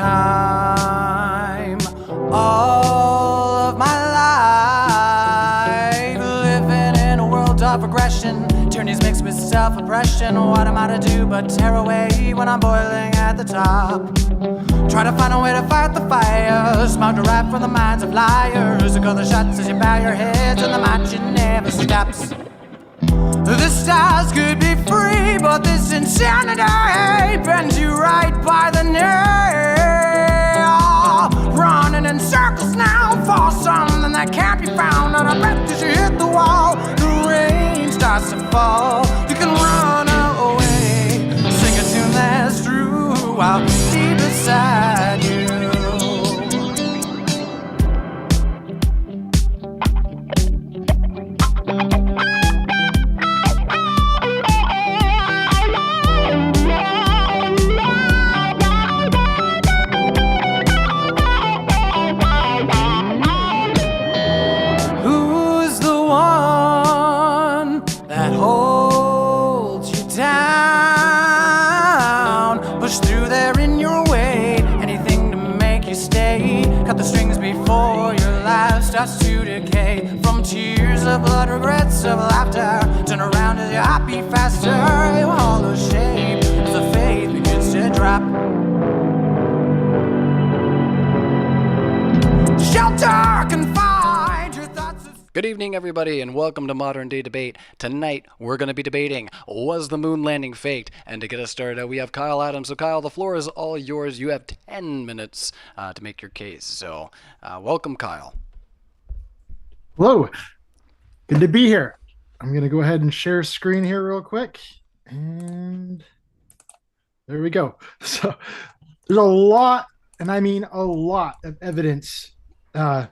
time, all of my life, living in a world of regression, tyranny's mixed with self-oppression. What am I to do but tear away when I'm boiling at the top? Try to find a way to fight the fire, smart to rap from the minds of liars, call the shots as you bow your heads, and the march never stops. The stars could be free, but this insanity bends you right by the knee. Running in circles now for something that can't be found, and I bet as you hit the wall, the rain starts to fall. You can run away, sing a tune that's true, I'll be beside you. Starts to decay from tears of blood, regrets of laughter. Turn around as your heart beat faster. Your hollow shape as the faith begins to drop. Shelter can find your thoughts. Good evening, everybody, and welcome to Modern Day Debate. Tonight, we're going to be debating, was the moon landing faked? And to get us started, we have Kyle Adams. So, Kyle, the floor is all yours. You have 10 minutes to make your case. So, welcome, Kyle. Hello, good to be here. I'm going to go ahead and share screen here real quick. And there we go. So there's a lot, and I mean a lot of evidence. I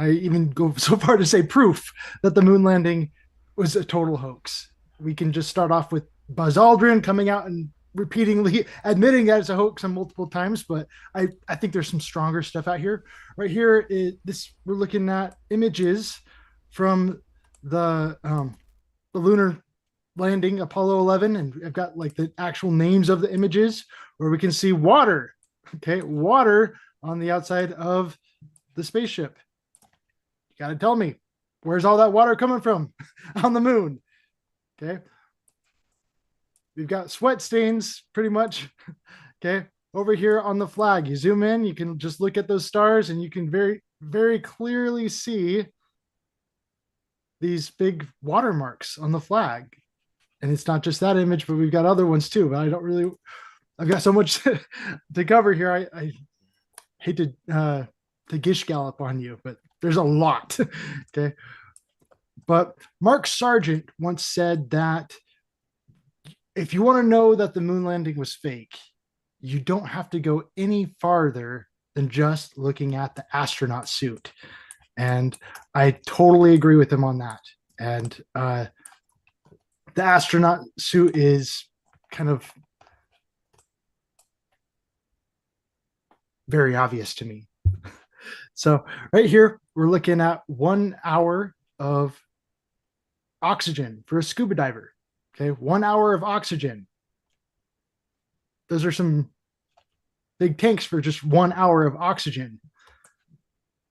even go so far to say proof that the moon landing was a total hoax. We can just start off with Buzz Aldrin coming out and repeatedly admitting that it's a hoax on multiple times, but I think there's some stronger stuff out here. Right here, we're looking at images from the lunar landing, Apollo 11, and I've got like the actual names of the images where we can see water, okay, water on the outside of the spaceship. You got to tell me, where's all that water coming from on the moon? Okay. We've got sweat stains pretty much. Okay. Over here on the flag, you zoom in, you can just look at those stars and you can very, very clearly see these big watermarks on the flag. And it's not just that image, but we've got other ones too. But I've got so much to cover here. I hate to gish gallop on you, but there's a lot. Okay. But Mark Sargent once said that if you want to know that the moon landing was fake, you don't have to go any farther than just looking at the astronaut suit. And I totally agree with him on that. And the astronaut suit is kind of very obvious to me. So right here, we're looking at 1 hour of oxygen for a scuba diver. Okay, 1 hour of oxygen. Those are some big tanks for just 1 hour of oxygen.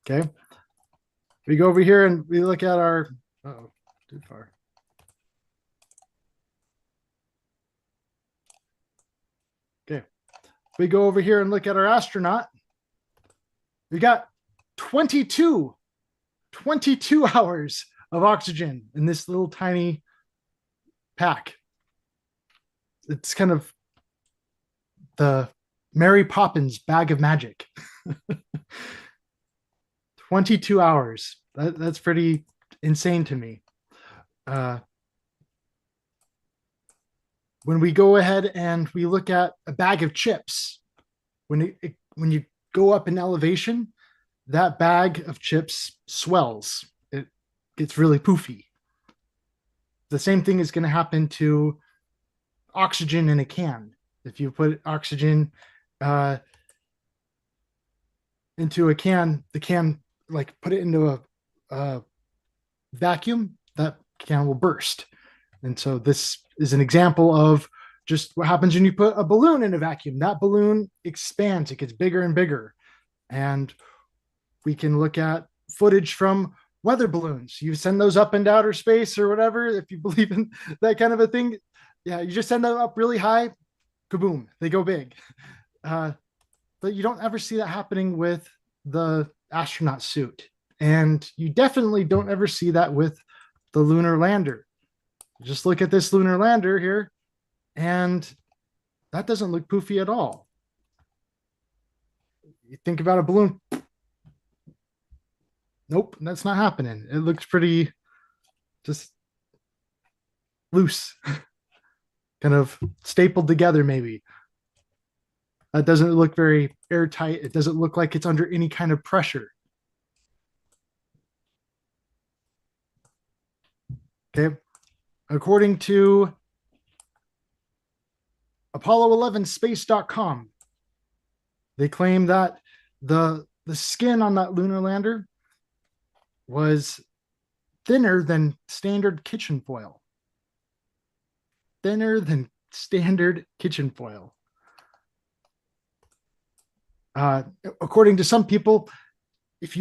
Okay. We go over here and we look at our, too far. Okay. If we go over here and look at our astronaut, we got 22 hours of oxygen in this little tiny pack. It's kind of the Mary Poppins bag of magic. 22 hours. That's pretty insane to me. When we go ahead and we look at a bag of chips, when you go up in elevation, that bag of chips swells. It gets really poofy. The same thing is going to happen to oxygen in a can. If you put oxygen into a can, the can, like, put it into a vacuum, that can will burst. And so this is an example of just what happens when you put a balloon in a vacuum. That balloon expands, it gets bigger and bigger. And we can look at footage from weather balloons. You send those up into outer space or whatever, if you believe in that kind of a thing. Yeah, you just send them up really high, kaboom, they go big. But you don't ever see that happening with the astronaut suit. And you definitely don't ever see that with the lunar lander. Just look at this lunar lander here, and that doesn't look poofy at all. You think about a balloon. Nope, that's not happening. It looks pretty just loose, kind of stapled together maybe. That doesn't look very airtight. It doesn't look like it's under any kind of pressure. Okay. According to Apollo11space.com, they claim that the skin on that lunar lander was thinner than standard kitchen foil. Thinner than standard kitchen foil. According to some people, if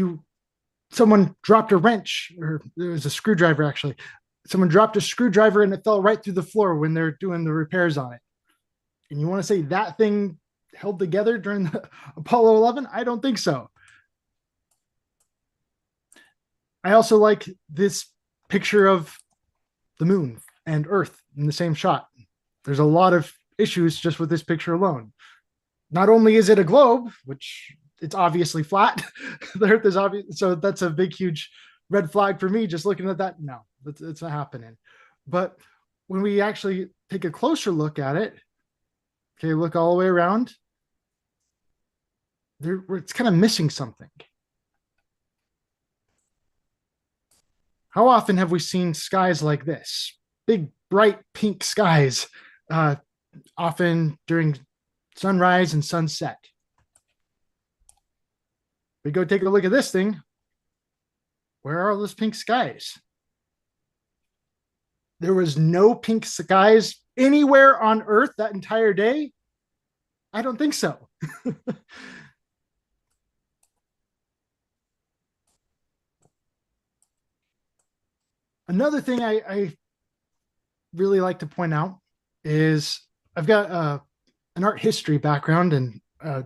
someone dropped a wrench, or there was a screwdriver actually, someone dropped a screwdriver and it fell right through the floor when they're doing the repairs on it. And you want to say that thing held together during the Apollo 11? I don't think so. I also like this picture of the moon and Earth in the same shot. There's a lot of issues just with this picture alone. Not only is it a globe, which it's obviously flat, the Earth is obvious, so that's a big, huge red flag for me just looking at that. No, it's not happening. But when we actually take a closer look at it, okay, look all the way around, it's kind of missing something. How often have we seen skies like this? Big, bright pink skies, often during sunrise and sunset. We go take a look at this thing. Where are all those pink skies? There was no pink skies anywhere on Earth that entire day? I don't think so. Another thing I really like to point out is I've got an art history background and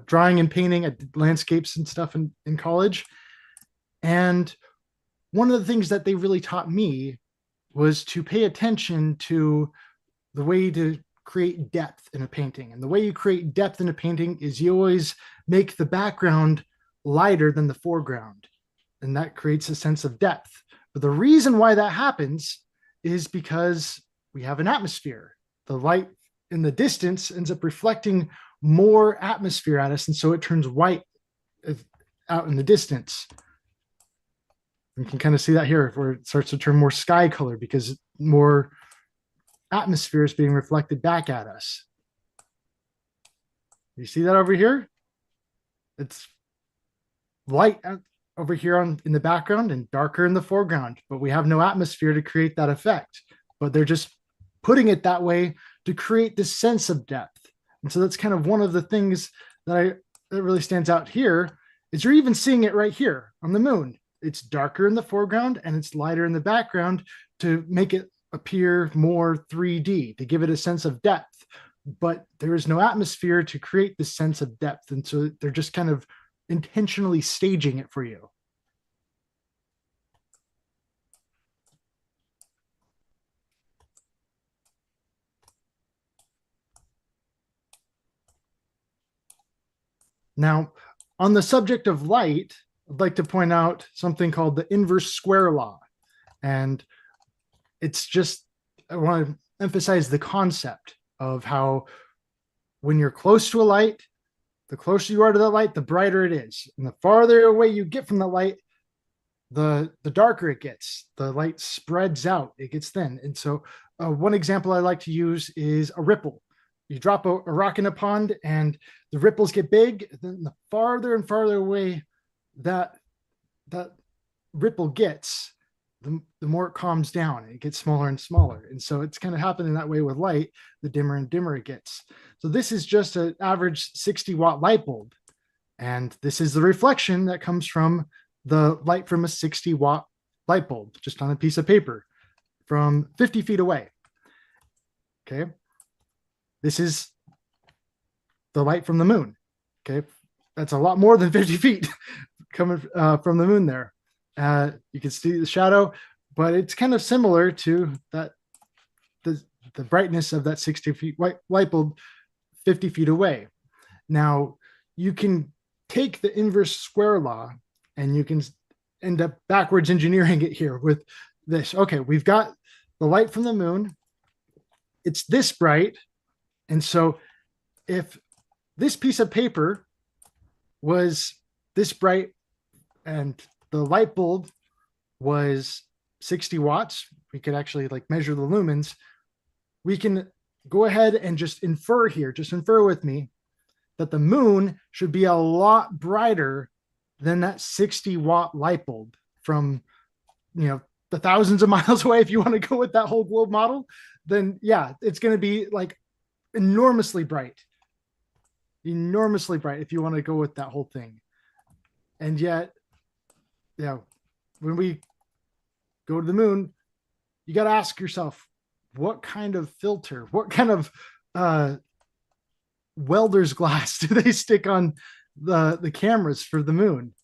drawing and painting. I did landscapes and stuff in college. And one of the things that they really taught me was to pay attention to the way to create depth in a painting. And the way you create depth in a painting is you always make the background lighter than the foreground. And that creates a sense of depth. But the reason why that happens is because we have an atmosphere. The light in the distance ends up reflecting more atmosphere at us, and so it turns white out in the distance. You can kind of see that here where it starts to turn more sky color because more atmosphere is being reflected back at us. You see that over here? It's light over here in the background and darker in the foreground, but we have no atmosphere to create that effect. But they're just putting it that way to create this sense of depth. And so that's kind of one of the things that really stands out here is you're even seeing it right here on the moon. it's darker in the foreground and it's lighter in the background to make it appear more 3D, to give it a sense of depth. But there is no atmosphere to create this sense of depth. And so they're just kind of intentionally staging it for you. Now, on the subject of light, I'd like to point out something called the inverse square law. And it's just, I want to emphasize the concept of how when you're close to a light, the closer you are to the light, the brighter it is. And the farther away you get from the light, the darker it gets. The light spreads out, it gets thin. And so one example I like to use is a ripple. You drop a rock in a pond and the ripples get big. Then the farther and farther away that ripple gets, the more it calms down and it gets smaller and smaller. And so it's kind of happening that way with light. The dimmer and dimmer it gets. So this is just an average 60-watt light bulb. And this is the reflection that comes from the light from a 60-watt light bulb, just on a piece of paper from 50 feet away. Okay. This is the light from the moon. Okay. That's a lot more than 50 feet coming from the moon there. You can see the shadow, but it's kind of similar to that, the brightness of that 60 feet light bulb 50 feet away. Now, you can take the inverse square law and you can end up backwards engineering it here with this. Okay, we've got the light from the moon. It's this bright. And so if this piece of paper was this bright and the light bulb was 60 watts, we could actually like measure the lumens. We can go ahead and just infer here, just infer with me that the moon should be a lot brighter than that 60-watt light bulb from, the thousands of miles away. If you want to go with that whole globe model, then yeah, it's going to be like enormously bright if you want to go with that whole thing. And yet, when we go to the moon, you got to ask yourself, what kind of filter, what kind of welder's glass do they stick on the cameras for the moon?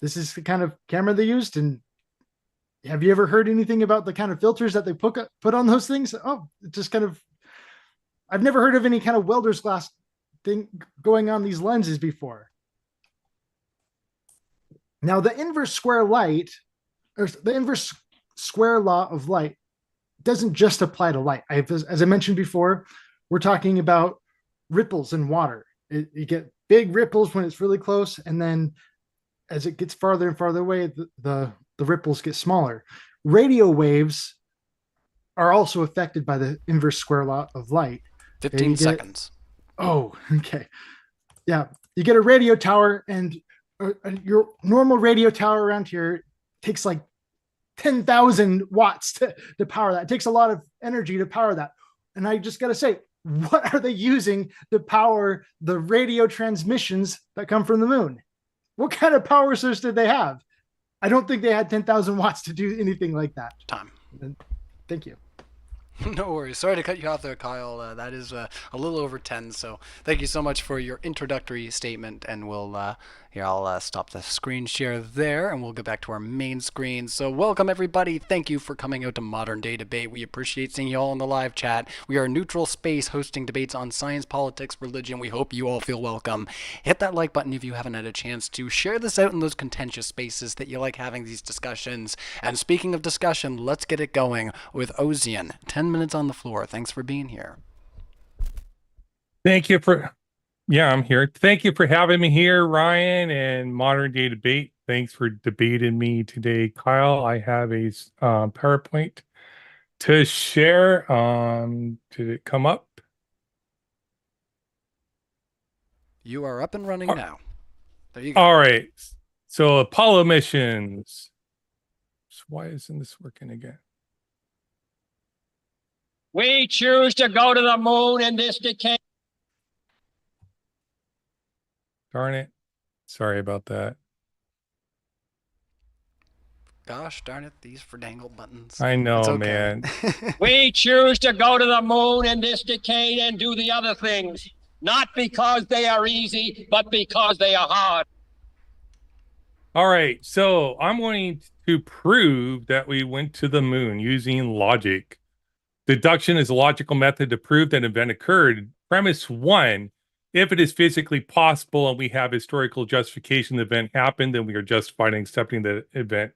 This is the kind of camera they used. And have you ever heard anything about the kind of filters that they put on those things? Oh, it's just kind of, I've never heard of any kind of welder's glass thing going on these lenses before. Now, the inverse square light, or the inverse square law of light, doesn't just apply to light. As I mentioned before, we're talking about ripples in water. You get big ripples when it's really close, and then as it gets farther and farther away, the ripples get smaller. Radio waves are also affected by the inverse square law of light. 15 seconds. Oh, okay. Yeah. You get a radio tower, and your normal radio tower around here takes like 10,000 watts to power that. It takes a lot of energy to power that. And I just got to say, what are they using to power the radio transmissions that come from the moon? What kind of power source did they have? I don't think they had 10,000 watts to do anything like that. Time. Thank you. No worries. Sorry to cut you off there, Kyle. That is a little over 10. So thank you so much for your introductory statement. And we'll here, I'll stop the screen share there, and we'll get back to our main screen. So welcome, everybody. Thank you for coming out to Modern Day Debate. We appreciate seeing you all in the live chat. We are a neutral space hosting debates on science, politics, religion. We hope you all feel welcome. Hit that like button if you haven't had a chance to. Share this out in those contentious spaces that you like having these discussions. And speaking of discussion, let's get it going with Ozien. 10 minutes on the floor. Thanks for being here. Thank you for... Yeah, I'm here. Thank you for having me here, Ryan, and Modern Day Debate. Thanks for debating me today, Kyle. I have a PowerPoint to share. Did it come up? You are up and running now. There you go. All right. So Apollo missions. So why isn't this working again? We choose to go to the moon in this decade. Darn it. Sorry about that. Gosh darn it, these for dangle buttons. I know, It's okay. man. We choose to go to the moon in this decade and do the other things, not because they are easy, but because they are hard. All right, so I'm going to prove that we went to the moon using logic. Deduction is a logical method to prove that an event occurred. Premise 1, if it is physically possible and we have historical justification the event happened, then we are justified in accepting that event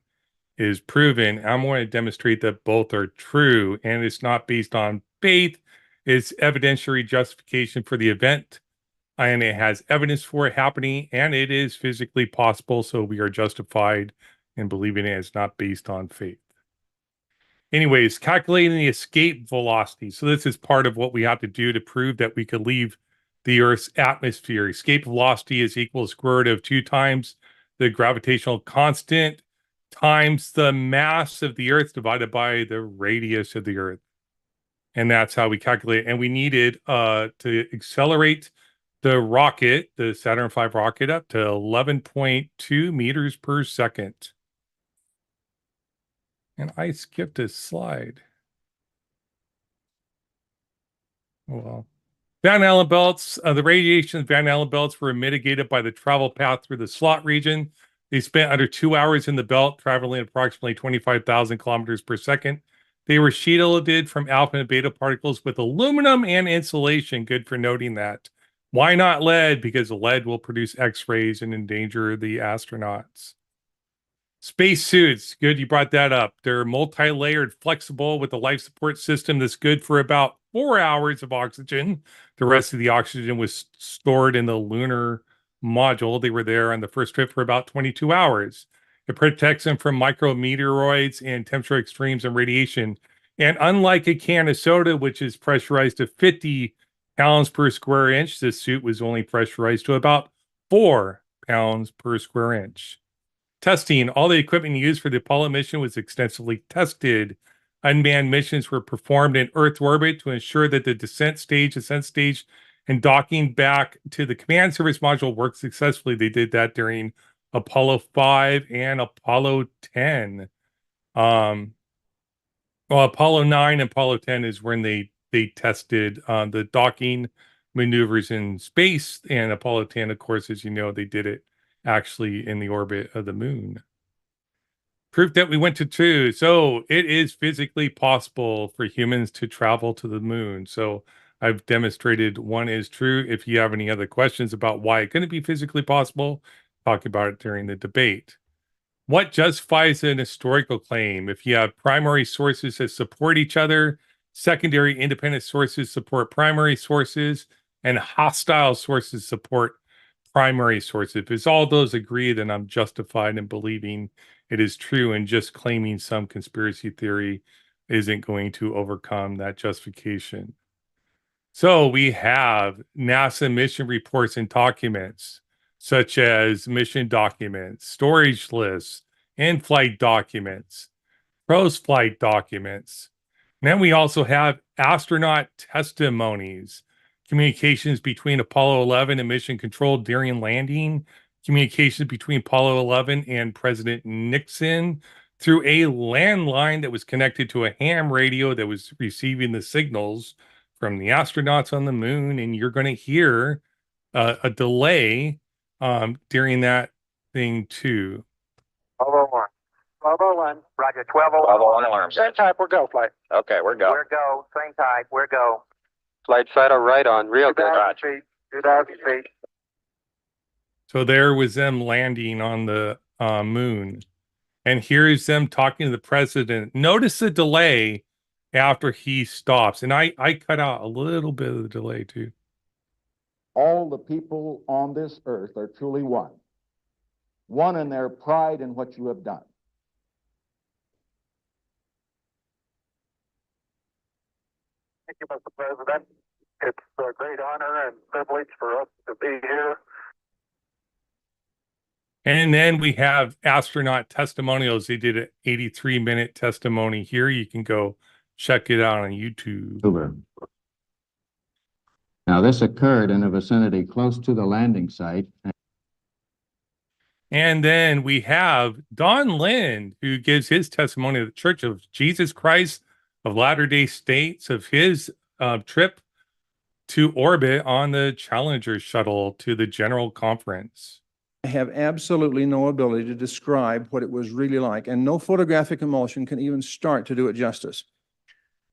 is proven. I'm going to demonstrate that both are true, and it's not based on faith. It's evidentiary justification for the event, and it has evidence for it happening, and it is physically possible, so we are justified in believing it is not based on faith. Anyways, calculating the escape velocity. So this is part of what we have to do to prove that we could leave the Earth's atmosphere. Escape velocity is equal to square root of 2 times the gravitational constant times the mass of the Earth divided by the radius of the Earth. And that's how we calculate it. And we needed to accelerate the rocket, the Saturn V rocket, up to 11.2 meters per second. And I skipped a slide. Well, Van Allen belts, the radiation of Van Allen belts were mitigated by the travel path through the slot region. They spent under 2 hours in the belt, traveling approximately 25,000 kilometers per second. They were shielded from alpha and beta particles with aluminum and insulation. Good for noting that. Why not lead? Because lead will produce X-rays and endanger the astronauts. Space suits, good you brought that up. They're multi-layered, flexible with a life support system that's good for about 4 hours of oxygen. The rest of the oxygen was stored in the lunar module. They were there on the first trip for about 22 hours. It protects them from micrometeoroids and temperature extremes and radiation. And unlike a can of soda, which is pressurized to 50 pounds per square inch, this suit was only pressurized to about 4 pounds per square inch. Testing. All the equipment used for the Apollo mission was extensively tested. Unmanned missions were performed in Earth orbit to ensure that the descent stage, ascent stage, and docking back to the command service module worked successfully. They did that during Apollo 5 and Apollo 10. Well, Apollo 9 and Apollo 10 is when they tested the docking maneuvers in space. And Apollo 10, of course, as you know, they did it actually in the orbit of the moon. Proof that we went to 2. So it is physically possible for humans to travel to the moon. So I've demonstrated 1 is true. If you have any other questions about why it couldn't be physically possible, talk about it during the debate. What justifies an historical claim? If you have primary sources that support each other, secondary independent sources support primary sources, and hostile sources support primary sources. If all those agree, then I'm justified in believing it is true, and just claiming some conspiracy theory isn't going to overcome that justification. So we have NASA mission reports and documents, such as mission documents, storage lists, in-flight documents, post-flight documents. And then we also have astronaut testimonies, communications between Apollo 11 and mission control during landing, communications between Apollo 11 and President Nixon through a landline that was connected to a ham radio that was receiving the signals from the astronauts on the moon. And you're going to hear a delay during that thing too. 1201. 1201. Roger, 1201 alarms. Same type, we're go, flight. Okay, we're go. We're go, same type, we're go. Flight settle right on, real good. 2,000 feet, 2,000 feet. So there was them landing on the moon. And here's them talking to the president. Notice the delay after he stops. And I cut out a little bit of the delay too. All the people on this earth are truly one. One in their pride in what you have done. Thank you, Mr. President. It's a great honor and privilege for us to be here. And then we have astronaut testimonials. They did an 83-minute testimony here. You can go check it out on YouTube. Now, this occurred in a vicinity close to the landing site. And then we have Don Lind, who gives his testimony of the Church of Jesus Christ of Latter-day Saints of his trip to orbit on the Challenger shuttle to the General Conference. I have absolutely no ability to describe what it was really like, and no photographic emulsion can even start to do it justice.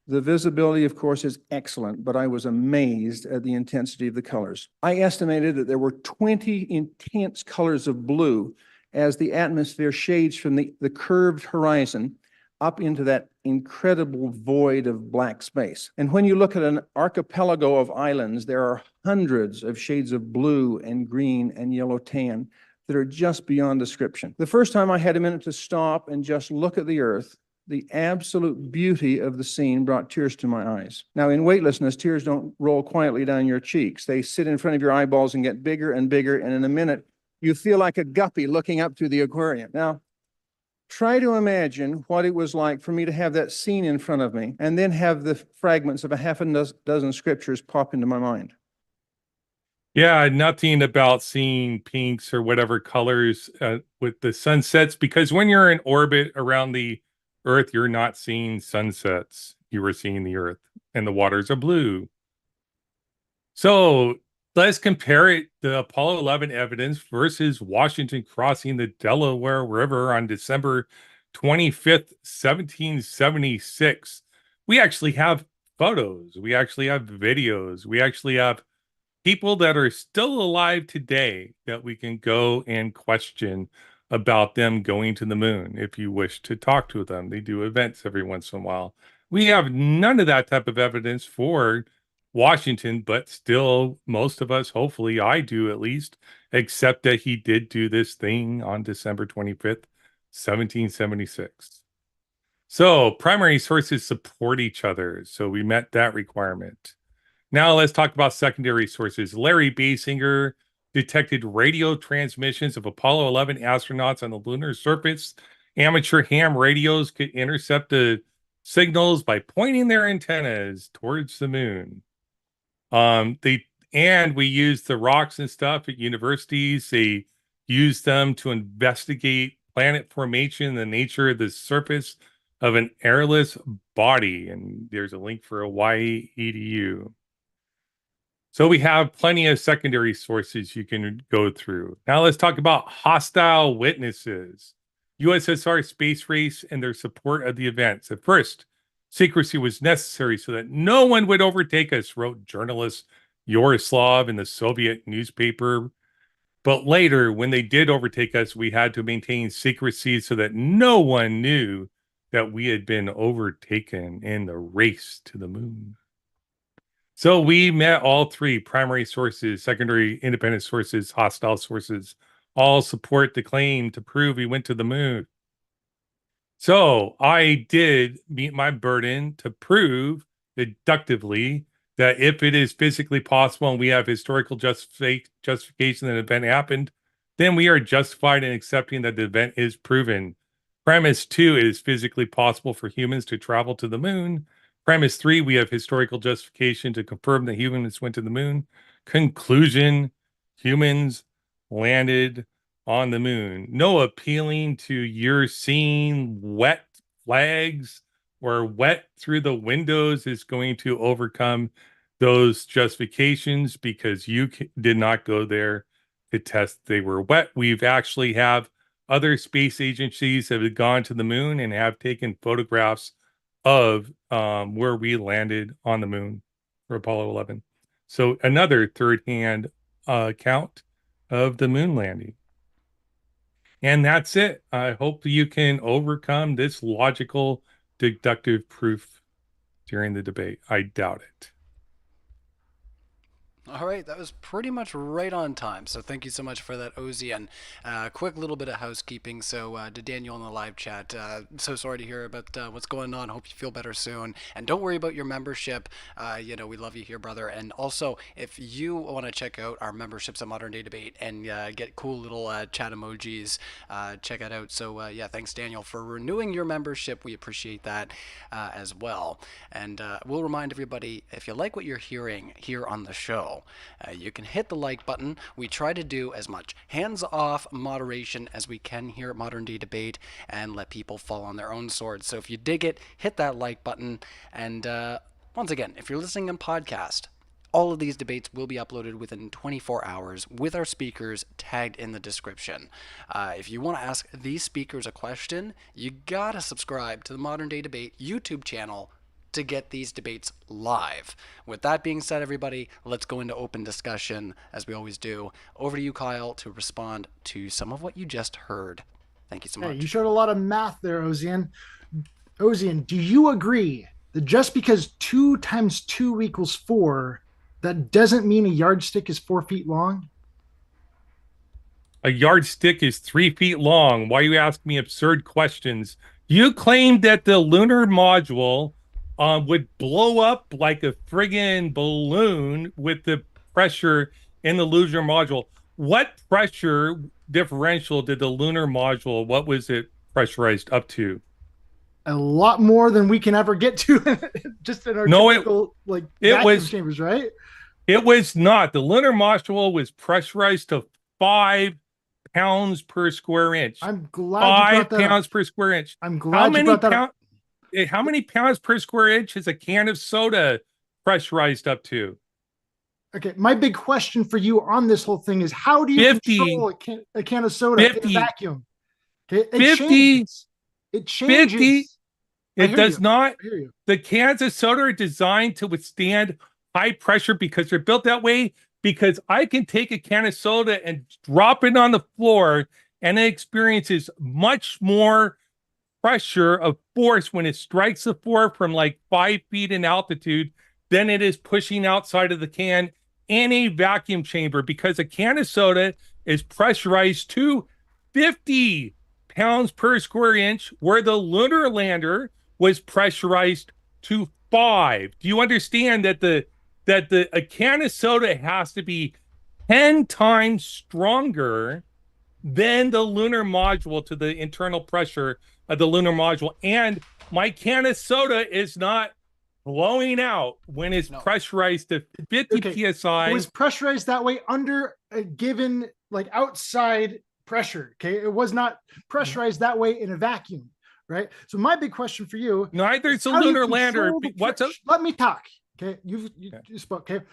The visibility, of course, is excellent, but I was amazed at the intensity of the colors. I estimated that there were 20 intense colors of blue as the atmosphere shades from the curved horizon up into that incredible void of black space. And when you look at an archipelago of islands, there are hundreds of shades of blue and green and yellow tan that are just beyond description. The first time I had a minute to stop and just look at the Earth, the absolute beauty of the scene brought tears to my eyes. Now, in weightlessness, tears don't roll quietly down your cheeks. They sit in front of your eyeballs and get bigger and bigger, and in a minute, you feel like a guppy looking up through the aquarium. Now, try to imagine what it was like for me to have that scene in front of me and then have the fragments of a half a dozen scriptures pop into my mind. Yeah, nothing about seeing pinks or whatever colors with the sunsets, because when you're in orbit around the Earth, you're not seeing sunsets. You are seeing the Earth, and the waters are blue. So let's compare it, the Apollo 11 evidence versus Washington crossing the Delaware River on December 25th, 1776. We actually have photos. We actually have videos. We actually have people that are still alive today that we can go and question about them going to the moon if you wish to talk to them. They do events every once in a while. We have none of that type of evidence for Washington, but still, most of us, hopefully I do at least, accept that he did do this thing on December 25th, 1776. So primary sources support each other. So we met that requirement. Now let's talk about secondary sources. Larry Basinger detected radio transmissions of Apollo 11 astronauts on the lunar surface. Amateur ham radios could intercept the signals by pointing their antennas towards the moon. We used the rocks and stuff at universities. They used them to investigate planet formation and the nature of the surface of an airless body. And there's a link for Hawaii EDU. So we have plenty of secondary sources you can go through. Now let's talk about hostile witnesses. USSR space race and their support of the events. At first, secrecy was necessary so that no one would overtake us, wrote journalist Yoroslav in the Soviet newspaper. But later, when they did overtake us, we had to maintain secrecy so that no one knew that we had been overtaken in the race to the moon. So we met all three primary sources, secondary independent sources, hostile sources, all support the claim to prove we went to the moon. So I did meet my burden to prove deductively that if it is physically possible and we have historical justification that an event happened, then we are justified in accepting that the event is proven. Premise 2, it is physically possible for humans to travel to the moon. Premise 3, we have historical justification to confirm that humans went to the moon. Conclusion, humans landed on the moon. No appealing to you're seeing wet flags or wet through the windows is going to overcome those justifications because you did not go there to test they were wet. We've actually have other space agencies that have gone to the moon and have taken photographs of where we landed on the moon for Apollo 11. So another third-hand account of the moon landing. And that's it. I hope you can overcome this logical deductive proof during the debate. I doubt it. All right, that was pretty much right on time. So thank you so much for that, Ozien. Quick little bit of housekeeping. So to Daniel in the live chat, so sorry to hear about what's going on. Hope you feel better soon. And don't worry about your membership. We love you here, brother. And also, if you want to check out our memberships at Modern Day Debate and get cool little chat emojis, check it out. So thanks, Daniel, for renewing your membership. We appreciate that as well. And we'll remind everybody, if you like what you're hearing here on the show, below. You can hit the like button. We try to do as much hands-off moderation as we can here at Modern Day Debate and let people fall on their own swords. So if you dig it, hit that like button. And once again, if you're listening on podcast, all of these debates will be uploaded within 24 hours with our speakers tagged in the description. If you want to ask these speakers a question, you gotta subscribe to the Modern Day Debate YouTube channel to get these debates live. With that being said, everybody, let's go into open discussion as we always do. Over to you, Kyle, to respond to some of what you just heard. Thank you so much. You showed a lot of math there, Ozien. Ozien, do you agree that just because 2 times 2 equals 4, that doesn't mean a yardstick is 4 feet long? A yardstick is 3 feet long. Why you ask me absurd questions? You claimed that the lunar module would blow up like a friggin' balloon with the pressure in the lunar module. What pressure differential did the lunar module, what was it pressurized up to? A lot more than we can ever get to just in our typical vacuum chambers, right? It was not. The lunar module was pressurized to 5 pounds per square inch. I'm glad you brought that 5 pounds up. per square inch. I'm glad you brought that up. How many pounds per square inch is a can of soda pressurized up to? Okay, my big question for you on this whole thing is, how do you control a can of soda in a vacuum? Okay, it changes. It changes. 50. It does not. I hear you. The cans of soda are designed to withstand high pressure because they're built that way. Because I can take a can of soda and drop it on the floor, and it experiences much more pressure of force when it strikes the floor from like 5 feet in altitude than it is pushing outside of the can in a vacuum chamber, because a can of soda is pressurized to 50 pounds per square inch, where the lunar lander was pressurized to 5. Do you understand that a can of soda has to be 10 times stronger than the lunar module to the internal pressure of the lunar module? And my can of soda is not blowing out when it's pressurized to 50 psi. It was pressurized that way under a given outside pressure. Okay, it was not pressurized that way in a vacuum, right? So my big question for you: neither is a lunar lander. Let me talk. Okay, you spoke. Okay,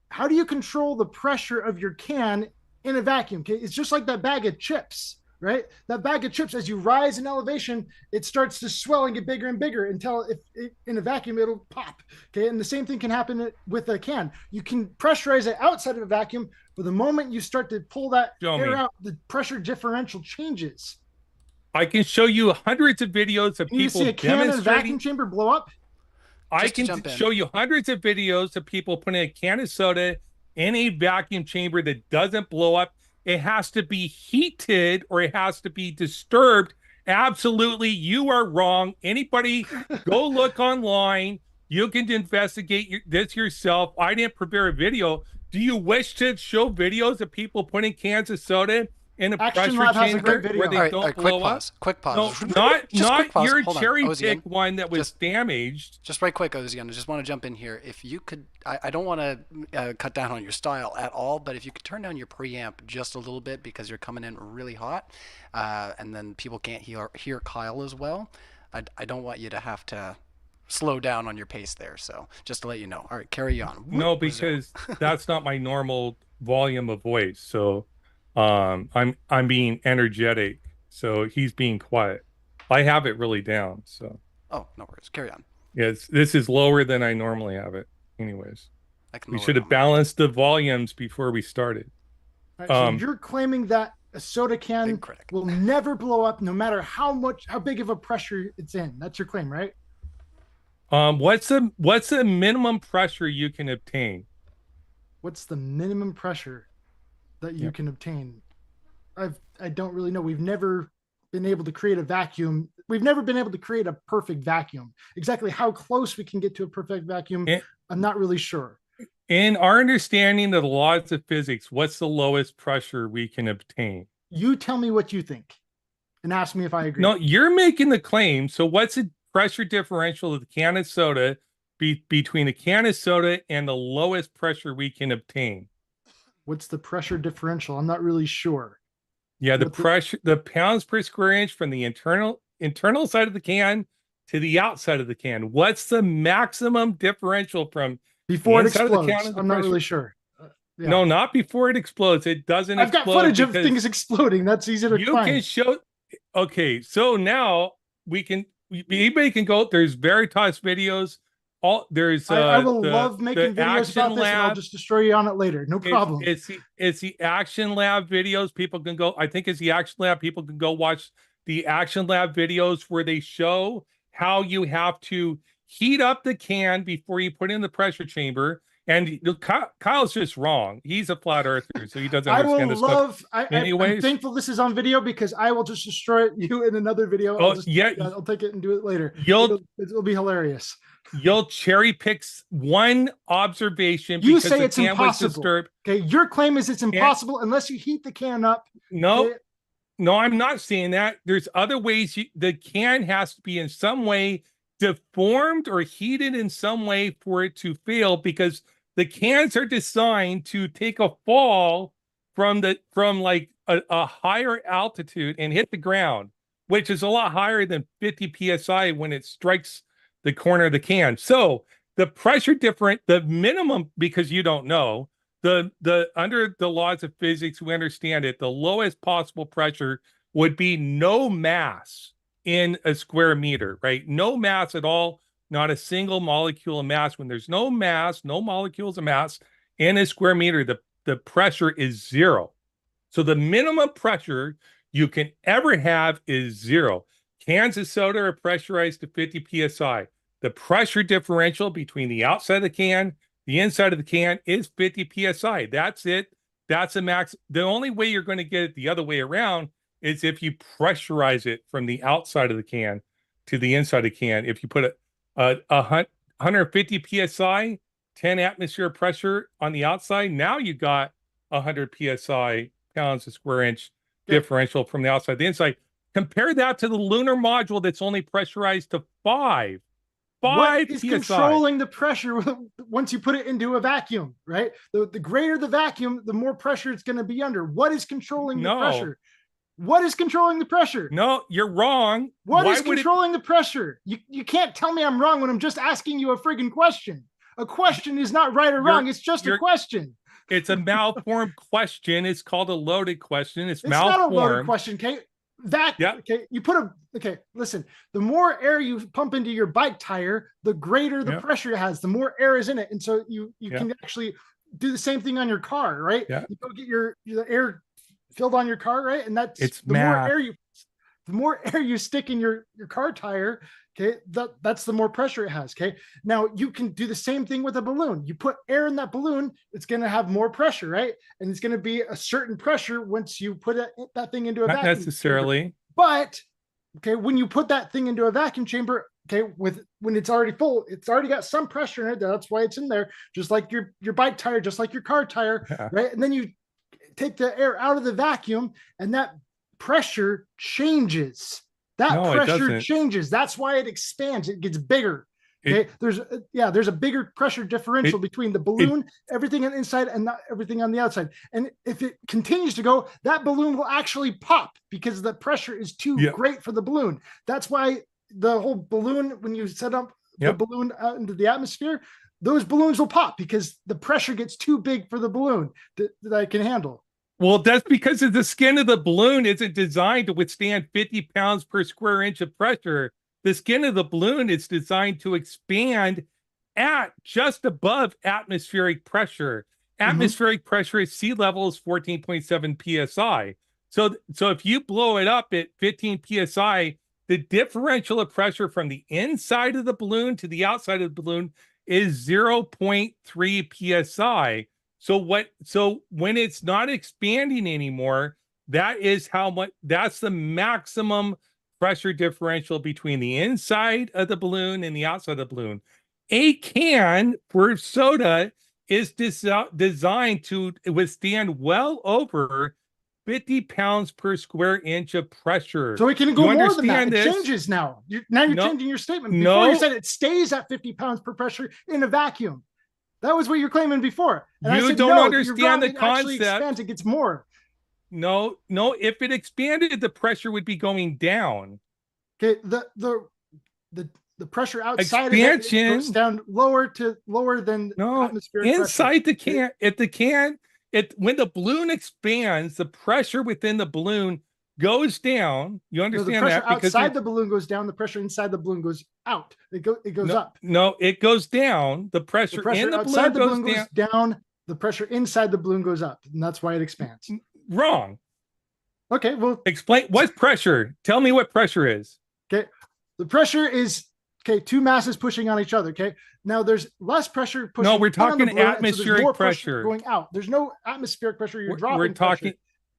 how do you control the pressure of your can in a vacuum? Okay, it's just like that bag of chips, right? That bag of chips, as you rise in elevation, it starts to swell and get bigger and bigger until in a vacuum it'll pop. Okay, and the same thing can happen with a can. You can pressurize it outside of a vacuum, but the moment you start to pull that air out, the pressure differential changes. I can show you hundreds of videos of people you see a can in a vacuum chamber blow up. I can show you hundreds of videos of people putting a can of soda in a vacuum chamber that doesn't blow up. It has to be heated or it has to be disturbed. Absolutely, you are wrong. Anybody, go look online. You can investigate this yourself. I didn't prepare a video. Do you wish to show videos of people putting cans of soda in a pressure chamber where they don't blow up? Quick pause. No, not pause. your Hold on, cherry Ozien. pick one that was damaged. Just right quick, Ozien. I just want to jump in here. If you could, I don't want to cut down on your style at all, but if you could turn down your preamp just a little bit because you're coming in really hot, and then people can't hear Kyle as well. I don't want you to have to slow down on your pace there. So just to let you know. All right, carry on. No, because that's not my normal volume of voice. So I'm being energetic. So he's being quiet. I have it really down. So no worries. Carry on. Yes, this is lower than I normally have it. Anyways, we should have balanced the volumes before we started. Right, so you're claiming that a soda can will never blow up, no matter how big of a pressure it's in. That's your claim, right? What's the minimum pressure you can obtain? What's the minimum pressure that you can obtain? I don't really know. We've never been able to create a vacuum. We've never been able to create a perfect vacuum. Exactly how close we can get to a perfect vacuum, I'm not really sure. In our understanding of the laws of physics, what's the lowest pressure we can obtain? You tell me what you think and ask me if I agree. No, you're making the claim. So what's the pressure differential of the can of soda between the can of soda and the lowest pressure we can obtain. What's the pressure differential? I'm not really sure. Yeah, the pounds per square inch from the internal side of the can to the outside of the can. What's the maximum differential from before the it inside of the explodes? can and the I'm pressure? not really sure. Yeah. No, not before it explodes. It doesn't. I've got footage of things exploding. That's easy to find. Can show. Okay, so now we can. Anybody can go. There's Veritas videos. There's. I will love making videos about this, and I'll just destroy you on it later. No problem. It's the Action Lab videos. People can go. I think it's the Action Lab. People can go watch the Action Lab videos where they show how you have to heat up the can before you put in the pressure chamber. And Kyle's just wrong. He's a flat earther, so he doesn't understand this stuff. I'm thankful this is on video because I will just destroy you in another video. I'll take it and do it later. It'll be hilarious. You'll cherry pick one observation. You say it's impossible. Okay, your claim is it's impossible unless you heat the can up. No, no, I'm not saying that. There's other ways. The can has to be in some way deformed or heated in some way for it to fail, because the cans are designed to take a fall from like a higher altitude and hit the ground, which is a lot higher than 50 psi when it strikes the corner of the can. So the pressure the minimum, because you don't know, the under the laws of physics, we understand it, the lowest possible pressure would be no mass in a square meter, right? No mass at all, not a single molecule of mass. When there's no mass, no molecules of mass in a square meter, the pressure is zero. So the minimum pressure you can ever have is zero. Cans of soda are pressurized to 50 psi. The pressure differential between the outside of the can, the inside of the can is 50 psi. That's it. That's a max. The only way you're going to get it the other way around is if you pressurize it from the outside of the can to the inside of the can. If you put a 150 psi, 10 atmosphere pressure on the outside, now you got 100 psi, pounds a square inch differential from the outside to the inside. Compare that to the lunar module that's only pressurized to 5 what is PSI. Controlling the pressure once you put it into a vacuum, right? The greater the vacuum, the more pressure it's going to be under. What is controlling the pressure? What is controlling the pressure? No, you're wrong. What is controlling the pressure? You can't tell me I'm wrong when I'm just asking you a friggin' question. A question is not right or wrong. It's just a question. It's a malformed question. It's called a loaded question. It's malformed. Not a loaded question, Kate. Okay, you put listen, the more air you pump into your bike tire, the greater the pressure it has, the more air is in it. And so you can actually do the same thing on your car, right? Yeah. You go get your air filled on your car, right? And that's the more air you stick in your car tire, okay, that's the more pressure it has. Okay. Now you can do the same thing with a balloon. You put air in that balloon, it's going to have more pressure, right? And it's going to be a certain pressure once you put that thing into a vacuum. Not necessarily. Chamber. But okay, when you put that thing into a vacuum chamber, okay, when it's already full, it's already got some pressure in it. That's why it's in there, just like your bike tire, just like your car tire, right? And then you take the air out of the vacuum, and that pressure changes. Pressure changes. That's why it expands. It gets bigger. Okay. There's a bigger pressure differential between the balloon, everything on the inside, and not everything on the outside. And if it continues to go, that balloon will actually pop because the pressure is too great for the balloon. That's why the whole balloon, when you set up the balloon out into the atmosphere, those balloons will pop because the pressure gets too big for the balloon that I can handle. Well, that's because the skin of the balloon isn't designed to withstand 50 pounds per square inch of pressure. The skin of the balloon is designed to expand at just above atmospheric pressure. Atmospheric pressure at sea level is 14.7 psi. So if you blow it up at 15 psi, the differential of pressure from the inside of the balloon to the outside of the balloon is 0.3 psi. So when it's not expanding anymore, that's the maximum pressure differential between the inside of the balloon and the outside of the balloon. A can for soda is designed to withstand well over 50 pounds per square inch of pressure. So it can go You more than that. understand It this? changes now. Now you're No. changing your statement. Before No. you said it stays at 50 pounds per pressure in a vacuum. That was what you're claiming before. And I You said, don't no, understand you're wrong. the It actually concept. expands. It gets more. No, if it expanded, the pressure would be going down. Okay, the pressure outside Expansion of it goes down lower than atmospheric inside pressure. the can. When the balloon expands, the pressure within the balloon goes down. You understand the pressure that? Because outside the balloon goes down. The pressure inside the balloon goes out. It goes up. No, it goes down. The pressure in the outside balloon the balloon goes down. The pressure inside the balloon goes up, and that's why it expands. Wrong. Okay, well, explain what's pressure. Tell me what pressure is. Okay, the pressure is two masses pushing on each other. Okay, now there's less pressure pushing. No, we're talking balloon, atmospheric more pressure going out. There's no atmospheric pressure. You're dropping. We're talking. Pressure.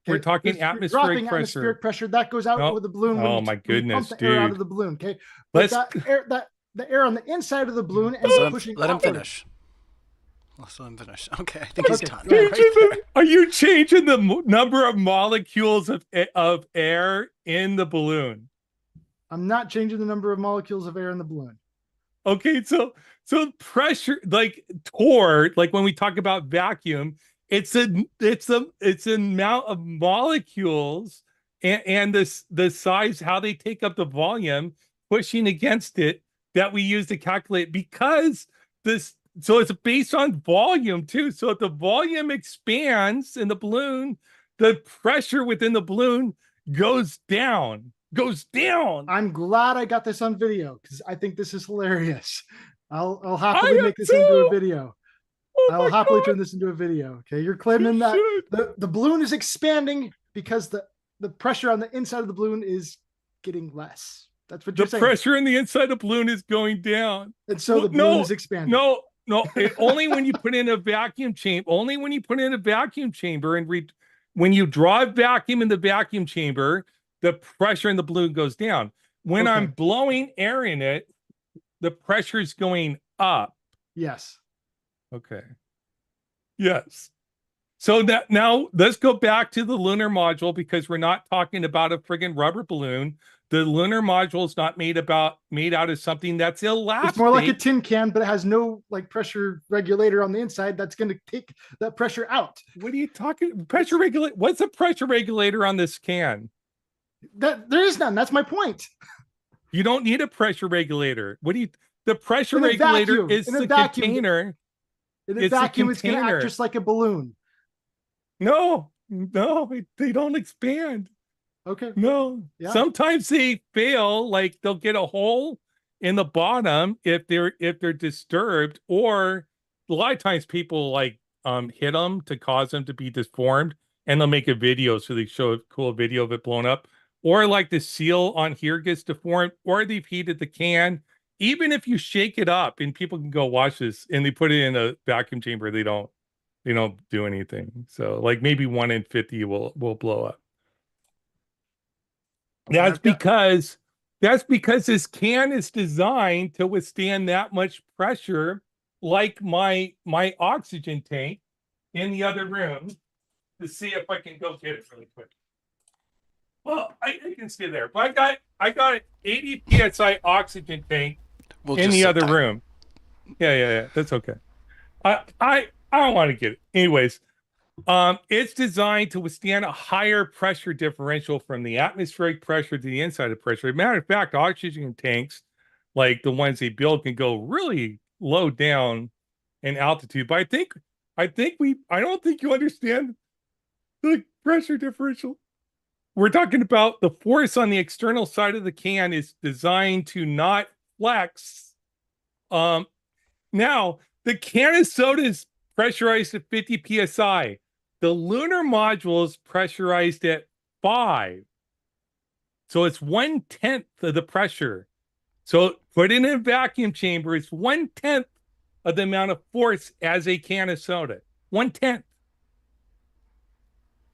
We're talking atmospheric pressure. Atmospheric pressure that goes out with the balloon. Oh my goodness, dude! Air out of the balloon. Okay, but the air on the inside of the balloon ends up pushing. Let him finish. Let's let him finish. Okay, I think he's done. Are you changing the number of molecules of air in the balloon? I'm not changing the number of molecules of air in the balloon. Okay, so pressure, like torque, like when we talk about vacuum, it's an amount of molecules and the size, how they take up the volume, pushing against it that we use to calculate because this. So it's based on volume too. So if the volume expands in the balloon, the pressure within the balloon goes down. I'm glad I got this on video because I think this is hilarious. I'll happily make this into a video. I'll happily turn this into a video. Okay, you're claiming that the balloon is expanding because the pressure on the inside of the balloon is getting less. That's what you're saying. The pressure in the inside of the balloon is going down, and so the balloon is expanding. No, only when you put in a vacuum chamber. Only when you put in a vacuum chamber and when you draw a vacuum in the vacuum chamber, the pressure in the balloon goes down. When I'm blowing air in it, the pressure is going up. Yes. Okay. Yes. So that now let's go back to the lunar module because we're not talking about a friggin' rubber balloon. The lunar module is not made out of something that's elastic. It's more like a tin can, but it has no pressure regulator on the inside that's going to take that pressure out. What are you talking? Pressure regulator? What's a pressure regulator on this can? There is none. That's my point. You don't need a pressure regulator. The pressure regulator is the container. In a vacuum, it's going to act just like a balloon. No, they don't expand. Okay. No. Yeah. Sometimes they fail, like they'll get a hole in the bottom if they're disturbed, or a lot of times people hit them to cause them to be deformed, and they'll make a video so they show a cool video of it blown up, or like the seal on here gets deformed, or they've heated the can. Even if you shake it up and people can go watch this and they put it in a vacuum chamber, they don't do anything. So like maybe 1 in 50 will blow up. That's because this can is designed to withstand that much pressure, like my oxygen tank in the other room. To see if I can go get it really quick. Well, I can stay there, but I got an 80 psi oxygen tank in the other room. Yeah, that's okay. I don't want to get it. Anyways, it's designed to withstand a higher pressure differential from the atmospheric pressure to the inside of pressure. As a matter of fact, oxygen tanks, like the ones they build, can go really low down in altitude. But I don't think you understand the pressure differential. We're talking about the force on the external side of the can is designed to not flex. Now the can of soda is pressurized at 50 psi. The lunar module is pressurized at 5. So it's 1/10 of the pressure. So put in a vacuum chamber, it's 1/10 of the amount of force as a can of soda. 1/10.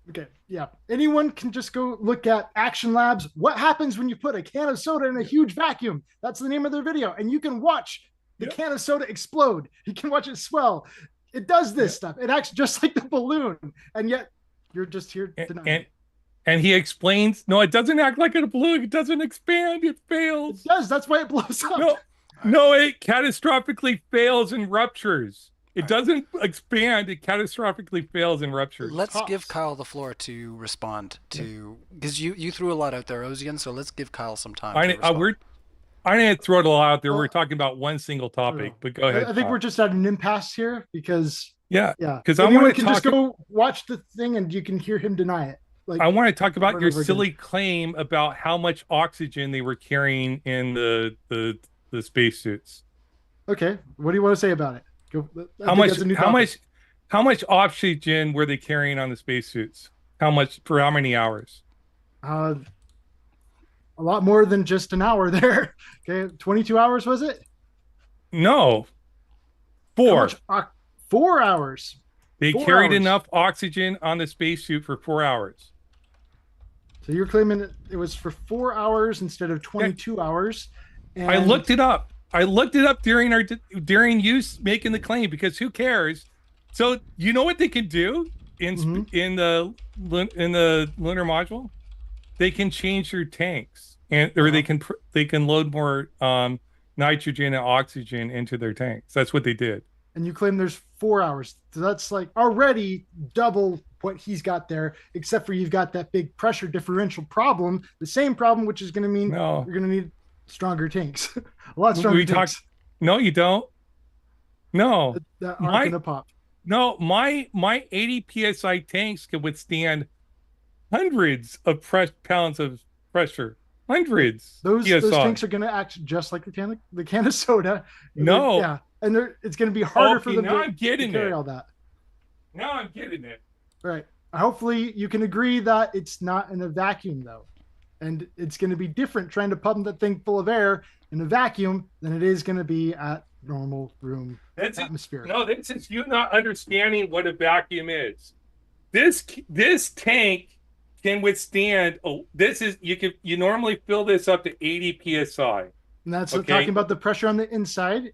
Okay, yeah. Anyone can just go look at Action Labs. What happens when you put a can of soda in a huge vacuum? That's the name of their video. And you can watch the can of soda explode. You can watch it swell. It does this stuff. It acts just like the balloon. And yet you're just here denying. And he explains, no, it doesn't act like a balloon. It doesn't expand. It fails. It does. That's why it blows up. No, it catastrophically fails and ruptures. It doesn't expand. It catastrophically fails and ruptures. Let's give Kyle the floor to respond to, because you threw a lot out there, Ozien. So let's give Kyle some time. I didn't throw it all out there. We're talking about one single topic, but go ahead. I think we're just at an impasse here because because anyone can just go watch the thing and you can hear him deny it. Like, I want to talk about your silly claim about how much oxygen they were carrying in the spacesuits. Okay, what do you want to say about it? How much oxygen were they carrying on the spacesuits? How much for how many hours? A lot more than just an hour there. Okay, 22 hours was it? No, 4. 4 hours. They carried enough oxygen on the spacesuit for 4 hours. So you're claiming it was for 4 hours instead of 22 hours. And I looked it up. I looked it up during you making the claim, because who cares? So you know what they can do in the lunar module? They can change their tanks, or they can load more nitrogen and oxygen into their tanks. That's what they did. And you claim there's 4 hours. So that's like already double what he's got there, except for you've got that big pressure differential problem, the same problem, which is going to mean you're going to need stronger tanks. A lot stronger tanks. No, you don't. No. That aren't going to pop. No, my 80 PSI tanks can withstand hundreds of pounds of pressure. Hundreds. Those tanks are going to act just like the can of soda. No. Yeah. And it's going to be harder for them to carry all that. Now I'm getting it. Right. Hopefully you can agree that it's not in a vacuum, though. And it's going to be different trying to pump that thing full of air in a vacuum than it is going to be at normal room atmosphere. No, this is you not understanding what a vacuum is. This tank can withstand. You normally fill this up to 80 psi. And that's talking about the pressure on the inside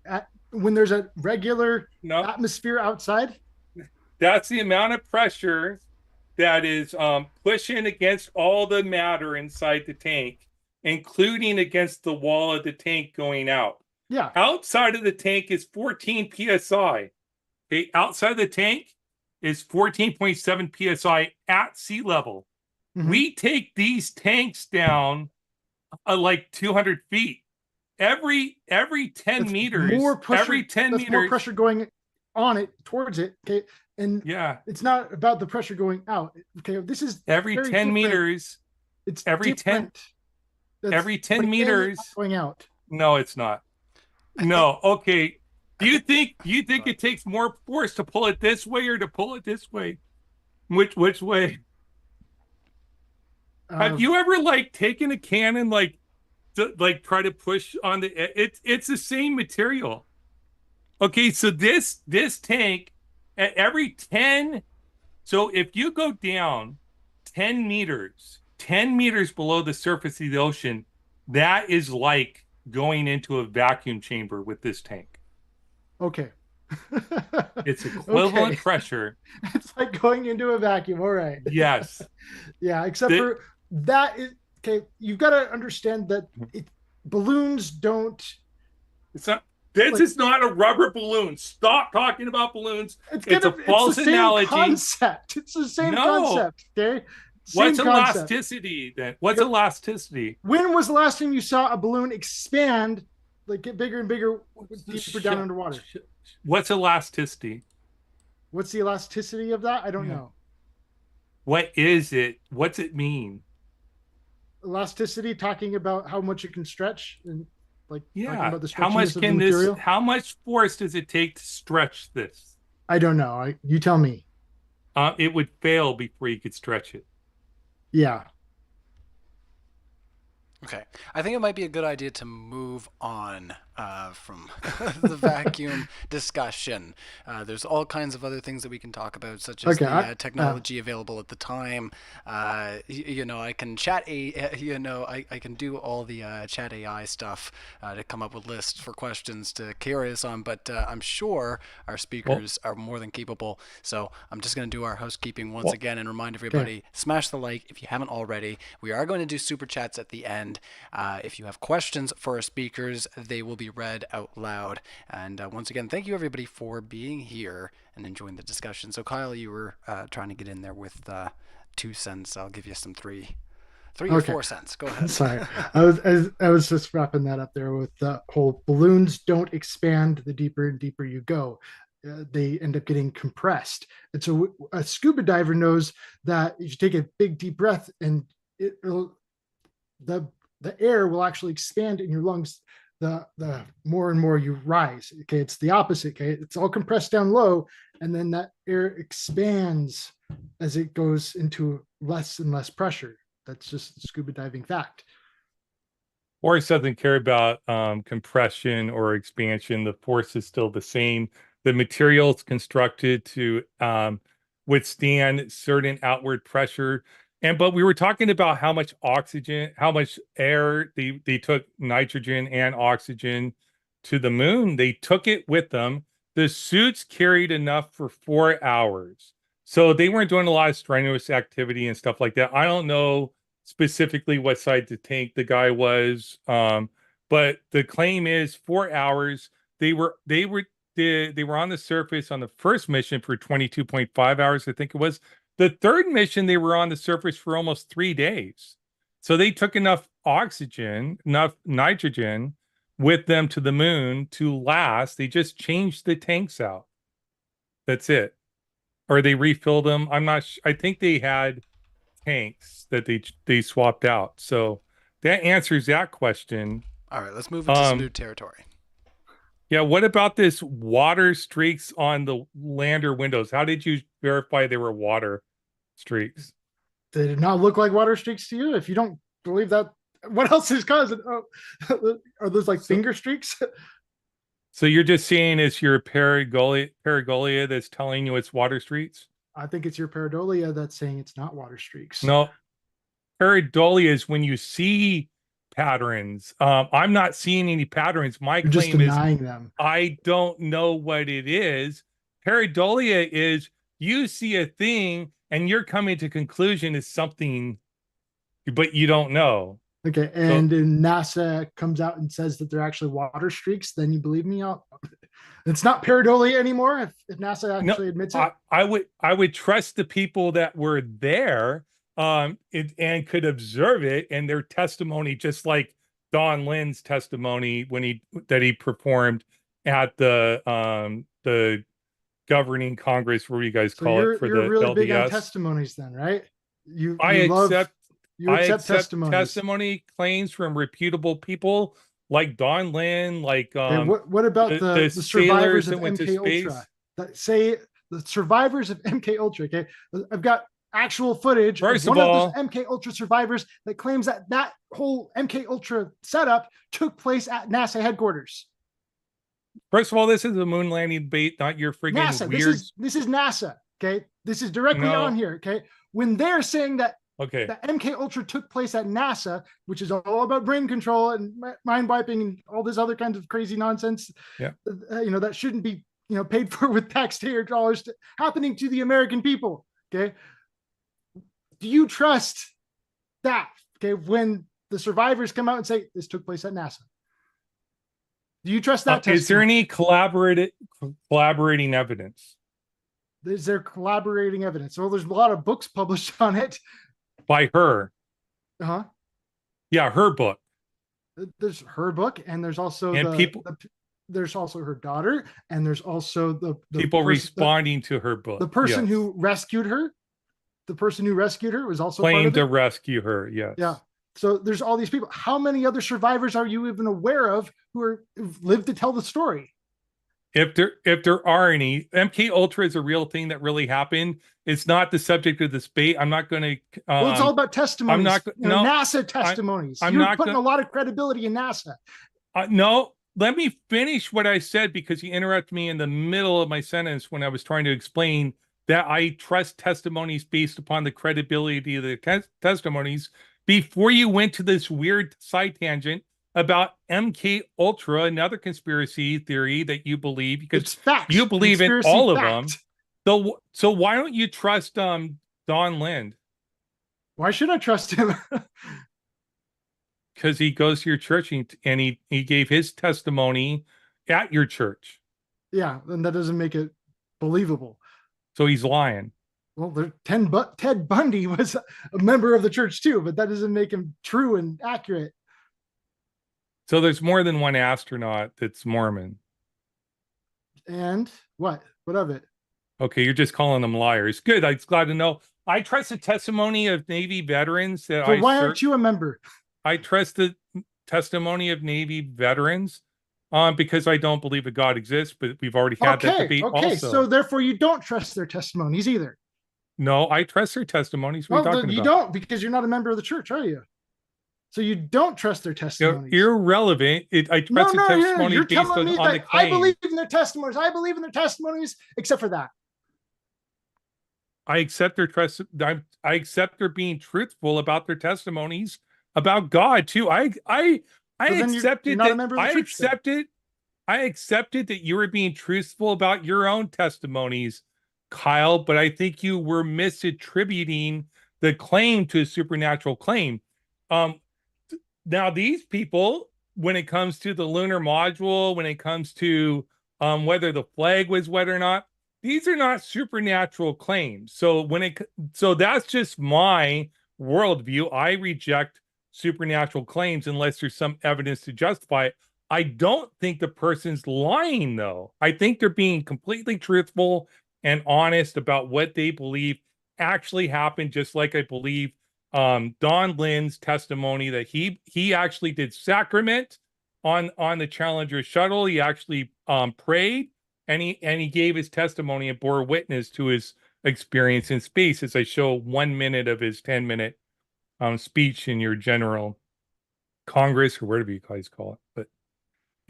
when there's a regular atmosphere outside. That's the amount of pressure that is pushing against all the matter inside the tank, including against the wall of the tank going out. Yeah. Outside of the tank is 14 psi. Okay, outside of the tank is 14.7 psi at sea level. Mm-hmm. We take these tanks down like 200 feet. Every 10 meters, more pressure, every 10 meters, more pressure going on it towards it. Okay. And it's not about the pressure going out. Okay, this is every 10 different. Meters. It's every different. 10. Every 10 meters going out. No, it's not. No. Okay. Do you think it takes more force to pull it this way or to pull it this way? Which way? Have you ever taken a cannon to try to push on the? It's the same material. Okay, so this tank. At every 10, so if you go down 10 meters below the surface of the ocean, that is like going into a vacuum chamber with this tank. Okay. It's equivalent pressure. It's like going into a vacuum. All right. Yes. Yeah, except for that is okay. You've got to understand that balloons don't. It's not. This is not a rubber balloon. Stop talking about balloons. It's a false analogy. Concept. It's the same concept. Okay. What's elasticity then? What's elasticity? When was the last time you saw a balloon expand, get bigger and bigger, deeper down underwater? What's elasticity? What's the elasticity of that? I don't know. What is it? What's it mean? Elasticity, talking about how much it can stretch and. About the how much force does it take to stretch this? I don't know. You tell me. It would fail before you could stretch it. Yeah. Okay. I think it might be a good idea to move on from the vacuum discussion. There's all kinds of other things that we can talk about, such as the technology available at the time. You know, I can I can do all the chat AI stuff to come up with lists for questions to carry us on, but I'm sure our speakers are more than capable. So I'm just going to do our housekeeping once again and remind everybody, smash the like if you haven't already. We are going to do super chats at the end. If you have questions for our speakers, they will be read out loud. And once again, thank you everybody for being here and enjoying the discussion. So Kyle, you were trying to get in there with 2 cents. I'll give you some 3 or 4 cents. Go ahead. Sorry, I was just wrapping that up there with the whole balloons don't expand the deeper and deeper you go. They end up getting compressed. And so a scuba diver knows that if you take a big deep breath and the air will actually expand in your lungs the more and more you rise. Okay, it's the opposite. Okay, it's all compressed down low, and then that air expands as it goes into less and less pressure. That's just scuba diving fact. Force doesn't care about compression or expansion. The force is still the same. The material is constructed to withstand certain outward pressure. But we were talking about how much oxygen, how much air they took nitrogen and oxygen to the moon. They took it with them. The suits carried enough for 4 hours. So they weren't doing a lot of strenuous activity and stuff like that. I don't know specifically what side the tank the guy was. But the claim is 4 hours. They were on the surface on the first mission for 22.5 hours, I think it was. The third mission, they were on the surface for almost 3 days. So they took enough oxygen, enough nitrogen with them to the moon to last. They just changed the tanks out. That's it. Or they refilled them. I'm not I think they had tanks that they swapped out. So that answers that question. All right, let's move into some new territory. Yeah, what about this water streaks on the lander windows? How did you verify they were water streaks? They did not look like water streaks to you? If you don't believe that, what else is causing? Oh, are those like finger streaks? So you're just saying it's your pareidolia that's telling you it's water streaks? I think it's your pareidolia that's saying it's not water streaks. No, pareidolia is when you see patterns. I'm not seeing any patterns. My You're claim just denying is them. I don't know what it is. Pareidolia is you see a thing and you're coming to conclusion is something, but you don't know. Okay, and then NASA comes out and says that they're actually water streaks, then you believe me? It's not pareidolia anymore if NASA actually admits it. I would trust the people that were there and could observe it, and their testimony, just like Don Lynn's testimony when he performed at the governing Congress, what do you guys call it, for you're the really LDS? big on testimonies then, right? You accept testimonies. Testimony claims from reputable people like Don Lynn, like what about the survivors of went to MK space? Ultra? Say the survivors of MK Ultra. Okay, I've got actual footage First of of one all, of those MK Ultra survivors that claims that whole MK Ultra setup took place at NASA headquarters. First of all, this is a moon landing debate, not your friggin' NASA. weird. This is NASA. Okay, this is directly on here. Okay, when they're saying that. Okay. That MK Ultra took place at NASA, which is all about brain control and mind wiping and all this other kinds of crazy nonsense. Yeah. That shouldn't be, paid for with taxpayer dollars happening to the American people. Okay. Do you trust that? Okay. When the survivors come out and say this took place at NASA, do you trust that? Is there any collaborating evidence? Is there collaborating evidence? Well, there's a lot of books published on it. By her. Uh-huh. Yeah, her book. There's her book, and there's also there's also her daughter, and there's also the people responding to her book. The person who rescued her, was also claimed to rescue her. Yes. Yeah. So there's all these people. How many other survivors are you even aware of who've lived to tell the story? If there are any, MK Ultra is a real thing that really happened. It's not the subject of this debate. I'm not going to. Well, it's all about testimonies. I'm not. NASA testimonies. You're putting a lot of credibility in NASA. No, let me finish what I said, because you interrupted me in the middle of my sentence when I was trying to explain that I trust testimonies based upon the credibility of the testimonies, before you went to this weird side tangent about MK Ultra, another conspiracy theory that you believe, because It's fact. you believe in Conspiracy all of fact. them. So why don't you trust Don Lind? Why should I trust him? Because he goes to your church and he gave his testimony at your church. Yeah, and that doesn't make it believable. So he's lying. Well, Ted Bundy was a member of the church too, but that doesn't make him true and accurate. So there's more than one astronaut that's Mormon. And what? What of it? Okay, you're just calling them liars. Good. I'm glad to know. I trust the testimony of Navy veterans. So why aren't you a member? I trust the testimony of Navy veterans because I don't believe that God exists, but we've already had that debate also. So therefore you don't trust their testimonies either. No, I trust their testimonies. What are you talking you about? don't, because you're not a member of the church, are you? So you don't trust their testimonies. You're irrelevant. I trust the testimony you're based telling me on the that claim. I believe in their testimonies. I believe in their testimonies, except for that. I accept their trust. I accept they're being truthful about their testimonies about God too. I accepted that. I accepted that you were being truthful about your own testimonies, Kyle. But I think you were misattributing the claim to a supernatural claim. Now these people, when it comes to the lunar module, when it comes to whether the flag was wet or not, these are not supernatural claims. So that's just my worldview. I reject supernatural claims unless there's some evidence to justify it. I don't think the person's lying, though. I think they're being completely truthful and honest about what they believe actually happened, just like I believe Don Lynn's testimony that he actually did sacrament on the Challenger shuttle. He actually prayed, and he gave his testimony and bore witness to his experience in space, as I show 1 minute of his 10-minute speech in your general Congress, or whatever you guys call it. But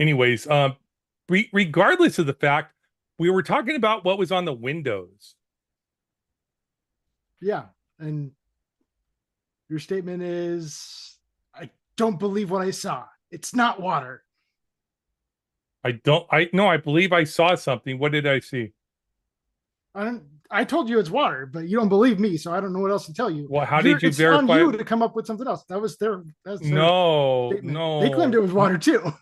anyways, regardless of the fact, we were talking about what was on the windows. Yeah, and your statement is, I don't believe what I saw. It's not water. I believe I saw something. What did I see? I told you it's water, but you don't believe me, so I don't know what else to tell you. Well, how did you verify? It's on you to come up with something else. That's their No. They claimed it was water too.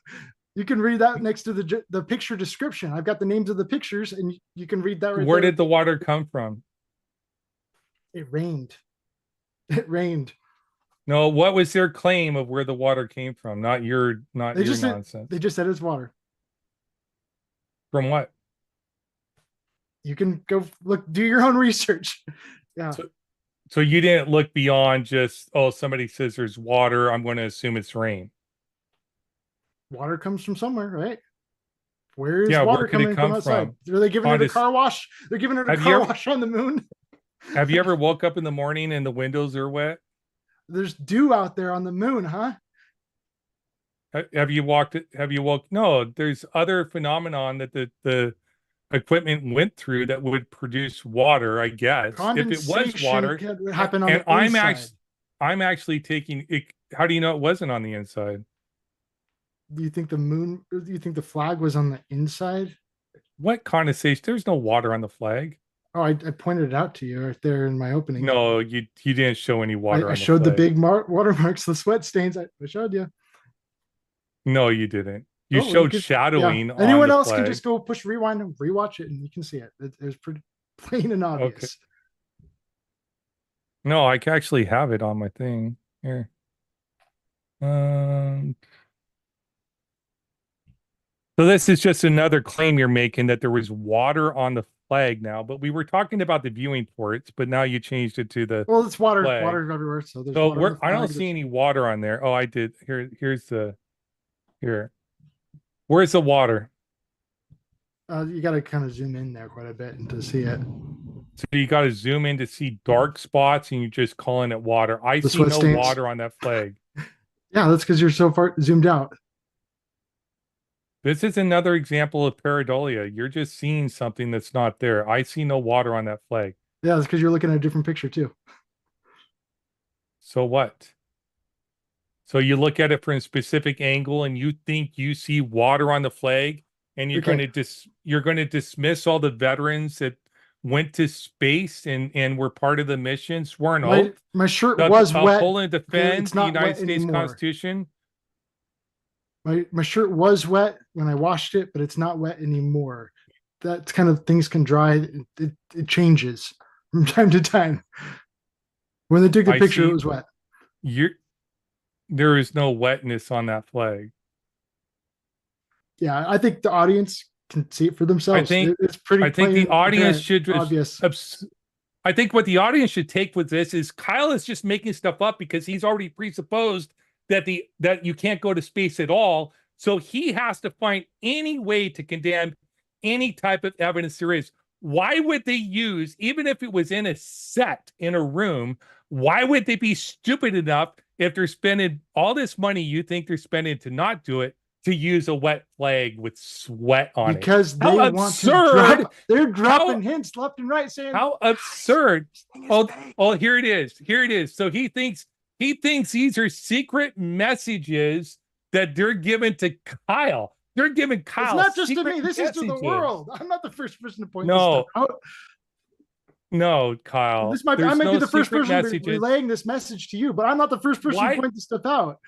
You can read that next to the picture description. I've got the names of the pictures, and you can read that right Where there. did the water come from? It rained. It rained. No, what was their claim of where the water came from? Not your nonsense. They just said it's water. From what? You can go look, do your own research. Yeah. So you didn't look beyond just, oh, somebody says there's water, I'm going to assume it's rain. Water comes from somewhere, right? Where is where water could it coming come from outside? from? Are they giving it a car wash? They're giving it a car wash on the moon. Have you ever woke up in the morning and the windows are wet? There's dew out there on the moon, huh? No, there's other phenomenon that the equipment went through that would produce water, I guess. If it was water, could happen on and the inside. I'm actually taking it. How do you know it wasn't on the inside? Do you think the flag was on the inside? What condensation? There's no water on the flag. Oh, I pointed it out to you right there in my opening. No, you didn't show any water. I showed the big watermarks, the sweat stains. I showed you. No, you didn't. You showed shadowing. Yeah. Anyone else can just go push rewind and rewatch it, and you can see it. It was pretty plain and obvious. Okay. No, I can actually have it on my thing here. So this is just another claim you're making that there was water on the flag now, but we were talking about the viewing ports, but now you changed it to the it's water. flag. Water everywhere. So there's water. I don't see any water on there. Oh, I did. Here's here. Where's the water? You got to kind of zoom in there quite a bit and to see it. So you got to zoom in to see dark spots, and you're just calling it water. I see no stains. water on that flag. Yeah, that's because you're so far zoomed out. This is another example of pareidolia. You're just seeing something that's not there. I see no water on that flag. Yeah, it's because you're looking at a different picture too. So what? So you look at it from a specific angle and you think you see water on the flag, and you're Okay. going to dismiss all the veterans that went to space and were part of the mission, swore an oath My shirt to was wet. uphold and defend It's the not United wet States anymore. Constitution. My shirt was wet when I washed it, but it's not wet anymore. That kind of things can dry. It changes from time to time. When they took the I picture, see. it was wet. There is no wetness on that flag. Yeah, I think the audience can see it for themselves. It's pretty. I think the audience should obvious. I think what the audience should take with this is Kyle is just making stuff up because he's already presupposed that you can't go to space at all. So he has to find any way to condemn any type of evidence there is. Why would they use, even if it was in a set in a room, why would they be stupid enough if they're spending all this money you think they're spending to not do it, to use a wet flag with sweat on it? Because they want to drop. They're dropping hints left and right saying, how absurd. Oh, here it is. So he thinks these are secret messages that they're giving to Kyle. They're giving Kyle. It's not just to me. This is to the world. I'm not the first person to point this stuff out. No, Kyle. I might be the first person relaying this message to you, but I'm not the first person to point this stuff out.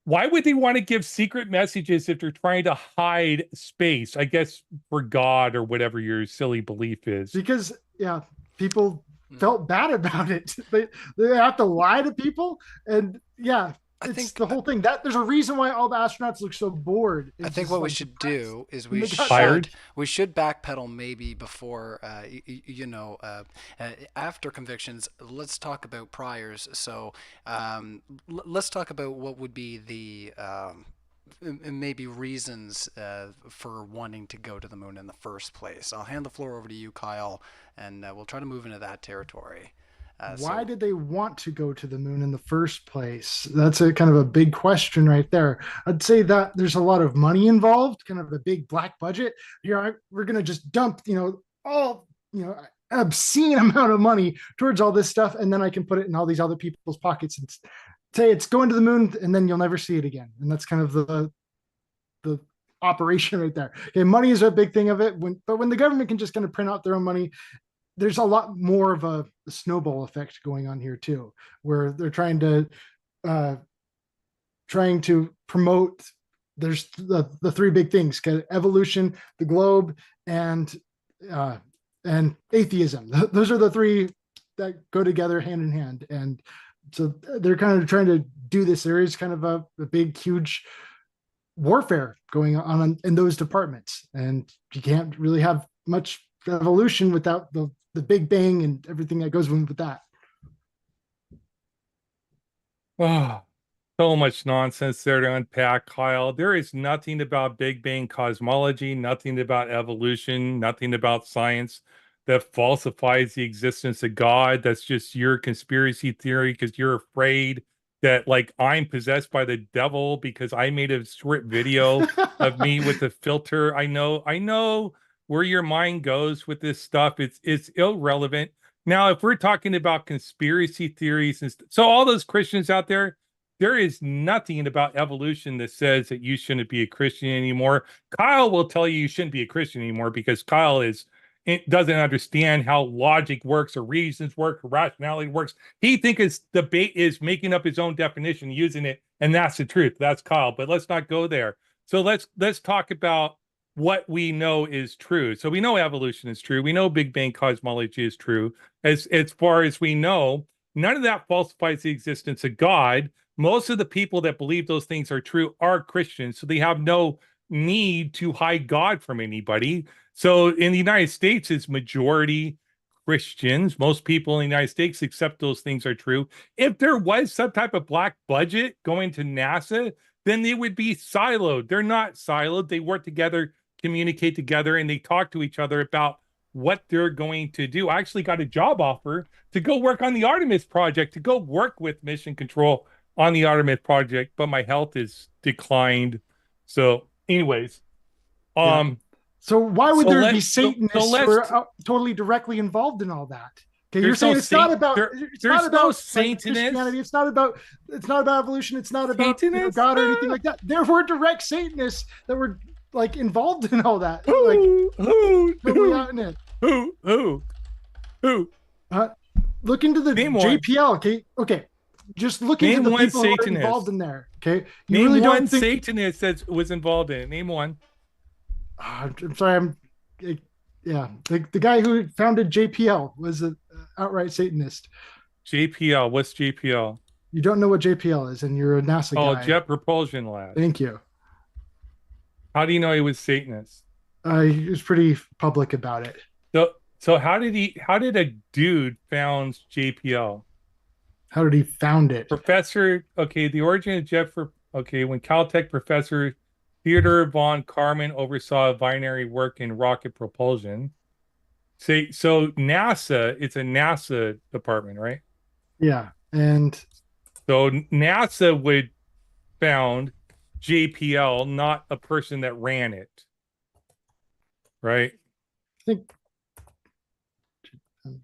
Why would they want to give secret messages if they're trying to hide space? I guess for God or whatever your silly belief is. Because, yeah, people felt bad about it. They have to lie to people. And, yeah, I think the whole thing. There's a reason why all the astronauts look so bored. I think what we should do is we should backpedal maybe before after convictions. Let's talk about priors. So let's talk about what would be the maybe reasons for wanting to go to the moon in the first place. I'll hand the floor over to you, Kyle, and we'll try to move into that territory. Why did they want to go to the moon in the first place? That's a kind of a big question right there. I'd say that there's a lot of money involved, kind of a big black budget. We're going to just dump, obscene amount of money towards all this stuff, and then I can put it in all these other people's pockets and say it's going to the moon, and then you'll never see it again. And that's kind of the operation right there. Okay, money is a big thing of it. But when the government can just kind of print out their own money, there's a lot more of a snowball effect going on here too, where they're trying to promote. There's the three big things: evolution, the globe, and atheism. Those are the three that go together hand in hand. And so they're kind of trying to do this. There is kind of a big, huge warfare going on in those departments, and you can't really have much evolution without the Big Bang and everything that goes with that. Oh, so much nonsense there to unpack, Kyle. There is nothing about Big Bang cosmology, nothing about evolution, nothing about science that falsifies the existence of God. That's just your conspiracy theory because you're afraid that, like, I'm possessed by the devil because I made a short video of me with the filter. I know where your mind goes with this stuff. It's irrelevant. Now, if we're talking about conspiracy theories, so all those Christians out there is nothing about evolution that says that you shouldn't be a Christian anymore. Kyle will tell you shouldn't be a Christian anymore because Kyle doesn't understand how logic works or reasons work or rationality works. He thinks his debate is making up his own definition, using it, and that's the truth. That's Kyle. But let's not go there. So let's talk about what we know is true. So we know evolution is true. We know Big Bang cosmology is true. As far as we know, none of that falsifies the existence of God. Most of the people that believe those things are true are Christians, so they have no need to hide God from anybody. So in the United States, it's majority Christians. Most people in the United States accept those things are true. If there was some type of black budget going to NASA, then they would be siloed. They're not siloed. They work together, communicate together, and they talk to each other about what they're going to do. I actually got a job offer to go work on the Artemis project, to go work with Mission Control on the Artemis project, but my health is declined. So anyways, Yeah. So why would so there be let's- so- so Satanists let's- who are totally directly involved in all that? Okay, you're There's saying no it's not Sat- about there- it's there's not no about like, Satanists. Christianity. It's not about evolution. It's not about Satanists? God or anything like that. There were direct Satanists that were like involved in all that. Who? Totally out in it. Who? Look into the Name one. JPL. Okay. Just look Name into the one people who are Satanist. involved in there. Okay. You Name really one don't think? Satanist that was involved in it. Name one. I'm sorry. Yeah. The guy who founded JPL was an outright Satanist. JPL. What's JPL? You don't know what JPL is, and you're a NASA guy. Jet Propulsion Lab. Thank you. How do you know he was Satanist? He was pretty public about it. So how did a dude found JPL? How did he found it? Professor, the origin of jet for, when Caltech professor Theodore von Karman oversaw binary work in rocket propulsion. So NASA, it's a NASA department, right? Yeah. And so NASA would found JPL, not a person that ran it. Right? I think it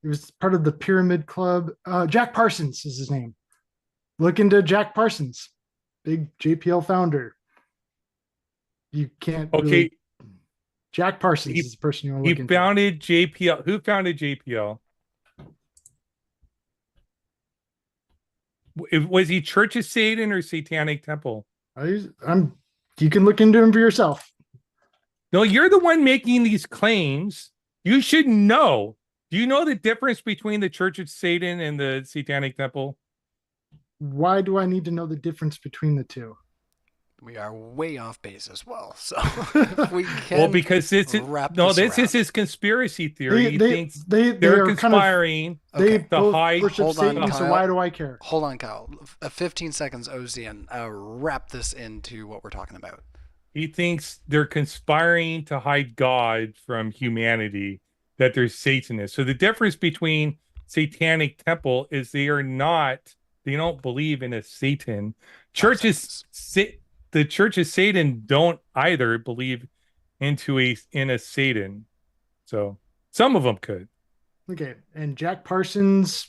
was part of the Pyramid Club. Jack Parsons is his name. Look into Jack Parsons, big JPL founder. You can't. Really... Jack Parsons is the person you want to look into. He founded JPL. Who founded JPL? Was he Church of Satan or Satanic Temple? You can look into him for yourself. No, you're the one making these claims. You should know. Do you know the difference between the Church of Satan and the Satanic Temple? Why do I need to know the difference between the two? We are way off base as well. So if we can because this is his conspiracy theory. He thinks they're conspiring to hide. Hold on, Kyle. So why do I care? Hold on, Kyle. 15 seconds, Ozien. Wrap this into what we're talking about. He thinks they're conspiring to hide God from humanity, that they're Satanists. So the difference between Satanic Temple is they don't believe in a Satan. The Church of Satan don't either believe in a Satan. So some of them could. Okay. And Jack Parsons,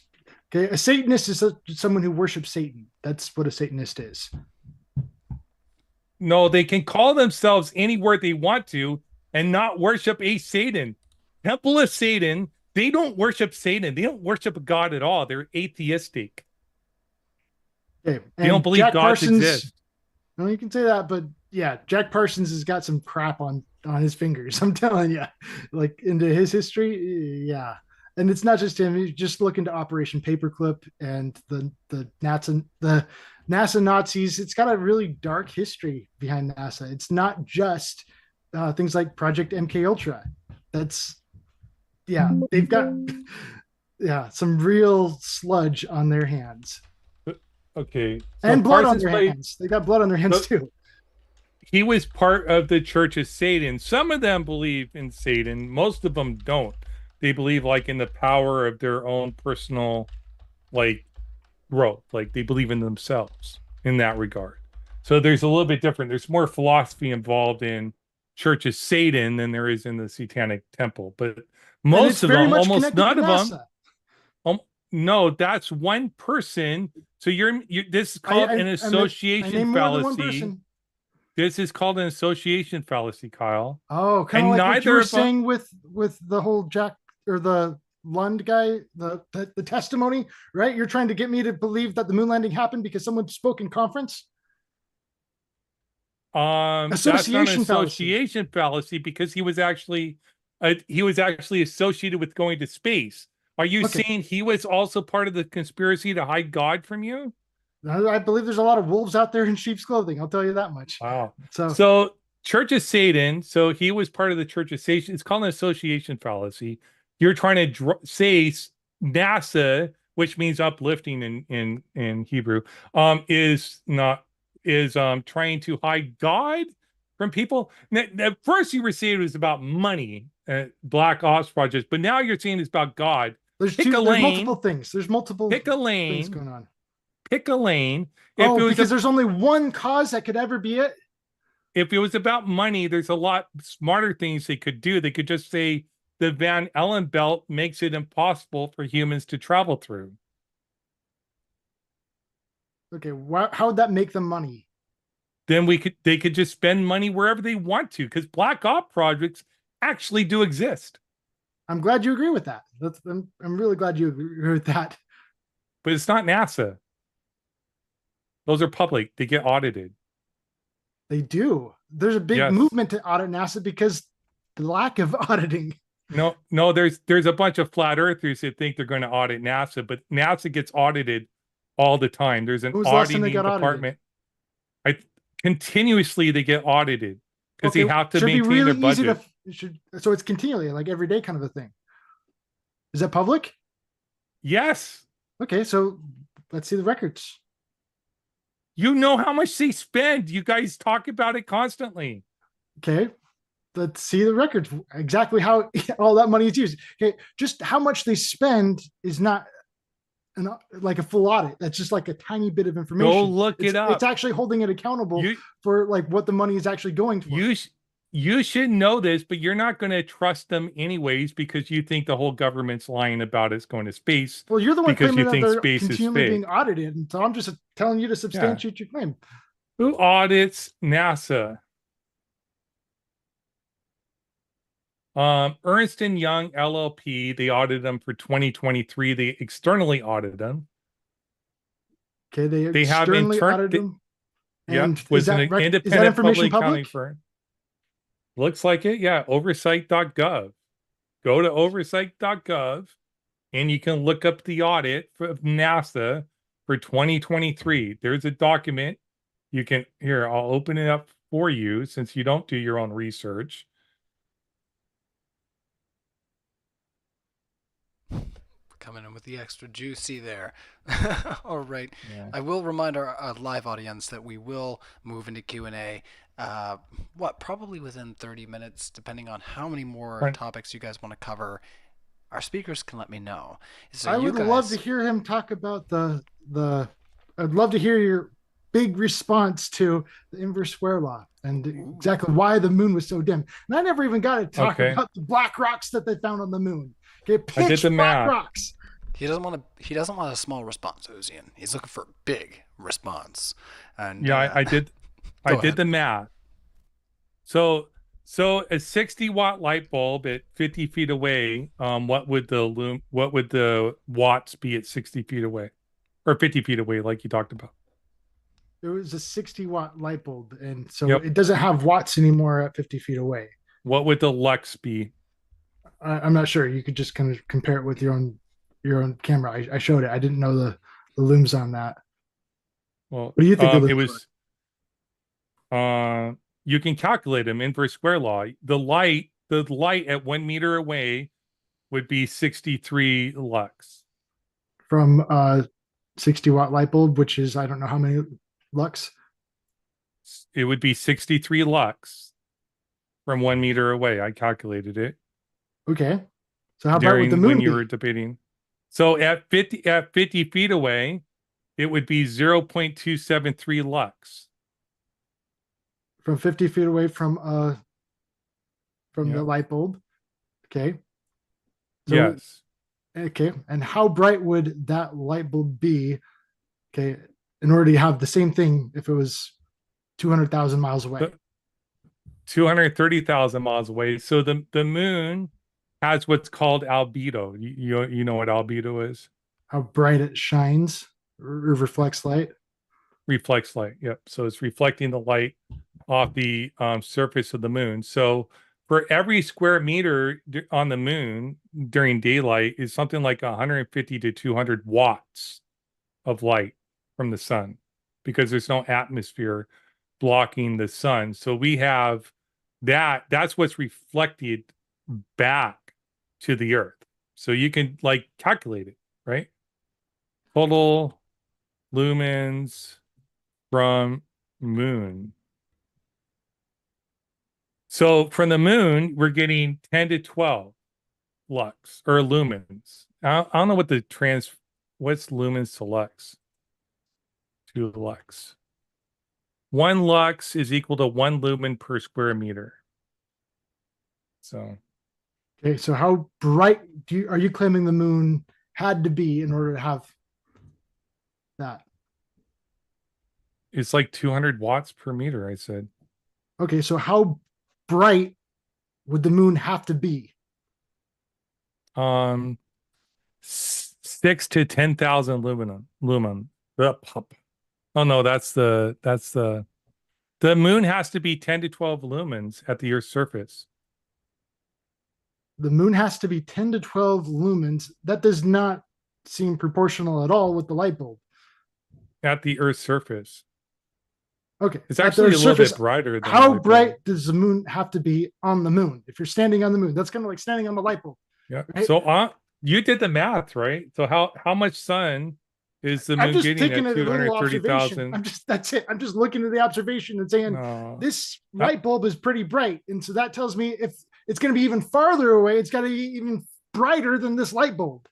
a Satanist is someone who worships Satan. That's what a Satanist is. No, they can call themselves any word they want to and not worship a Satan. Temple of Satan, they don't worship Satan. They don't worship a God at all. They're atheistic. Okay. They don't believe gods exist. No, you can say that, but yeah, Jack Parsons has got some crap on his fingers. I'm telling you, like into his history, yeah. And it's not just him. You just look into Operation Paperclip and the NASA Nazis. It's got a really dark history behind NASA. It's not just things like Project MK Ultra. They've got some real sludge on their hands. Okay. And blood on their hands. They got blood on their hands too. He was part of the Church of Satan. Some of them believe in Satan. Most of them don't. They believe in the power of their own personal growth. They believe in themselves in that regard. So there's a little bit different. There's more philosophy involved in Church of Satan than there is in the Satanic Temple. But most of them, almost none of them. No, that's one person. So this is called an association fallacy. This is called an association fallacy, Kyle. Oh, kind of like what you were saying with the whole Jack or the Lund guy, the testimony, right? You're trying to get me to believe that the moon landing happened because someone spoke in conference. Association fallacy because he was actually associated with going to space. Are you saying he was also part of the conspiracy to hide God from you? I believe there's a lot of wolves out there in sheep's clothing. I'll tell you that much. Wow. So Church of Satan. So he was part of the Church of Satan. It's called an association fallacy. You're trying to say NASA, which means uplifting in Hebrew, is trying to hide God from people. At first you were saying it was about money, black ops projects, but now you're saying it's about God. There's multiple things. There's multiple pick a lane things going on. pick a lane. Because there's only one cause that could ever be it. If it was about money, there's a lot smarter things they could do. They could just say the Van Allen belt makes it impossible for humans to travel through. Okay, how would that make them money? Then they could just spend money wherever they want to, because black op projects actually do exist. I'm glad you agree with that. I'm really glad you agree with that. But it's not NASA. Those are public. They get audited. They do. There's a big movement to audit NASA because the lack of auditing. No, there's a bunch of flat earthers that think they're going to audit NASA, but NASA gets audited all the time. There's an auditing department. Continuously they get audited because they have to maintain their budget. So it's continually, like every day kind of a thing. Is that public? Yes. Okay, so let's see the records. You know how much they spend. You guys talk about it constantly. Okay, let's see the records. Exactly how all that money is used. Okay, just how much they spend is not like a full audit. That's just like a tiny bit of information. Go look it up. It's actually holding it accountable for like what the money is actually going for. You should know this, but you're not going to trust them anyways because you think the whole government's lying about it's going to space. Well, you're the one because claiming you think that they're space is continually fake. being audited, and so I'm just telling you to substantiate your claim. Who audits NASA? Ernst & Young LLP, they audited them for 2023. They externally audited them. Okay, they have audited them. And was an independent public accounting firm. Looks like it, yeah. Oversight.gov. Go to oversight.gov and you can look up the audit of NASA for 2023. There's a document. You can, here, I'll open it up for you since you don't do your own research. Coming in with the extra juicy there. All right. Yeah. I will remind our live audience that we will move into Q&A. Probably within 30 minutes, depending on how many more topics you guys want to cover. Our speakers can let me know. So I would love to hear him talk about I'd love to hear your big response to the inverse square law and exactly why the moon was so dim. And I never even got to talk about the black rocks that they found on the moon. Okay, pitch black rocks. He doesn't want a small response, Ozien. He's looking for a big response. And I did the math. So a 60-watt light bulb at 50 feet away, what would the watts be at 60 feet away? Or 50 feet away, like you talked about? It was a 60-watt light bulb, and so it doesn't have watts anymore at 50 feet away. What would the lux be? I'm not sure. You could just kind of compare it with your own camera. I showed it. I didn't know the looms on that. Well, what do you think it was? You can calculate them inverse square law. The light at 1 meter away would be 63 lux from 60-watt light bulb, which is I don't know how many lux. It would be 63 lux from 1 meter away. I calculated it. Okay. So how about with the moon? When you were debating. So at 50 feet away, it would be 0.273 lux. From 50 feet away from the light bulb. Okay. So, yes. Okay. And how bright would that light bulb be? Okay. In order to have the same thing if it was 200,000 miles away. 230,000 miles away. So the moon has what's called albedo. You know what albedo is? How bright it shines or reflects light? Reflects light, yep. So it's reflecting the light off the surface of the moon. So for every square meter on the moon during daylight is something like 150 to 200 watts of light from the sun because there's no atmosphere blocking the sun. So we have that's what's reflected back to the earth. So you can like calculate it, right? Total lumens from moon. So from the moon, we're getting 10 to 12 lux or lumens. I don't know what what's lumens to lux. 2 lux. 1 lux is equal to 1 lumen per square meter. So Okay, so how bright are you claiming the moon had to be in order to have that? it's like 200 watts per meter, I said. Okay, so how bright would the moon have to be? 6 to 10,000 lumen. Oh no, that's the moon has to be 10 to 12 lumens at the Earth's surface. The moon has to be 10 to 12 lumens. That does not seem proportional at all with the light bulb. At the Earth's surface. Okay. It's actually a little bit brighter than how bright does the moon have to be on the moon? If you're standing on the moon, that's kind of like standing on the light bulb. Yeah. Right? So you did the math, right? So how much sun is the moon getting at 230,000? That's it. I'm just looking at the observation and saying this light bulb is pretty bright. And so that tells me if it's going to be even farther away, it's got to be even brighter than this light bulb.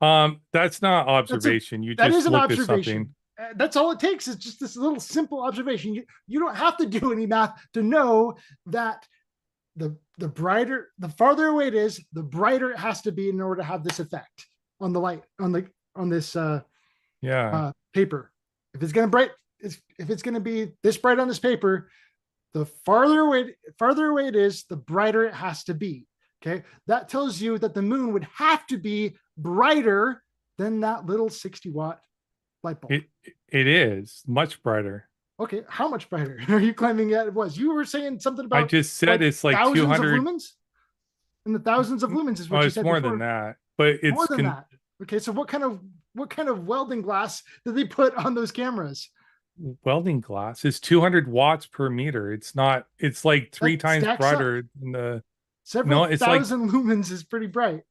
That's not observation. You just looked at something. That's all it takes is just this little simple observation. You don't have to do any math to know that the farther away it is, the brighter it has to be in order to have this effect on the light on this paper. If it's going to be this bright on this paper, the farther away it is, the brighter it has to be. Okay, that tells you that the moon would have to be brighter than that little 60-watt light bulb. It is much brighter. Okay, how much brighter are you claiming that it was? You were saying something about. I just said it's like 200 lumens. In the thousands of lumens is what you said. It's more than that, but it's more than that. Okay, so what kind of welding glass did they put on those cameras? Welding glass is 200 watts per meter. It's not. It's like 3 times brighter than the. Several thousand lumens is pretty bright.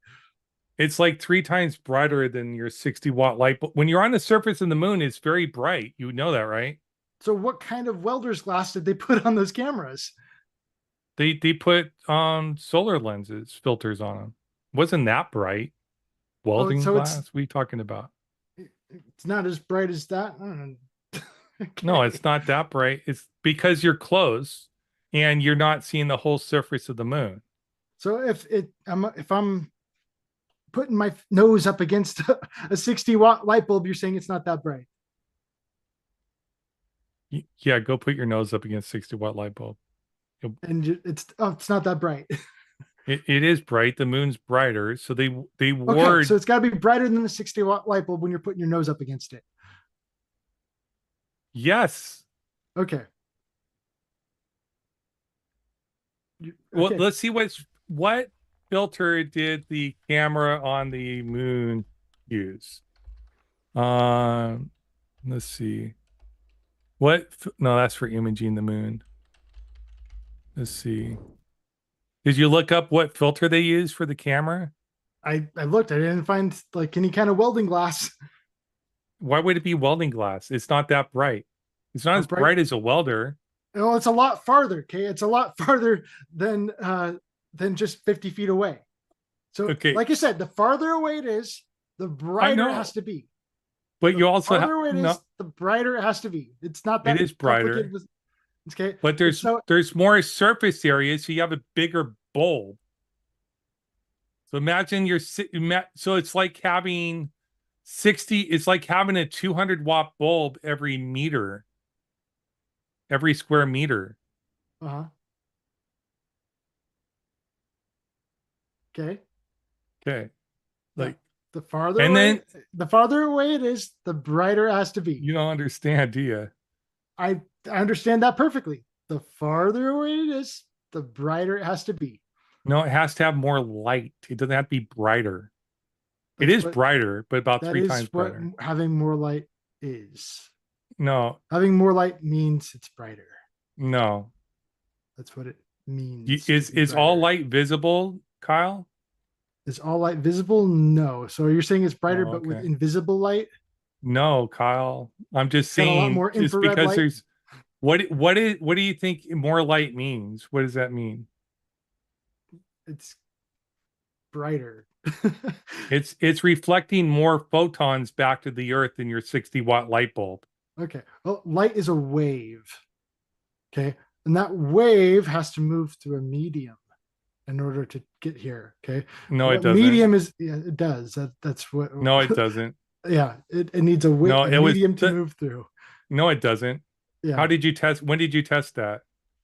It's like 3 times brighter than your 60-watt light bulb. When you're on the surface of the moon, it's very bright. You know that, right? So what kind of welder's glass did they put on those cameras? They put solar lenses filters on them. Wasn't that bright? Welding glass? What are you talking about? It's not as bright as that. I don't know. Okay. No, it's not that bright. It's because you're close and you're not seeing the whole surface of the moon. So if I'm putting my nose up against a 60-watt light bulb, you're saying it's not that bright. Yeah, go put your nose up against 60-watt light bulb. And it's not that bright. It is bright. The moon's brighter, so they okay, so it's got to be brighter than the 60-watt light bulb when you're putting your nose up against it. Yes. Okay. Well, let's see what filter did the camera on the moon use. Let's see. No, that's for imaging the moon. Let's see. Did you look up what filter they use for the camera? I looked. I didn't find like any kind of welding glass. Why would it be welding glass? It's not that bright. It's not as bright as a welder. No, it's a lot farther. Okay, it's a lot farther than just 50 feet away. So, like I said, the farther away it is, the brighter it has to be. But you also have the brighter it has to be. It's not that it is brighter. Okay, but there's more surface area, so you have a bigger bulb. So imagine so it's like having 60. It's like having a 200-watt bulb every square meter. Okay. Like the farther away it is, the brighter it has to be. You don't understand, do you? I understand that perfectly. The farther away it is, the brighter it has to be. No, it has to have more light. It doesn't have to be brighter. It is brighter, but about 3 times brighter. What having more light is. No. Having more light means it's brighter. No. That's what it means. Is all light visible, Kyle? Is all light visible? No. So you're saying it's brighter, but with invisible light? No, Kyle. I'm just saying. A lot more just because light? There's what do you think more light means? What does that mean? It's brighter. It's reflecting more photons back to the Earth than your 60-watt light bulb. Okay. Well, light is a wave. Okay. And that wave has to move through a medium in order to get here. Okay. No, What it doesn't. medium is, yeah, it does. That's what. No, it doesn't. Yeah. It needs a wave, No, a it was medium to move through. No, it doesn't. Yeah. How did you test? When did you test that?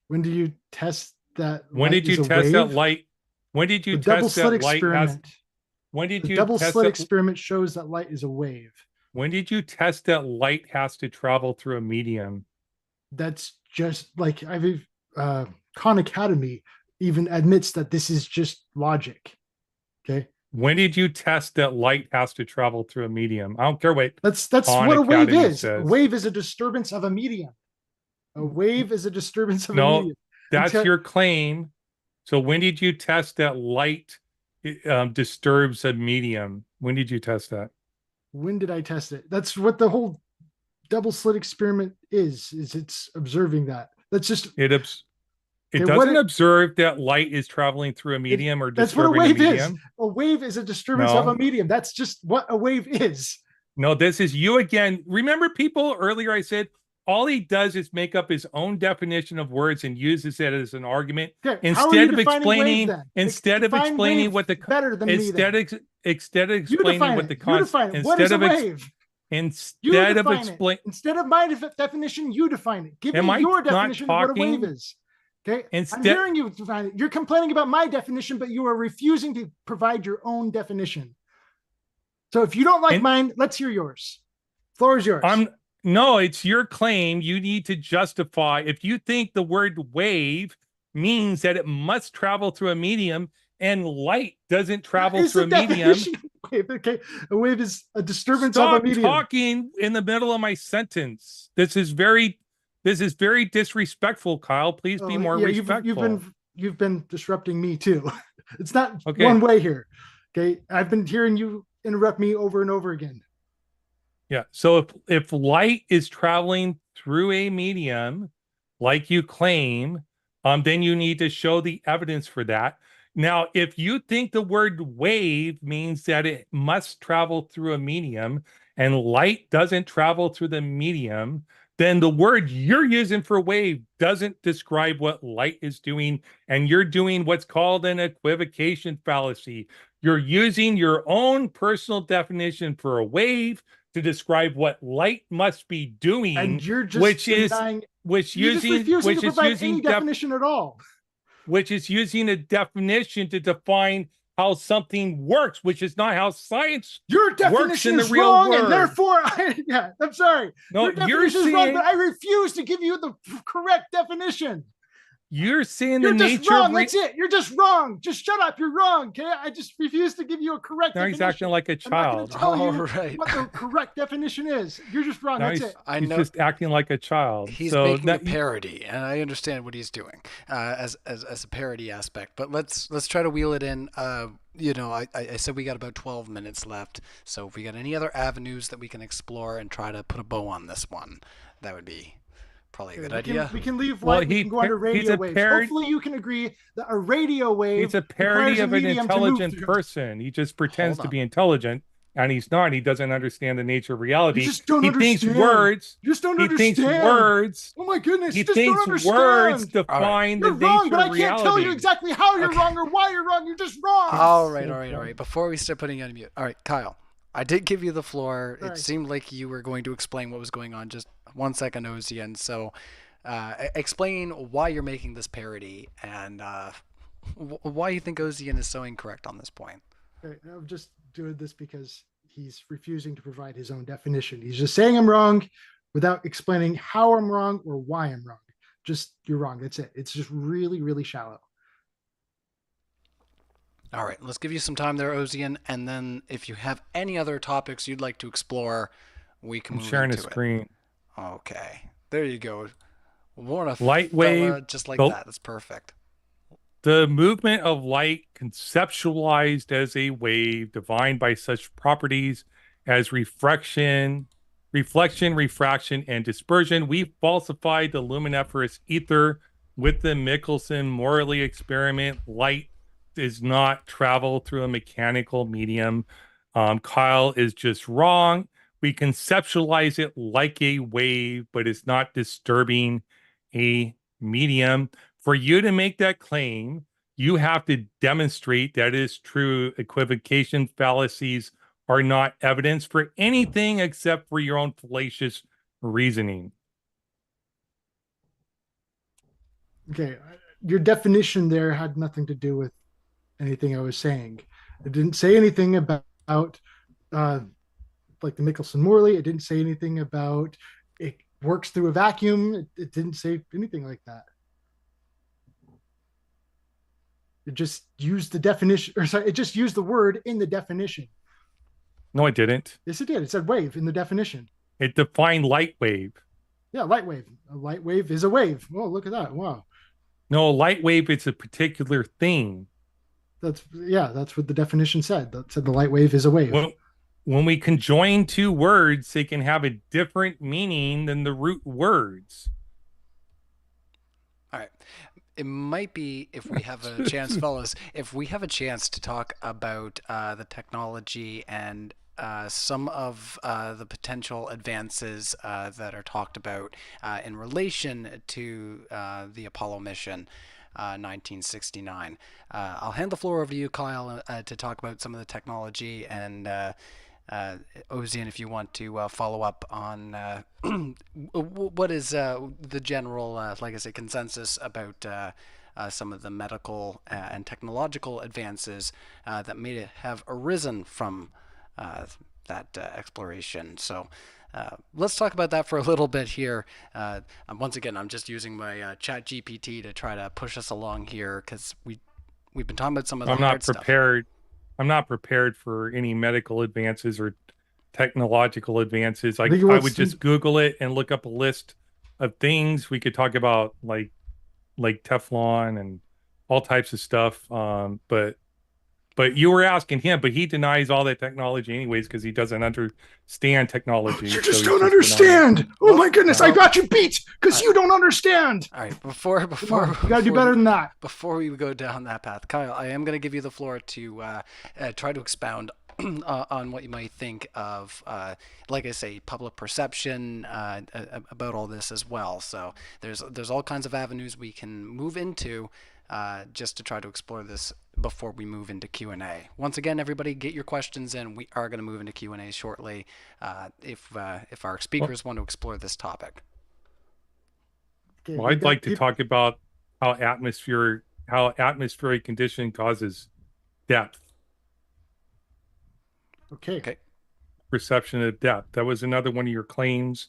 When do you test that? When did you test that light? When did you The double test slit that light has? experiment. When did The you double test slit that? experiment shows that light is a wave. When did you test that light has to travel through a medium? That's just like Khan Academy even admits that this is just logic. Okay. When did you test that light has to travel through a medium? I don't care what. That's Khan what a wave Academy is. says. A wave is a disturbance of a medium. A wave is a disturbance of a No, medium. that's your claim. So when did you test that light disturbs a medium? When did you test that? When did I test it? That's what the whole double slit experiment is it's observing that. That's just it Okay, doesn't observe that light is traveling through a medium or disturbing a medium. That's what a wave is. A wave is a disturbance of a medium. That's just what a wave is. No, this is you again. Remember, people, earlier I said all he does is make up his own definition of words and uses it as an argument instead of explaining what the better than instead me, instead of explaining what the concept instead of my definition, you define it. Give me your definition of what a wave is. Okay, I'm hearing you define it. You're complaining about my definition, but you are refusing to provide your own definition. So if you don't like mine, let's hear yours. Floor is yours. No, it's your claim. You need to justify. If you think the word wave means that it must travel through a medium and light doesn't travel through a medium. Okay, a wave is a disturbance of a medium. Stop talking in the middle of my sentence. This is very disrespectful, Kyle. Please be more respectful. You've been disrupting me too. It's not one way here. Okay, I've been hearing you interrupt me over and over again. Yeah. So if light is traveling through a medium, like you claim, then you need to show the evidence for that. Now, if you think the word wave means that it must travel through a medium and light doesn't travel through the medium, then the word you're using for wave doesn't describe what light is doing, and you're doing what's called an equivocation fallacy. You're using your own personal definition for a wave to describe what light must be doing, and you're just refusing to provide any definition at all. Which is using a definition to define how something works, which is not how science works in the real world. And therefore, I'm sorry. No, your definition is wrong, but I refuse to give you the correct definition. You're saying you're just wrong. That's it. You're just wrong. Just shut up. You're wrong. Okay. I just refuse to give you a correct definition. He's acting like a child. I'm not gonna tell you what the correct definition is. You're just wrong. That's it. He's just acting like a child. He's making a parody, and I understand what he's doing as a parody aspect. But let's try to wheel it in. I said we got about 12 minutes left. So if we got any other avenues that we can explore and try to put a bow on this one, that would be probably a good idea. We can leave light. We can go under radio waves. Hopefully you can agree that a radio wave. He's a parody of an intelligent person. He just pretends to be intelligent, and he's not. He doesn't understand the nature of reality. You just don't understand. Thinks words. You just don't understand. He thinks words. Oh my goodness. He thinks words define the nature of reality. You're wrong, but I can't tell you exactly how you're wrong or why you're wrong. You're just wrong. All right. Before we start putting you on mute. All right, Kyle. I did give you the floor. It seemed like you were going to explain what was going on. Just 1 second, Ozien. So explain why you're making this parody and why you think Ozien is so incorrect on this point. I'm just doing this because he's refusing to provide his own definition. He's just saying I'm wrong without explaining how I'm wrong or why I'm wrong. Just, you're wrong. That's it. It's just really, really shallow. All right, let's give you some time there, Ozien, and then if you have any other topics you'd like to explore, we can move sharing into a screen. Okay, there you go. What a light wave, just like that. That's perfect. The movement of light conceptualized as a wave defined by such properties as refraction, refraction, and dispersion. We falsified the luminiferous ether with the Michelson-Morley experiment. Light does not travel through a mechanical medium. Kyle is just wrong. We conceptualize it like a wave, but it's not disturbing a medium. For you to make that claim, you have to demonstrate that it is true. Equivocation fallacies are not evidence for anything except for your own fallacious reasoning. Okay, your definition there had nothing to do with anything I was saying. It didn't say anything about like the Michelson-Morley. It didn't say anything about it works through a vacuum. It didn't say anything like that. It just used the definition, or sorry, it just used the word in the definition. No, it didn't. Yes, it did. It said wave in the definition. It defined light wave. Yeah, light wave. A light wave is a wave. Oh, look at that. Wow. No, light wave is a particular thing. That's what the definition said. That said the light wave is a wave. When we conjoin two words, they can have a different meaning than the root words. All right. It might be, if we have a chance, fellas, if we have a chance to talk about the technology and some of the potential advances that are talked about in relation to the Apollo mission 1969. I'll hand the floor over to you, Kyle, to talk about some of the technology, and Ozien, if you want to follow up on what is the general, like I say, consensus about some of the medical and technological advances that may have arisen from that exploration. So let's talk about that for a little bit here. Once again, I'm just using my chat GPT to try to push us along here, because we've been talking about some of the hard stuff. I'm not prepared for any medical advances or technological advances. I would just Google it and look up a list of things. We could talk about like Teflon and all types of stuff. But you were asking him, but he denies all that technology anyways, because he doesn't understand technology. You just don't understand. Oh my goodness, I got you beat because you don't understand. All right, before you gotta do better than that. Before we go down that path, Kyle, I am going to give you the floor to try to expound on what you might think of, like I say, public perception about all this as well. So there's all kinds of avenues we can move into just to try to explore this before we move into Q&A. Once again, everybody, get your questions in. We are going to move into Q&A shortly if our speakers want to explore this topic. Okay, well, I'd like to talk about how atmospheric condition causes depth. Okay. Perception of depth. That was another one of your claims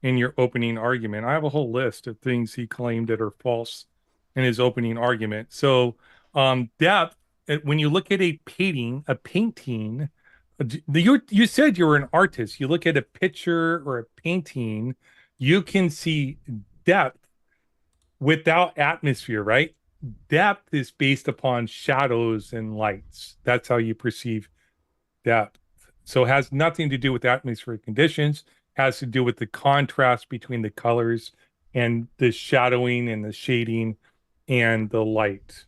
in your opening argument. I have a whole list of things he claimed that are false in his opening argument. So depth, when you look at a painting, you said you were an artist. You look at a picture or a painting, you can see depth without atmosphere, right? Depth is based upon shadows and lights. That's how you perceive depth. So it has nothing to do with atmospheric conditions, has to do with the contrast between the colors and the shadowing and the shading and the light.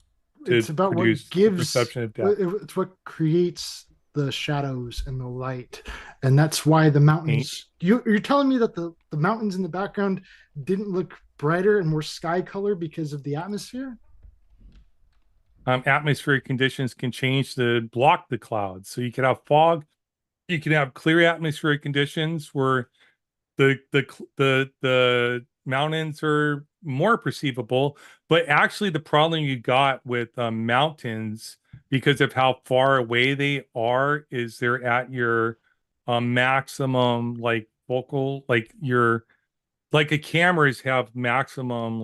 It's about what gives perception of depth. It's what creates the shadows and the light, and that's why the mountains. You're telling me that the mountains in the background didn't look brighter and more sky color because of the atmosphere? Atmospheric conditions can change to block the clouds, so you can have fog. You can have clear atmospheric conditions where the mountains are more perceivable, but actually the problem you got with mountains, because of how far away they are, is they're at your maximum focal, like a cameras have maximum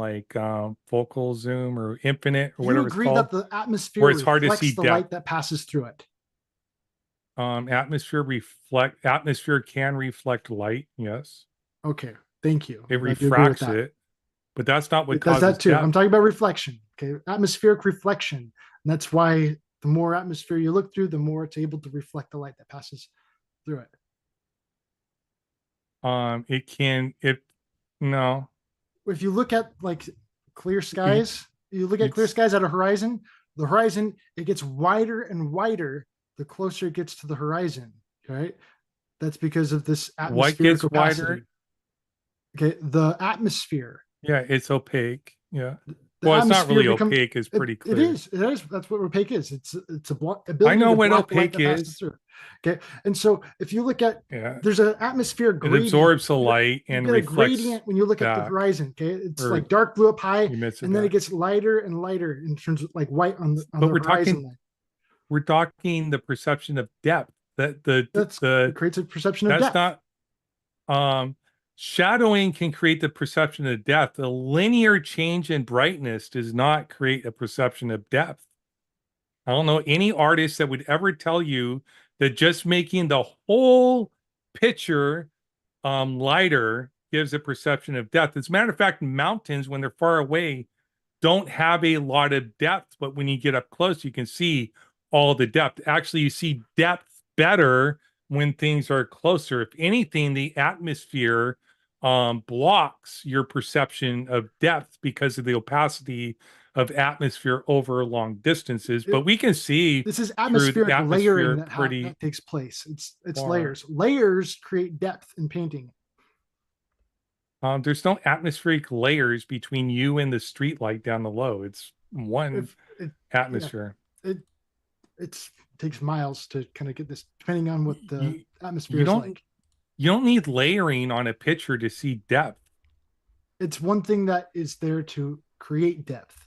focal zoom or infinite or whatever it's called. You agree that the atmosphere where it's hard to reflects see the depth. light that passes through it? Atmosphere can reflect light, yes. Okay, thank you. It refracts it, but that's not what it does causes that too. depth. I'm talking about reflection. Okay, atmospheric reflection. And that's why the more atmosphere you look through, the more it's able to reflect the light that passes through it. No. If you look at clear skies, you look at clear skies at a horizon, The horizon, it gets wider and wider the closer it gets to the horizon, right? That's because of this What atmospheric gets opacity. wider? Okay, the atmosphere. Yeah, it's opaque. Yeah. The Well, it's not atmosphere really becomes, opaque. It's pretty it clear. is. That's what opaque is. It's a ability I know to what block light opaque that passes is. through. Okay, and so if you look at, Yeah. there's an atmosphere It gradient. absorbs the light You and get a reflects gradient when you look at the back. horizon. Okay, it's Or like dark blue up high, emits it and then it back. gets lighter and lighter in terms of like white on the But horizon line. we're talking the perception of depth. It creates a perception of that's depth. not shadowing can create the perception of depth. A linear change in brightness does not create a perception of depth. I don't know any artist that would ever tell you that just making the whole picture lighter gives a perception of depth. As a matter of fact, mountains, when they're far away, don't have a lot of depth, but when you get up close, you can see all the depth. Actually, you see depth better when things are closer. If anything, the atmosphere blocks your perception of depth because of the opacity of atmosphere over long distances. But we can see this is through the atmospheric layering atmosphere that takes place. It's far. layers. Layers create depth in painting. There's no atmospheric layers between you and the street light down below. It's one atmosphere. Yeah, it takes miles to kind of get this, depending on what the atmosphere you is like. You don't need layering on a picture to see depth. It's one thing that is there to create depth.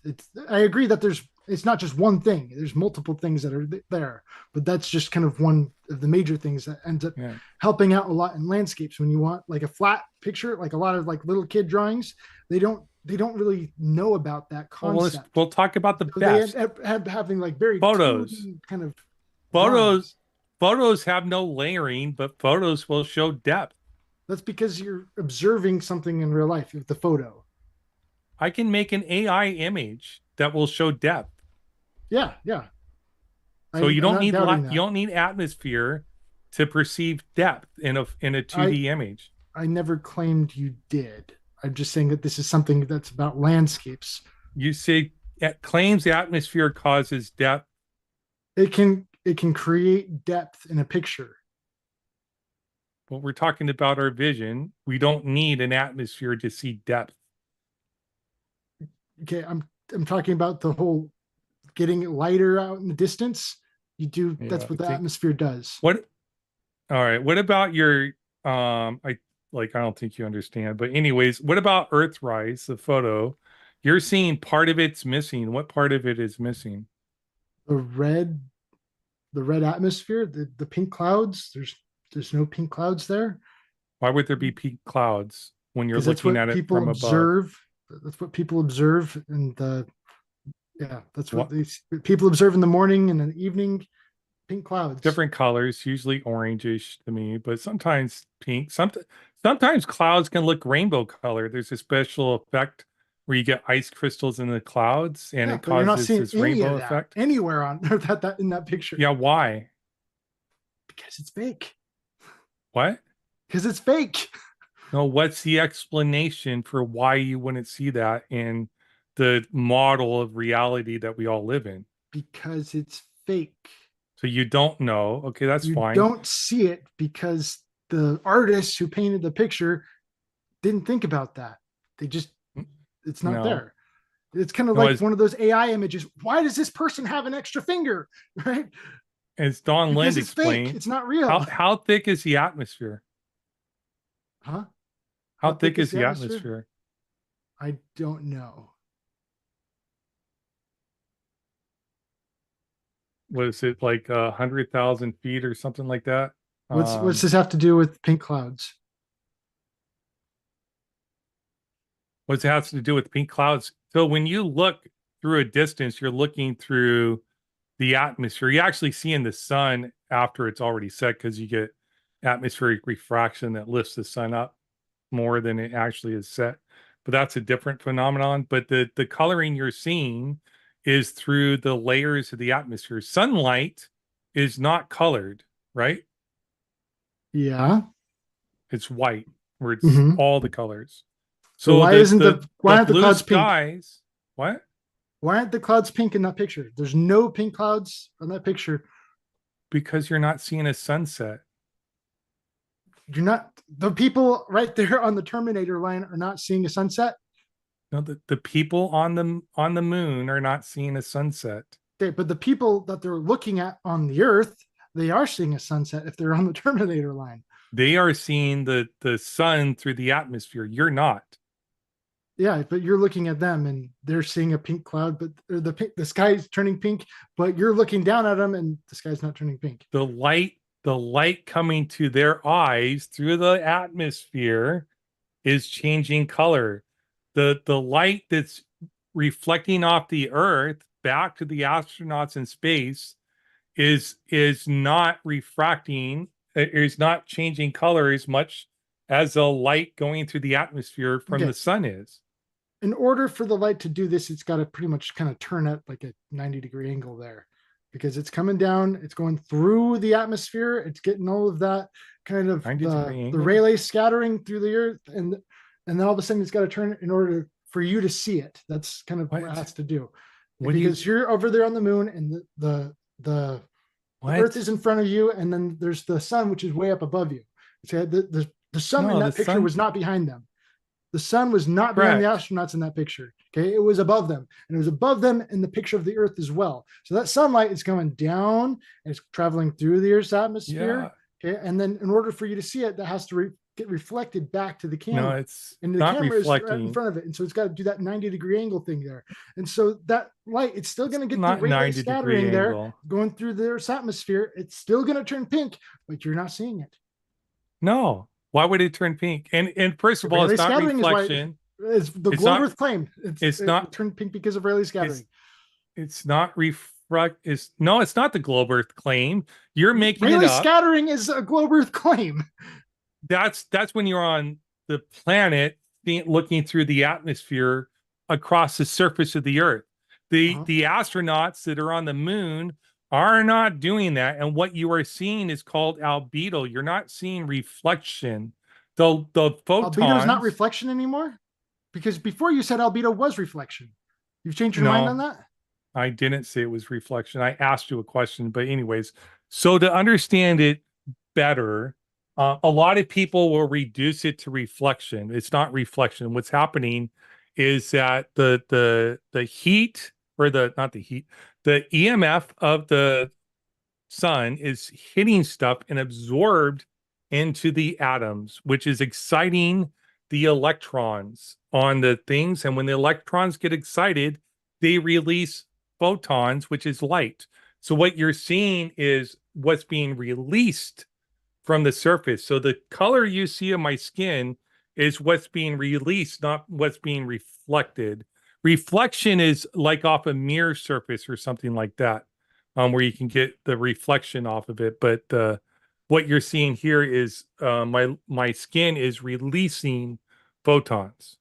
I agree that it's not just one thing. There's multiple things that are there, but that's just kind of one of the major things that ends up helping out a lot in landscapes. When you want like a flat picture, like a lot of like little kid drawings, they don't really know about that concept. We'll talk about the so best. They end up having like very photos kind of photos. Photos have no layering, but photos will show depth. That's because you're observing something in real life with the photo. I can make an AI image that will show depth. Yeah. So you don't need atmosphere to perceive depth in a 2D image. I never claimed you did. I'm just saying that this is something that's about landscapes. You say it claims the atmosphere causes depth. It can create depth in a picture. But we're talking about our vision. We don't need an atmosphere to see depth. Okay, I'm talking about the whole getting it lighter out in the distance. That's what the atmosphere does. All right. What about your I don't think you understand, but anyways, what about Earthrise, the photo? You're seeing part of it's missing. What part of it is missing? The red atmosphere, the pink clouds. There's no pink clouds there. Why would there be pink clouds when you're looking at it from above? That's what people observe that's what people observe in the morning and in the evening. Pink clouds. Different colors, usually orangish to me, but sometimes pink. Sometimes clouds can look rainbow color. There's a special effect where you get ice crystals in the clouds and it causes this rainbow effect. Anywhere on that in that picture. Yeah, why? Because it's fake. What? Because it's fake. No, what's the explanation for why you wouldn't see that in the model of reality that we all live in? Because it's fake. So you don't know. Okay, that's fine. You don't see it because the artists who painted the picture didn't think about that. It's not there. It's kind of like one of those AI images. Why does this person have an extra finger? Right? As Don Lind explained, fake. It's not real. How thick is the atmosphere? Huh? How thick is the atmosphere? I don't know. Was it like 100,000 feet or something like that? What's this have to do with pink clouds? What's it have to do with pink clouds? So when you look through a distance, you're looking through the atmosphere. You're actually seeing the sun after it's already set because you get atmospheric refraction that lifts the sun up more than it actually is set. But that's a different phenomenon. But the coloring you're seeing is through the layers of the atmosphere. Sunlight is not colored, right? Yeah. It's white, where it's all the colors. So why aren't the clouds skies, pink? What? Why aren't the clouds pink in that picture? There's no pink clouds on that picture. Because you're not seeing a sunset. You're not, the people right there on the Terminator line are not seeing a sunset. No, the people on the moon are not seeing a sunset. Okay, but the people that they're looking at on the Earth, they are seeing a sunset if they're on the Terminator line. They are seeing the sun through the atmosphere. You're not. Yeah, but you're looking at them and they're seeing a pink cloud, but the sky is turning pink, but you're looking down at them and the sky's not turning pink. The light coming to their eyes through the atmosphere is changing color. The light that's reflecting off the Earth back to the astronauts in space is not refracting, is not changing color as much as the light going through the atmosphere from the sun is. In order for the light to do this, it's got to pretty much kind of turn at like a 90-degree angle there, because it's coming down, it's going through the atmosphere, it's getting all of that kind of the Rayleigh scattering through the Earth, and then all of a sudden it's got to turn in order for you to see it. That's kind of what it has to do. Because you're over there on the moon, and the Earth is in front of you, and then there's the sun, which is way up above you. So the sun in that picture was not behind them. The sun was not behind the astronauts in that picture. Okay, it was above them, and it was above them in the picture of the Earth as well. So that sunlight is coming down and it's traveling through the Earth's atmosphere. Yeah. Okay, and then in order for you to see it, that has to get reflected back to the camera. No, it's and the not camera reflecting. is right in front of it, and so it's got to do that 90-degree angle thing there. And so that light, it's still going to get the Rayleigh scattering there, going through the Earth's atmosphere. It's still going to turn pink, but you're not seeing it. No. Why would it turn pink? And first of all, it's not reflection. It's the globe Earth claim. It's not turned pink because of Rayleigh scattering. It's not it's not the globe Earth claim. You're making Rayleigh it up. Scattering is a globe Earth claim. That's when you're on the planet looking through the atmosphere across the surface of the Earth. The astronauts that are on the moon are not doing that, and what you are seeing is called albedo. You're not seeing reflection. The photons. Albedo is not reflection anymore, because before you said albedo was reflection. You've changed your mind on that? I didn't say it was reflection. I asked you a question, but anyways, so to understand it better, a lot of people will reduce it to reflection. It's not reflection. What's happening is that the heat, or the EMF of the sun is hitting stuff and absorbed into the atoms, which is exciting the electrons on the things. And when the electrons get excited, they release photons, which is light. So what you're seeing is what's being released from the surface. So the color you see of my skin is what's being released, not what's being reflected. Reflection is like off a mirror surface or something like that, where you can get the reflection off of it. But what you're seeing here is my skin is releasing photons.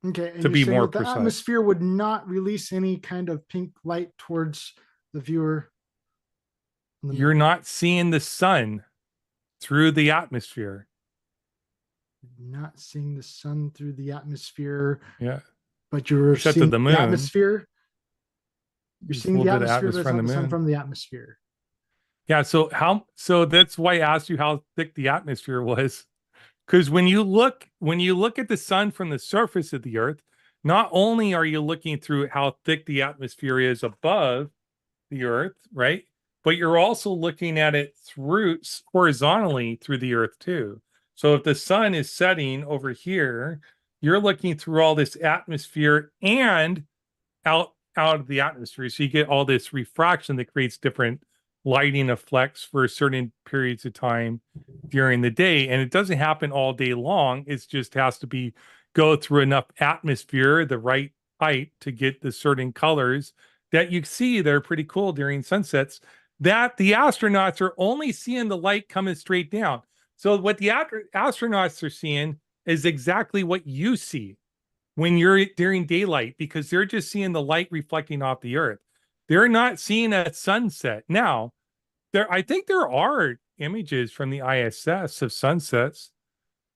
Okay, and to be more the precise. atmosphere would not release any kind of pink light towards the viewer. You're not seeing the sun through the atmosphere. Not seeing the sun through the atmosphere. Yeah. But you're Except seeing the moon. atmosphere. You're seeing the atmosphere, but it's not from the the sun moon. from the atmosphere. Yeah, so that's why I asked you how thick the atmosphere was. Because when you look at the sun from the surface of the Earth, not only are you looking through how thick the atmosphere is above the Earth, right? But you're also looking at it through horizontally through the Earth too. So if the sun is setting over here, you're looking through all this atmosphere and out of the atmosphere. So you get all this refraction that creates different lighting effects for certain periods of time during the day. And it doesn't happen all day long. It just has to go through enough atmosphere, the right height, to get the certain colors that you see. They're pretty cool during sunsets, that the astronauts are only seeing the light coming straight down. So what the astronauts are seeing is exactly what you see when you're during daylight, because they're just seeing the light reflecting off the Earth. They're not seeing a sunset. Now, I think there are images from the ISS of sunsets.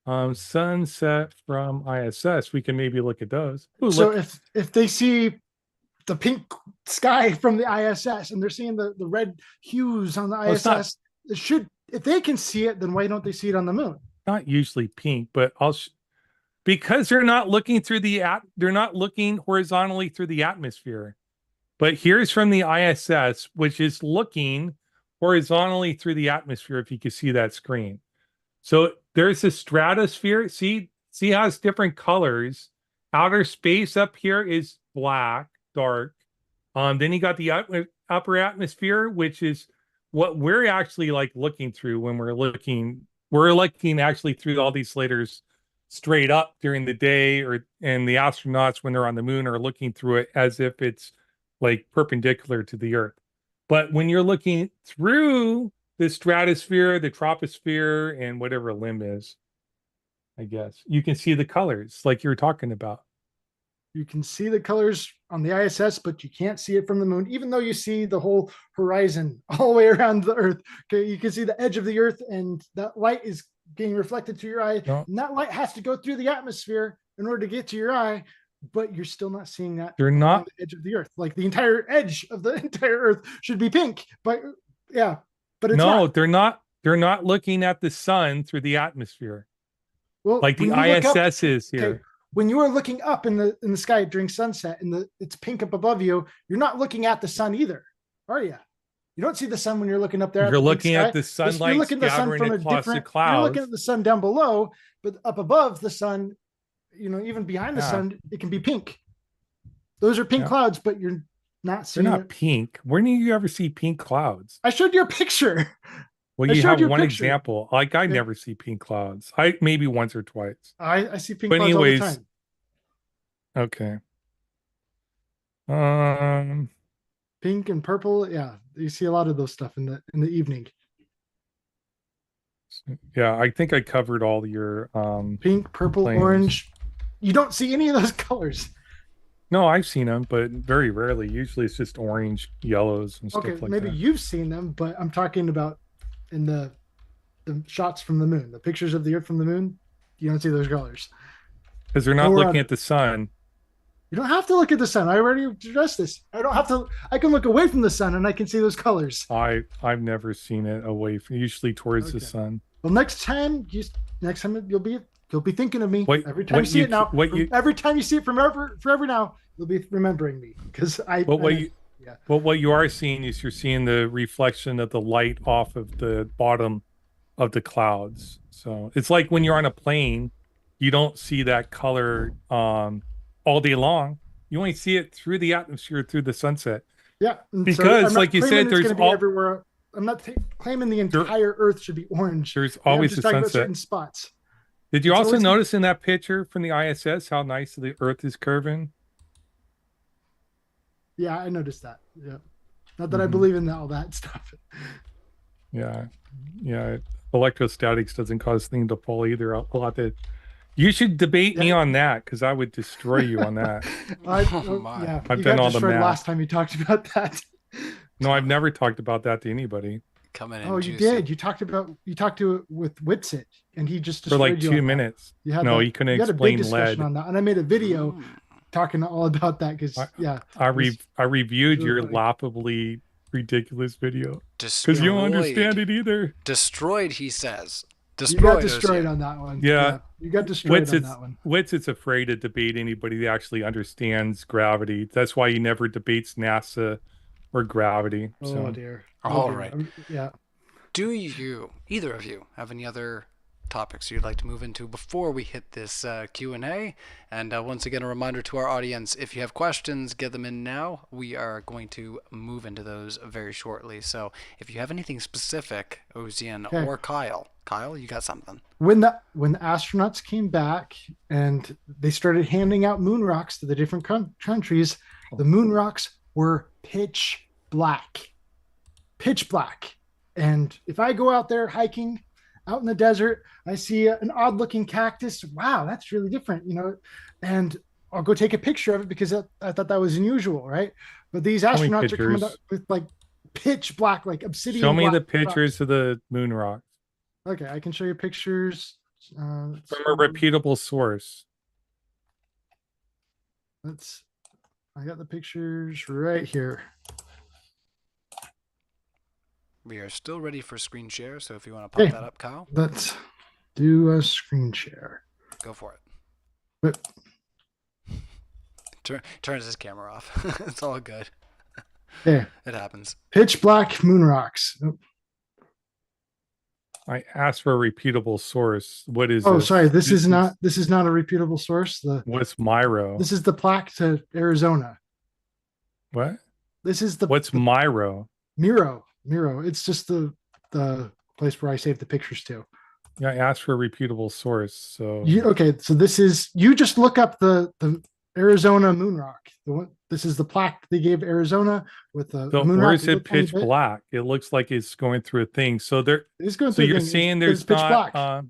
Sunset from ISS. We can maybe look at those. Ooh, So look. if they see the pink sky from the ISS, and they're seeing the red hues on the ISS. It should, if they can see it, then why don't they see it on the moon? Not usually pink, but because they're not looking through they're not looking horizontally through the atmosphere. But here's from the ISS, which is looking horizontally through the atmosphere, if you can see that screen. So there's a stratosphere. See how it's different colors. Outer space up here is black, dark. Then you got the upper atmosphere, which is what we're actually like looking through when we're looking actually through all these lasers straight up during the day, and the astronauts when they're on the moon are looking through it as if it's like perpendicular to the Earth. But when you're looking through the stratosphere, the troposphere, and whatever limb is, I guess, you can see the colors like you were talking about. You can see the colors on the ISS, but you can't see it from the moon, even though you see the whole horizon all the way around the Earth. Okay, you can see the edge of the Earth, and that light is being reflected to your eye. No. And that light has to go through the atmosphere in order to get to your eye, but you're still not seeing that. They're not the edge of the Earth. Like the entire edge of the entire Earth should be pink, but yeah, but it's not. they're not. They're not looking at the sun through the atmosphere. Well, Like the when you look ISS is here. Okay, when you are looking up in the sky during sunset and it's pink up above you, you're not looking at the sun either, are you? You don't see the sun when you're looking up there. You're looking at the sunlight you're looking at the sun from across the You're clouds. looking at the sun down below, but up above the sun, even behind the sun, it can be pink. Those are pink clouds, but you're not seeing They're not pink. When do you ever see pink clouds? I showed you a picture. Well, you have one example. Like I never see pink clouds. I maybe once or twice. I see pink But clouds anyways, all the time. Okay. Pink and purple, yeah. You see a lot of those stuff in the evening. Yeah, I think I covered all your pink, purple, planes. Orange. You don't see any of those colors. No, I've seen them, but very rarely. Usually it's just orange, yellows, and stuff like that. Maybe you've seen them, but I'm talking about in the shots from the moon, the pictures of the Earth from the moon. You don't see those colors because they're not looking at the sun. You don't have to look at the sun. I already addressed this. I don't have to. I can look away from the sun and I can see those colors. I've never seen it away from, usually towards the sun. Well, next time you'll be thinking of me. Every time you see it now. Every time you see it forever now, you'll be remembering me because what you are seeing is you're seeing the reflection of the light off of the bottom of the clouds. So it's like when you're on a plane, you don't see that color all day long. You only see it through the atmosphere, through the sunset. Yeah, because like you said, there's everywhere. I'm not claiming the entire Earth should be orange. There's always a sunset. Certain spots. Did you also notice in that picture from the ISS how nice the Earth is curving? Yeah, I noticed that. Yeah, not that I believe in all that stuff. Yeah. Electrostatics doesn't cause things to fall either. I'll have to. You should debate me on that because I would destroy you on that. I've done all the math. Last time you talked about that. No, I've never talked about that to anybody. Coming in. Oh, you did. You talked to it with Witsit, and he just for like 2 minutes. He couldn't explain lead on that, and I made a video talking all about that because I reviewed your laughably ridiculous video because you don't understand it either. Destroyed, he says. You got destroyed on that one. Yeah, you got destroyed on that one. Witsit's afraid to debate anybody that actually understands gravity. That's why he never debates NASA or gravity. Oh dear. All right. Yeah. Do you, either of you, have any other topics you'd like to move into before we hit this Q&A? And once again, a reminder to our audience, if you have questions, get them in now. We are going to move into those very shortly. So if you have anything specific, Ozien or Kyle, you got something. When the astronauts came back and they started handing out moon rocks to the different countries, the moon rocks were pitch black. And if I go out there hiking out in the desert, I see an odd looking cactus. Wow, that's really different, and I'll go take a picture of it because I thought that was unusual, right? But these astronauts are coming up with like pitch black, like obsidian. Show me the pictures of the moon rocks. Okay, I can show you pictures. From a reputable source. I I got the pictures right here. We are still ready for screen share, so if you want to pop that up, Kyle. Let's do a screen share. Go for it. But Turns his camera off. It's all good. okay. It happens. Pitch black moon rocks. Oh. I asked for a reputable source. What is Oh, this? sorry. This is not a reputable source. What's Myro? This is the plaque to Arizona. What? This is the What's Myro? Miro. It's just the place where I save the pictures to. Yeah, I asked for a reputable source. So Okay, so this is, you just look up the Arizona moon rock. This is the plaque they gave Arizona with the moon rock. Where is it pitch black? It looks like it's going through a thing. So there. It's going So through. you're a thing. saying there's pitch not. black.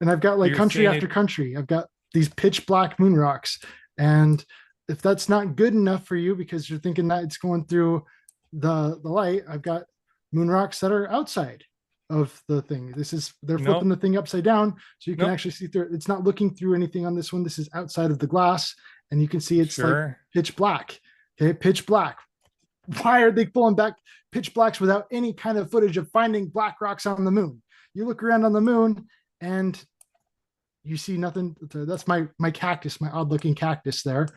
And I've got like country after country. I've got these pitch black moon rocks, and if that's not good enough for you because you're thinking that it's going through the light, I've got moon rocks that are outside of the thing. They're flipping the thing upside down so you can actually see through it. It's not looking through anything on this one. This is outside of the glass, and you can see it's like pitch black. Okay, pitch black. Why are they pulling back pitch blacks without any kind of footage of finding black rocks on the moon? You look around on the moon and you see nothing. That's my cactus, my odd looking cactus there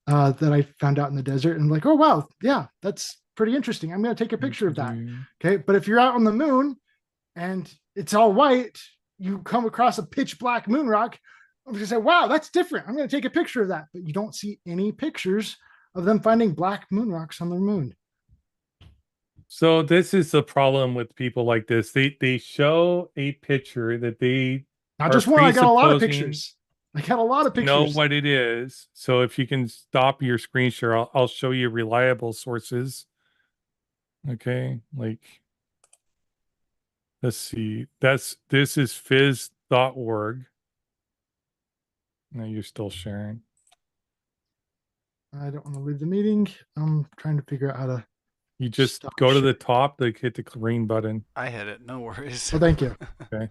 that I found out in the desert. And I'm like, oh, wow. Yeah, that's pretty interesting. I'm going to take a picture of that. Okay. But if you're out on the moon and it's all white, you come across a pitch black moon rock, I'm going to say, wow, that's different. I'm going to take a picture of that. But you don't see any pictures of them finding black moon rocks on their moon. So this is the problem with people like this. They show a picture that they not just one. I got a lot of pictures. Know what it is. So if you can stop your screen share, I'll show you reliable sources. Okay, like let's see. This is phys.org. No, you're still sharing. I don't want to leave the meeting. I'm trying to figure out how to. You just go to the top, hit the green button. I hit it. No worries. Oh, thank you. Okay.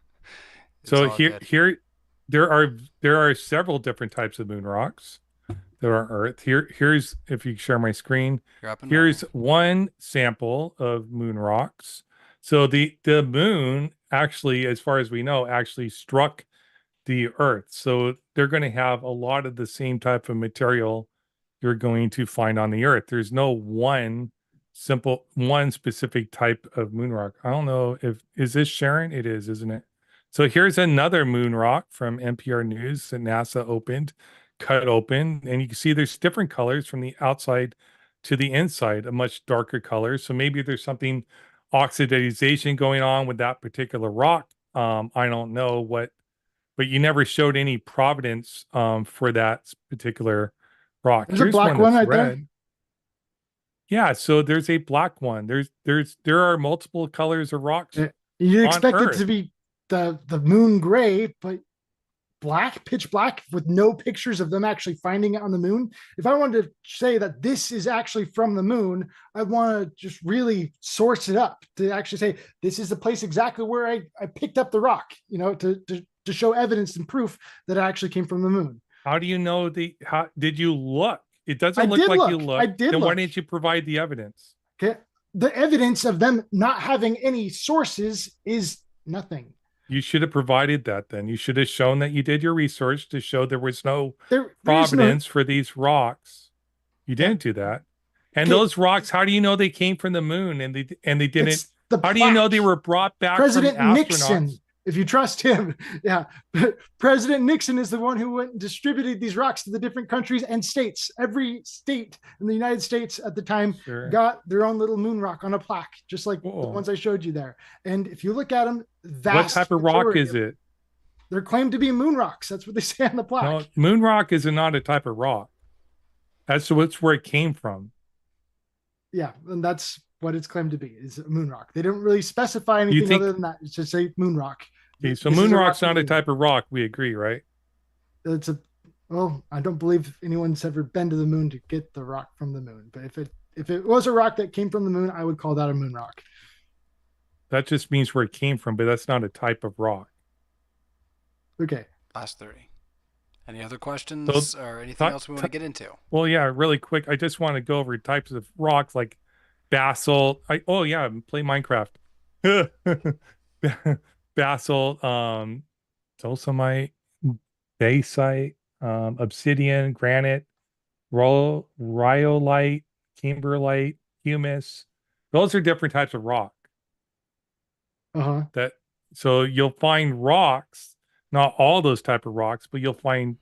So here there are several different types of moon rocks that are on Earth. Here's, if you share my screen, here's one sample of moon rocks. So the moon actually, as far as we know, actually struck the Earth. So they're going to have a lot of the same type of material you're going to find on the Earth. There's no one specific type of moon rock. I don't know is this sharing? It is, isn't it? So here's another moon rock from NPR News that NASA cut open, and you can see there's different colors from the outside to the inside, a much darker color. So maybe there's something oxidization going on with that particular rock. I don't know what, but you never showed any provenance for that particular rock. There's a black one right there. Yeah, so there's a black one. There are multiple colors of rocks. You'd expect it to be the moon gray, but black, pitch black, with no pictures of them actually finding it on the moon. If I wanted to say that this is actually from the moon, I want to just really source it up to actually say this is the place exactly where I picked up the rock, to show evidence and proof that it actually came from the moon. How do you know how did you look? It doesn't look like you looked. I did. Then why didn't you provide the evidence? Okay. The evidence of them not having any sources is nothing. You should have provided that then. You should have shown that you did your research to show there was no provenance for these rocks. You didn't do that. And those rocks, how do you know they came from the moon and they didn't? How do you know they were brought back President from astronauts? Nixon, if you trust him. Yeah. President Nixon is the one who went and distributed these rocks to the different countries and states. Every state in the United States at the time got their own little moon rock on a plaque, just like the ones I showed you there. And if you look at them, what type of rock is it? They're claimed to be moon rocks. That's what they say on the plaque. No, moon rock is not a type of rock. That's where it came from. Yeah, and that's what it's claimed to be, is a moon rock. They don't really specify anything other than that. It's just say moon rock. Okay, so moon rock's not a type of rock. We agree, right? I don't believe anyone's ever been to the moon to get the rock from the moon. But if it was a rock that came from the moon, I would call that a moon rock. That just means where it came from, but that's not a type of rock. Okay. Last 30. Any other questions or anything else we want to get into? Well, yeah, really quick. I just want to go over types of rocks like basalt. Oh yeah, play Minecraft. Basalt, dolosemite, basite, obsidian, granite, rhyolite, kimberlite, humus. Those are different types of rock. So you'll find rocks, not all those type of rocks, but you'll find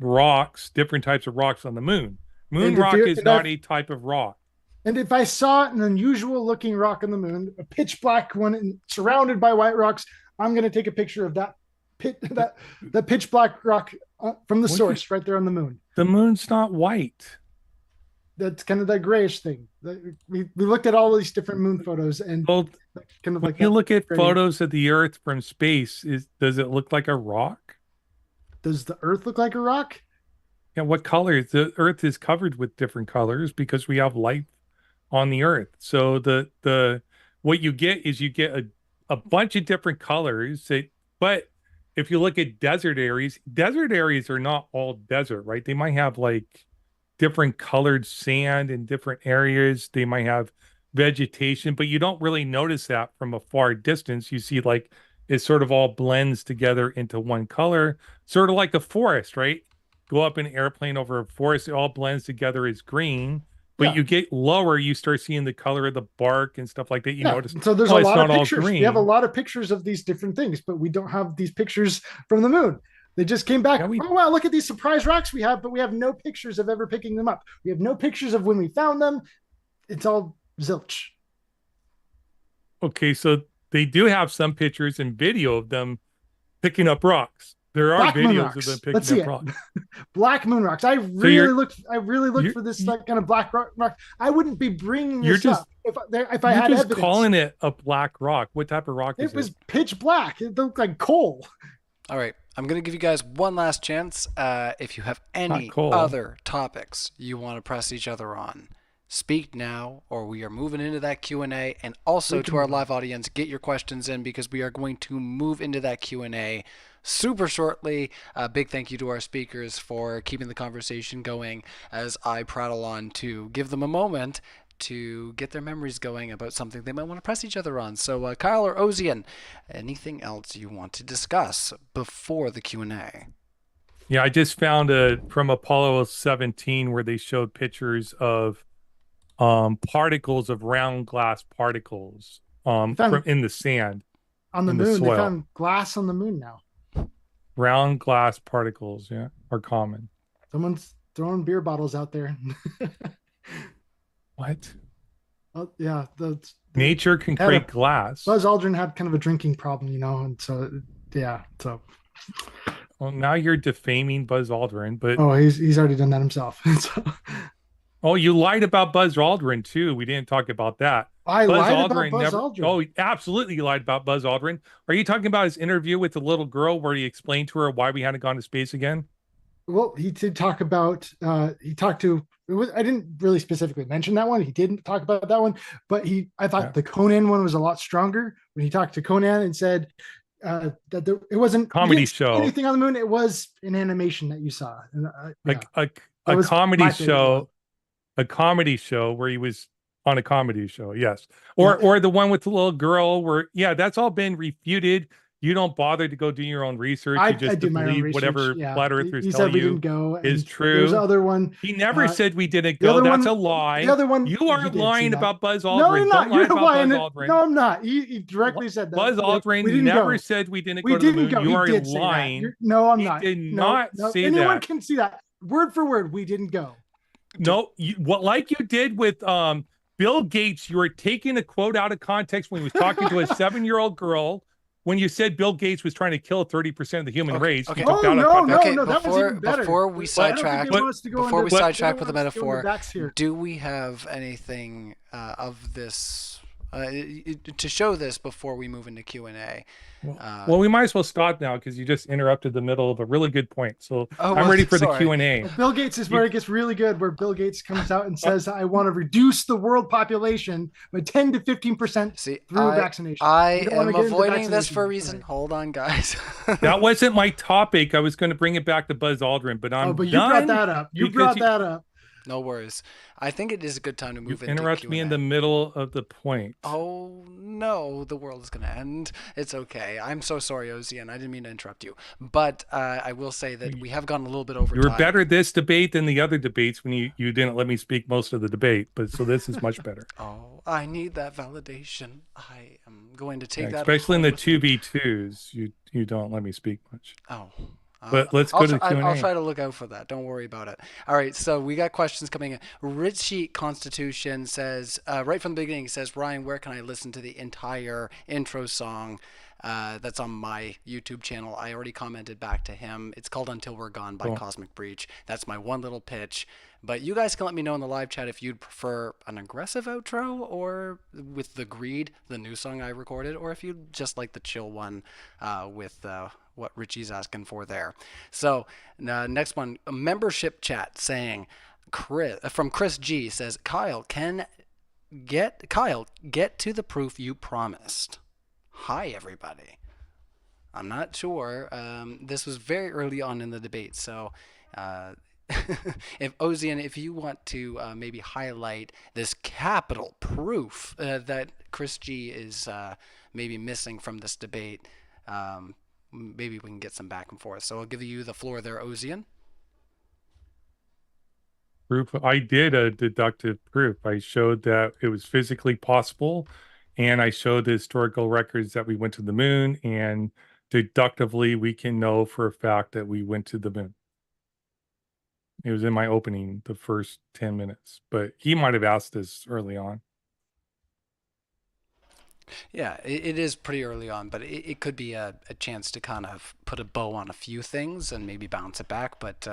rocks, different types of rocks on the moon. Moon rock is not a type of rock. And if I saw an unusual looking rock on the moon, a pitch black one surrounded by white rocks, I'm going to take a picture of that pitch black rock from the source right there on the moon. The moon's not white. That's kind of that grayish thing. We looked at all these different moon photos, and kind of like you look at photos of the Earth from space. Does it look like a rock? Does the Earth look like a rock? Yeah. What color? The Earth is covered with different colors because we have light on the Earth. So what you get is a bunch of different colors. But if you look at desert areas are not all desert, right? They might have like different colored sand in different areas. They might have vegetation, but you don't really notice that from a far distance. You see like it sort of all blends together into one color, sort of like a forest, right? Go up in an airplane over a forest, it all blends together as green. But you get lower, you start seeing the color of the bark and stuff like that. You notice. So there's a lot of pictures. We have a lot of pictures of these different things, but we don't have these pictures from the moon. They just came back. Oh, wow, look at these surprise rocks we have, but we have no pictures of ever picking them up. We have no pictures of when we found them. It's all zilch. Okay, so they do have some pictures and video of them picking up rocks. There are videos of them picking up rocks. Black moon rocks. I really looked for this like kind of black rock. I wouldn't be bringing this up if I had evidence. You're just calling it a black rock. What type of rock is it? It was pitch black. It looked like coal. All right. I'm going to give you guys one last chance. If you have any other topics you want to press each other on, speak now, or we are moving into that Q&A. And also to our live audience, get your questions in because we are going to move into that Q&A super shortly. Big thank you to our speakers for keeping the conversation going as I prattle on to give them a moment to get their memories going about something they might want to press each other on. So Kyle or Ozien, anything else you want to discuss before the Q&A? Yeah, I just found from Apollo 17 where they showed pictures of particles of round glass particles from in the sand on the moon. They found glass on the moon now. Round glass particles, are common. Someone's throwing beer bottles out there. What? Oh, yeah. Nature can create glass. Buzz Aldrin had kind of a drinking problem, and so, so. Well, now you're defaming Buzz Aldrin, but... Oh, he's already done that himself. Oh, you lied about Buzz Aldrin, too. We didn't talk about that. I lied about Buzz Aldrin. Oh, absolutely lied about Buzz Aldrin. Are you talking about his interview with the little girl where he explained to her why we hadn't gone to space again? Well, he did talk about, I didn't really specifically mention that one. He didn't talk about that one, but I thought the Conan one was a lot stronger when he talked to Conan and said that it wasn't comedy show. Anything on the moon. It was an animation that you saw. And, a comedy show. A comedy show where he was on a comedy show, yes. Or the one with the little girl where, that's all been refuted. You don't bother to go do your own research. You just believe whatever flat earthers tell you is true. There's other one. He never said we didn't go. That's a lie. The other one. You are lying about Buzz Aldrin. No, I'm not. You're lying. No, I'm not. He directly said that. Buzz Aldrin never said we didn't go to the moon. You are lying. No, I'm not. He did not say that. Anyone can see that. Word for word, we didn't go. No, like you did with Bill Gates, you were taking a quote out of context when he was talking to a 7-year-old girl. When you said Bill Gates was trying to kill 30% of the human race, okay. No, that was even better. Before we sidetrack with the metaphor, do we have anything of this to show this before we move into Q&A. Well, we might as well stop now because you just interrupted the middle of a really good point. So Oh, I'm ready for the sorry. Q&A. Bill Gates is where it gets really good, where Bill Gates comes out and says, I want to reduce the world population by 10 to 15% through vaccination. I am avoiding this for a reason. Right. Hold on, guys. That wasn't my topic. I was going to bring it back to Buzz Aldrin, but I'm but you done brought that up. You because brought that up. No worries. I think it is a good time to move You into interrupt Q&A. me in the middle of the point. Oh, no, the world is going to end. It's okay. I'm so sorry, Ozien. I didn't mean to interrupt you. But I will say that we have gone a little bit over You were time. better this debate than the other debates when you didn't let me speak most of the debate. But so this is much better. Oh, I need that validation. I am going to take that. Especially in home the with me. 2v2s, you don't let me speak much. Oh. But let's go to the Q&A. I'll try to look out for that. Don't worry about it. All right, so we got questions coming in. Richie Constitution says, right from the beginning, says, Ryan, where can I listen to the entire intro song that's on my YouTube channel? I already commented back to him. It's called Until We're Gone by Cosmic Breach. That's my one little pitch. But you guys can let me know in the live chat if you'd prefer an aggressive outro or with The Greed, the new song I recorded, or if you'd just like the chill one with what Richie's asking for there. So next one, a membership chat saying, from Chris G says, Kyle, get to the proof you promised. Hi, everybody. I'm not sure. This was very early on in the debate, so if Ozien, if you want to maybe highlight this capital proof that Chris G is maybe missing from this debate, maybe we can get some back and forth. So I'll give you the floor there, Ozien. Proof. I did a deductive proof. I showed that it was physically possible, and I showed the historical records that we went to the moon, and deductively we can know for a fact that we went to the moon. It was in my opening, the first 10 minutes, but he might have asked this early on. Yeah, it is pretty early on, but it could be a chance to kind of put a bow on a few things and maybe bounce it back. But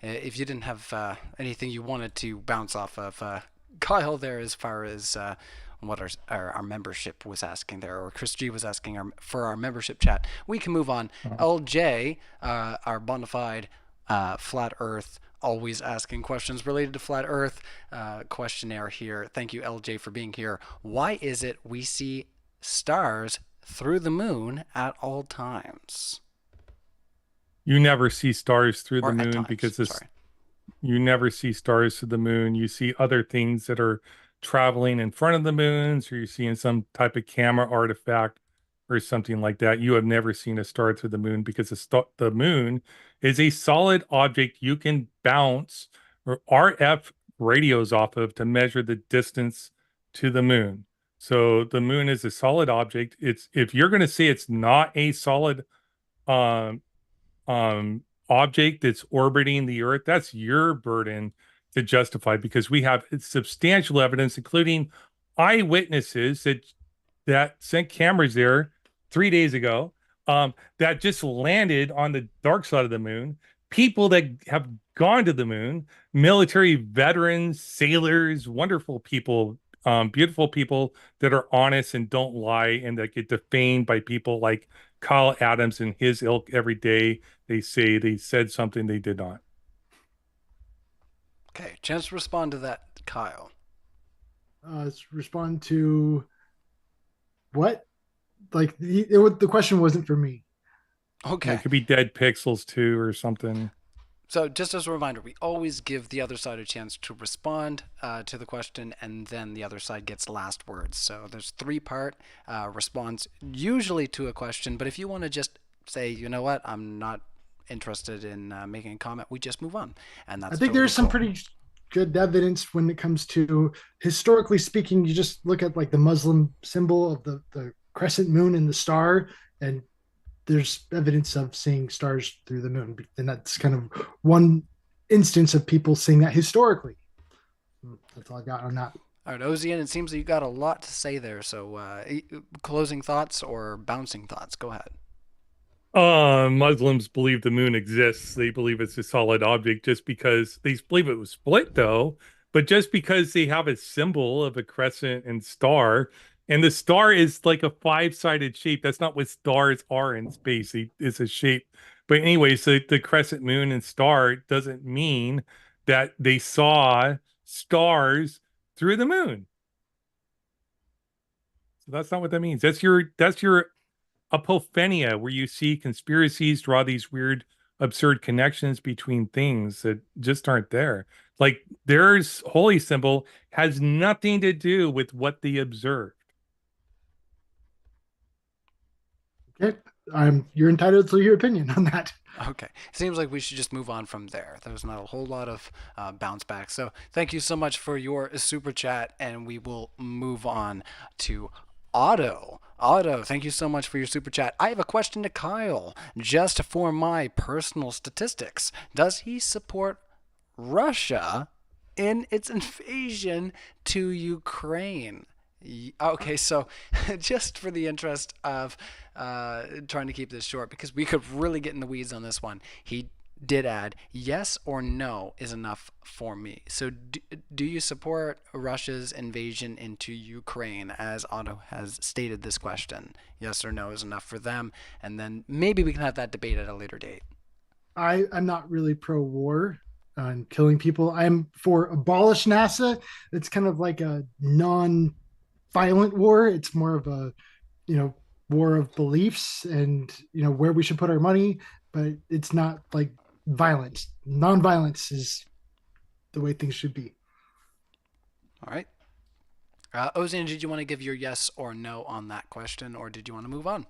if you didn't have anything you wanted to bounce off of Kyle there as far as what our membership was asking there, or Chris G was asking for our membership chat, we can move on. LJ, our bona fide flat earth, always asking questions related to flat earth questionnaire here. Thank you, LJ, for being here. Why is it we see stars through the moon at all times? You never see stars through the moon times, because you never see stars through the moon. You see other things that are traveling in front of the moons, or you're seeing some type of camera artifact or something like that. You have never seen a star through the moon because the moon is a solid object you can bounce or RF radios off of to measure the distance to the moon. So the moon is a solid object. It's, if you're going to say it's not a solid object that's orbiting the Earth, that's your burden to justify, because we have substantial evidence, including eyewitnesses that sent cameras there 3 days ago, that just landed on the dark side of the moon, people that have gone to the moon, military veterans, sailors, wonderful people, beautiful people that are honest and don't lie and that get defamed by people like Kyle Adams and his ilk every day. They say they said something they did not. Okay, chance to respond to that, Kyle. Let's respond to what? Like the question wasn't for me. Okay. It could be dead pixels too or something. So just as a reminder, we always give the other side a chance to respond to the question, and then the other side gets last words. So there's 3-part response, usually to a question. But if you want to just say, you know what, I'm not interested in making a comment, we just move on. And that's I think there's some pretty good evidence when it comes to, historically speaking, you just look at like the Muslim symbol of the crescent moon and the star, and there's evidence of seeing stars through the moon. And that's kind of one instance of people seeing that historically. That's all I got on that. All right, Ozien, it seems that you got a lot to say there. So closing thoughts or bouncing thoughts? Go ahead. Muslims believe the moon exists. They believe it's a solid object just because they believe it was split, though. But just because they have a symbol of a crescent and star And the star is like a 5-sided shape. That's not what stars are in space. It's a shape. But anyway, so the crescent moon and star doesn't mean that they saw stars through the moon. So that's not what that means. That's your apophenia, where you see conspiracies, draw these weird, absurd connections between things that just aren't there. Like there's holy symbol has nothing to do with what they observed. Okay, you're entitled to your opinion on that. Okay. Seems like we should just move on from there. There's not a whole lot of bounce back. So thank you so much for your super chat, and we will move on to Otto. Otto, thank you so much for your super chat. I have a question to Kyle, just for my personal statistics. Does he support Russia in its invasion to Ukraine? Okay, so just for the interest of trying to keep this short, because we could really get in the weeds on this one, he did add, yes or no is enough for me. So do you support Russia's invasion into Ukraine, as Otto has stated this question? Yes or no is enough for them, and then maybe we can have that debate at a later date. I'm not really pro-war on killing people. I'm for abolish NASA. It's kind of like a non-violent war. It's more of a, war of beliefs and, where we should put our money, but it's not like violence. Non-violence is the way things should be. All right. Ozien, did you want to give your yes or no on that question, or did you want to move on?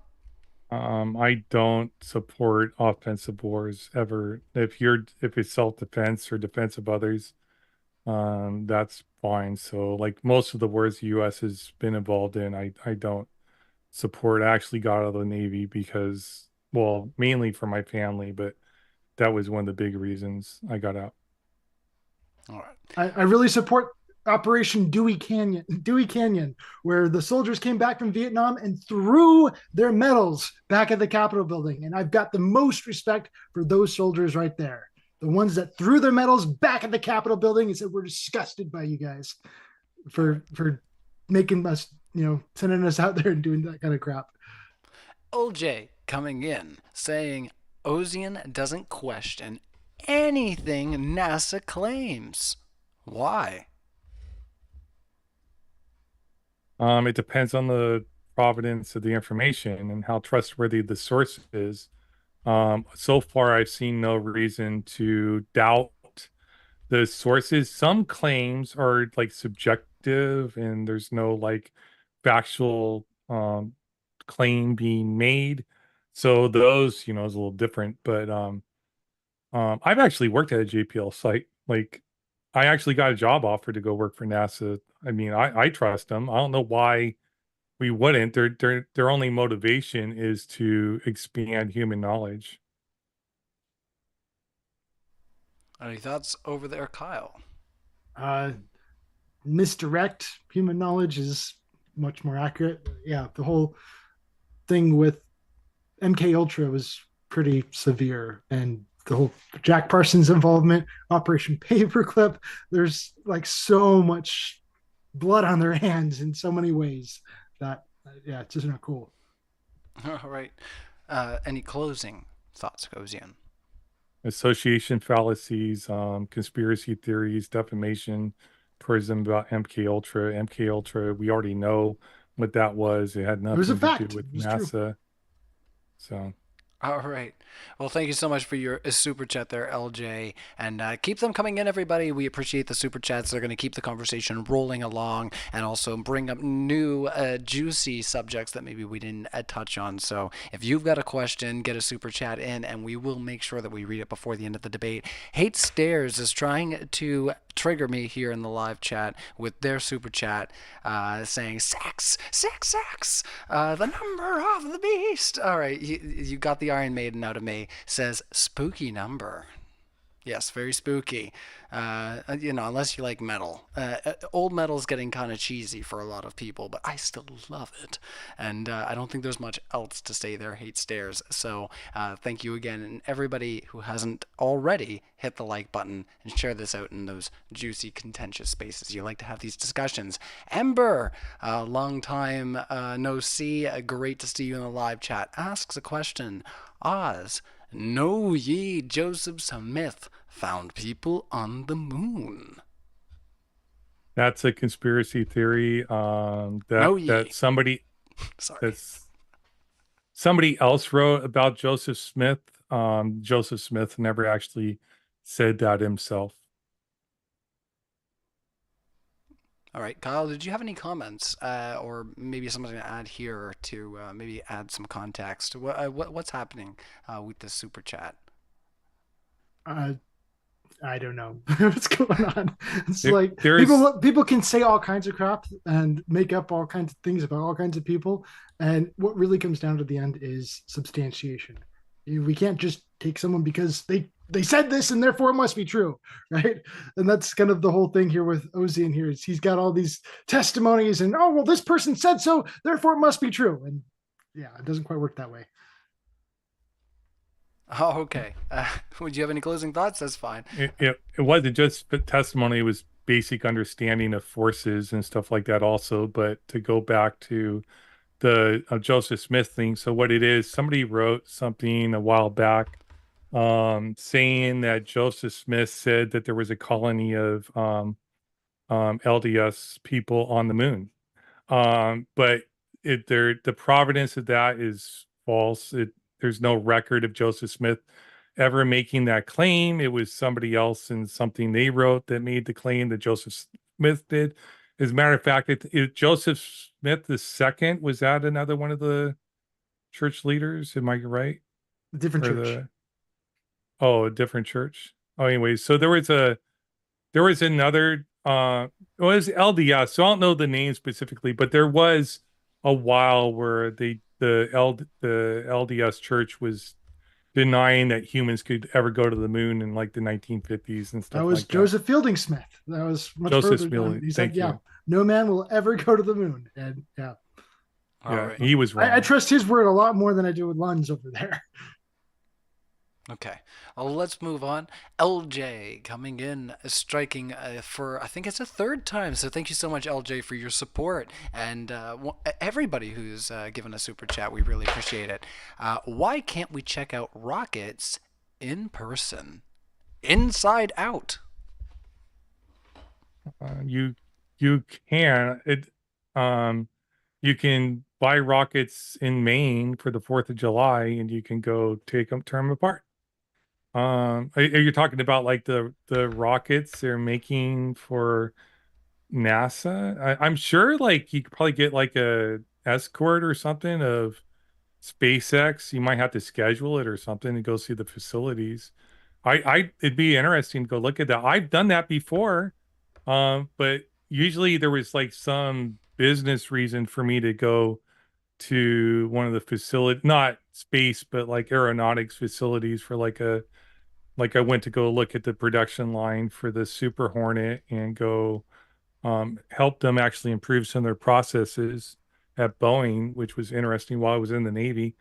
I don't support offensive wars ever. If it's self-defense or defense of others, that's fine. So like most of the wars the US has been involved in, I don't support. I actually got out of the Navy because, well, mainly for my family, but that was one of the big reasons I got out. All right. I really support Operation Dewey Canyon, where the soldiers came back from Vietnam and threw their medals back at the Capitol building. And I've got the most respect for those soldiers right there. The ones that threw their medals back at the Capitol building and said, we're disgusted by you guys for making us, sending us out there and doing that kind of crap. OJ coming in saying Ozien doesn't question anything NASA claims. Why? It depends on the provenance of the information and how trustworthy the source is. So far, I've seen no reason to doubt the sources. Some claims are like subjective and there's no like factual claim being made. So those, is a little different. But I've actually worked at a JPL site. Like I actually got a job offer to go work for NASA. I mean, I trust them. I don't know why we wouldn't. Their only motivation is to expand human knowledge. Any thoughts over there, Kyle? Misdirect human knowledge is much more accurate. Yeah, the whole thing with MK Ultra was pretty severe, and the whole Jack Parsons involvement, Operation Paperclip. There's like so much blood on their hands in so many ways that it's just not cool. All right. Any closing thoughts, Ozien? Association fallacies, conspiracy theories, defamation towards them about MK Ultra. MK Ultra, we already know what that was. It had nothing to do with NASA. True. So. All right. Well, thank you so much for your super chat there, LJ. And keep them coming in, everybody. We appreciate the super chats. They're going to keep the conversation rolling along and also bring up new juicy subjects that maybe we didn't touch on. So if you've got a question, get a super chat in, and we will make sure that we read it before the end of the debate. Hate Stairs is trying to trigger me here in the live chat with their super chat saying sex, the number of the beast. All right, you got the Iron Maiden out of me. Says spooky number. Yes, very spooky. Unless you like metal. Old metal's getting kind of cheesy for a lot of people, but I still love it. And I don't think there's much else to say there. Hate stairs. So thank you again. And everybody who hasn't already, hit the like button and share this out in those juicy, contentious spaces. You like to have these discussions. Ember, long time no see. Great to see you in the live chat. Asks a question. Oz, know ye Joseph Smith found people on the moon? That's a conspiracy theory. That somebody Sorry. somebody else wrote about Joseph Smith. Joseph Smith never actually said that himself. All right, Kyle, did you have any comments or maybe something to add here to maybe add some context? What's happening with the super chat? I don't know what's going on. It's there's people can say all kinds of crap and make up all kinds of things about all kinds of people, and what really comes down to the end is substantiation. We can't just take someone because they said this and therefore it must be true, right? And that's kind of the whole thing here with Ozien here. Is he's got all these testimonies and, oh well, this person said so, therefore it must be true. And yeah, it doesn't quite work that way. Oh, okay. Would you have any closing thoughts? That's fine. It wasn't just testimony, it was basic understanding of forces and stuff like that also. But to go back to the Joseph Smith thing, so what it is, somebody wrote something a while back saying that Joseph Smith said that there was a colony of LDS people on the moon. But the provenance of that is false. There's no record of Joseph Smith ever making that claim. It was somebody else and something they wrote that made the claim that Joseph Smith did. As a matter of fact, Joseph Smith II, was that another one of the church leaders? Am I right? A different church. A different church. Oh, anyway, so there was another it was LDS. So I don't know the name specifically, but there was a while where the LDS church was denying that humans could ever go to the moon in like the 1950s and stuff. That was like Joseph Fielding Smith. That was much Joseph further Fielding. He said, "Yeah, no man will ever go to the moon." And yeah, right. He was wrong. I trust his word a lot more than I do with Lund's over there. Okay, well, let's move on. LJ coming in, striking for, I think it's a third time. So thank you so much, LJ, for your support. And everybody who's given a super chat, we really appreciate it. Why can't we check out rockets in person? Inside out. You can. You can buy rockets in Maine for the 4th of July and you can go take them, turn them apart. Are you talking about like the rockets they're making for NASA? I'm sure like you could probably get like a escort or something of SpaceX. You might have to schedule it or something and go see the facilities. It'd be interesting to go look at that. I've done that before. But usually there was like some business reason for me to go to one of the facility, not space, but like aeronautics facilities for like I went to go look at the production line for the Super Hornet and go help them actually improve some of their processes at Boeing, which was interesting while I was in the Navy.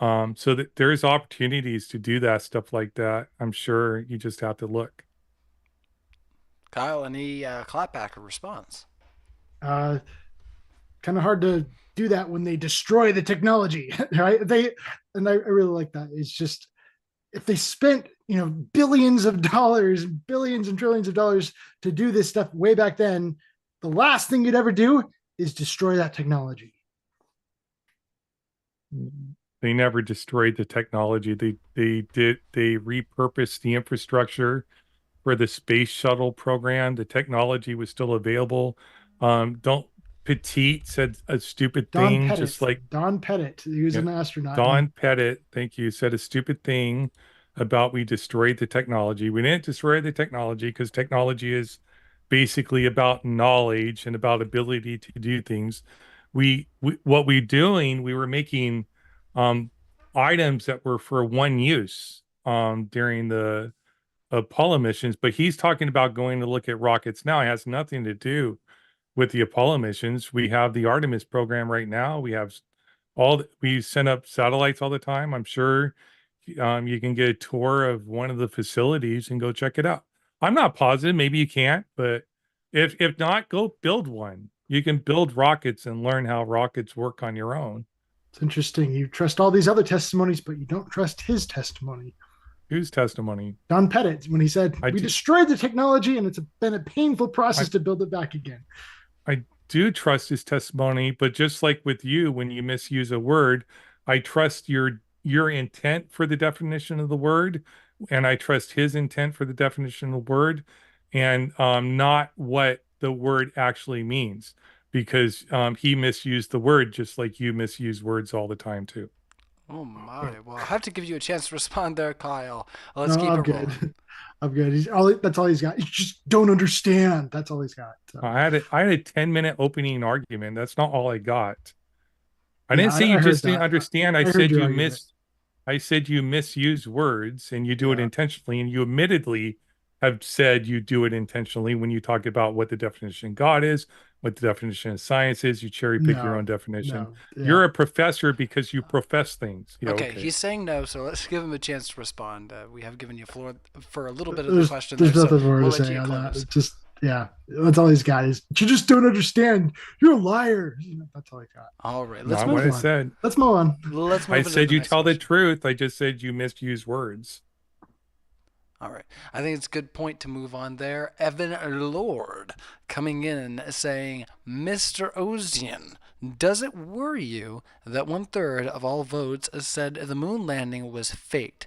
So that there's opportunities to do that stuff like that. I'm sure you just have to look. Kyle, any clapback or response? Kind of hard to do that when they destroy the technology, right? I really like that. It's just, if they spent billions of dollars, billions and trillions of dollars to do this stuff way back then, the last thing you'd ever do is destroy that technology. They never destroyed the technology. They repurposed the infrastructure for the space shuttle program. The technology was still available. Don't Petit said a stupid thing, just like Don Pettit, he was an astronaut. Don Pettit, thank you, said a stupid thing about we destroyed the technology. We didn't destroy the technology because technology is basically about knowledge and about ability to do things. We were making items that were for one use during the Apollo missions, but he's talking about going to look at rockets now. It has nothing to do with the Apollo missions. We have the Artemis program right now. We have we send up satellites all the time. I'm sure you can get a tour of one of the facilities and go check it out. I'm not positive, maybe you can't, but if not, go build one. You can build rockets and learn how rockets work on your own. It's interesting. You trust all these other testimonies, but you don't trust his testimony. Whose testimony? Don Pettit, when he said, we destroyed the technology and it's been a painful process to build it back again. I do trust his testimony, but just like with you, when you misuse a word, I trust your intent for the definition of the word, and I trust his intent for the definition of the word, and not what the word actually means, because he misused the word just like you misuse words all the time too. Oh my! Well, I have to give you a chance to respond there, Kyle. Let's keep I'm it good. rolling. I'm good. That's all he's got. You just don't understand. That's all he's got. So. I had a 10-minute opening argument. That's not all I got. I didn't say you just didn't understand. I said you misuse words and you do it intentionally, and you admittedly have said you do it intentionally when you talk about what the definition of God is, what the definition of science is. You cherry pick your own definition. You're a professor because you profess things. Okay, he's saying no, so let's give him a chance to respond. We have given you floor for a little bit of the question. There's nothing more to say on that. Just that's all he's got is you just don't understand. You're a liar. That's all he got. All right, let's move on. I said. Let's move on. I said you tell the truth. I just said you misuse words. All right. I think it's a good point to move on there. Evan Lord coming in saying, Mr. Ozien, does it worry you that 1/3 of all votes said the moon landing was faked?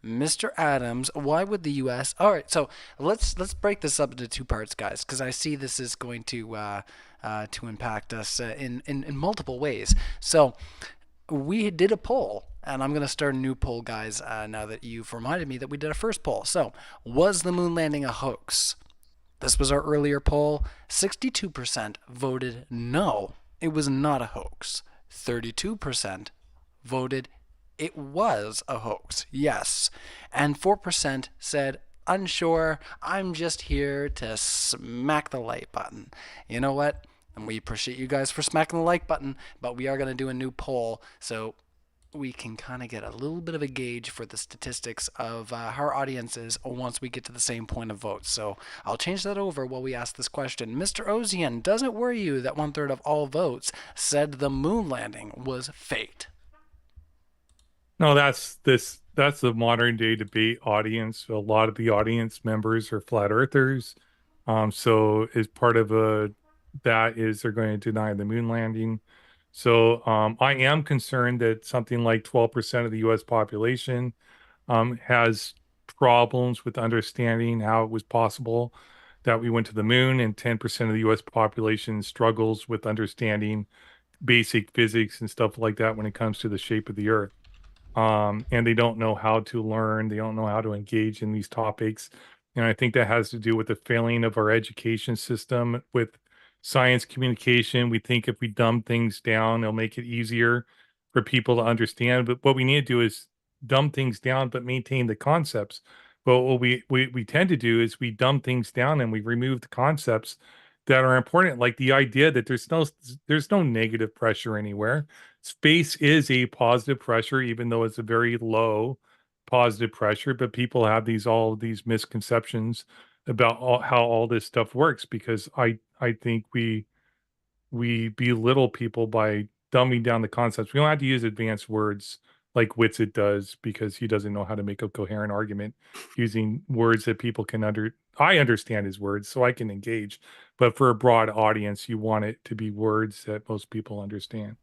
Mr. Adams, why would the U.S. All right, so let's break this up into two parts, guys, because I see this is going to impact us in multiple ways. So we did a poll, and I'm going to start a new poll, guys, now that you've reminded me that we did a first poll. So, was the moon landing a hoax? This was our earlier poll. 62% voted no, it was not a hoax. 32% voted it was a hoax, yes. And 4% said, unsure, I'm just here to smack the like button. You know what? And we appreciate you guys for smacking the like button, but we are going to do a new poll so we can kind of get a little bit of a gauge for the statistics of our audiences once we get to the same point of votes. So I'll change that over while we ask this question. Mr. Ozien, does it worry you that 1/3 of all votes said the moon landing was faked? No, that's the modern day debate audience. A lot of the audience members are flat earthers. So as part of that is they're going to deny the moon landing. So I am concerned that something like 12% of the U.S. population has problems with understanding how it was possible that we went to the moon, and 10% of the U.S. population struggles with understanding basic physics and stuff like that when it comes to the shape of the Earth. And they don't know how to learn. They don't know how to engage in these topics. And I think that has to do with the failing of our education system with science communication. We think if we dumb things down, it'll make it easier for people to understand. But what we need to do is dumb things down, but maintain the concepts. But what we tend to do is we dumb things down and we remove the concepts that are important, like the idea that there's no negative pressure anywhere. Space is a positive pressure, even though it's a very low positive pressure. But people have all these misconceptions about how all this stuff works, because I think we belittle people by dumbing down the concepts. We don't have to use advanced words like Whitsitt does, because he doesn't know how to make a coherent argument using words that people can I understand his words, so I can engage. But for a broad audience, you want it to be words that most people understand.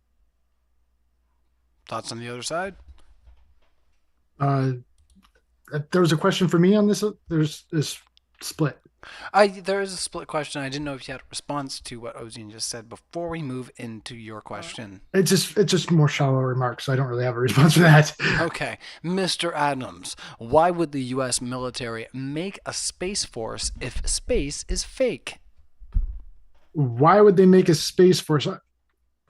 Thoughts on the other side? There was a question for me on this. There's this split. There is a split question. I didn't know if you had a response to what Ozien just said before we move into your question. It's just more shallow remarks, so I don't really have a response for that. Okay. Mr. Adams, why would the U.S. military make a space force if space is fake? Why would they make a space force?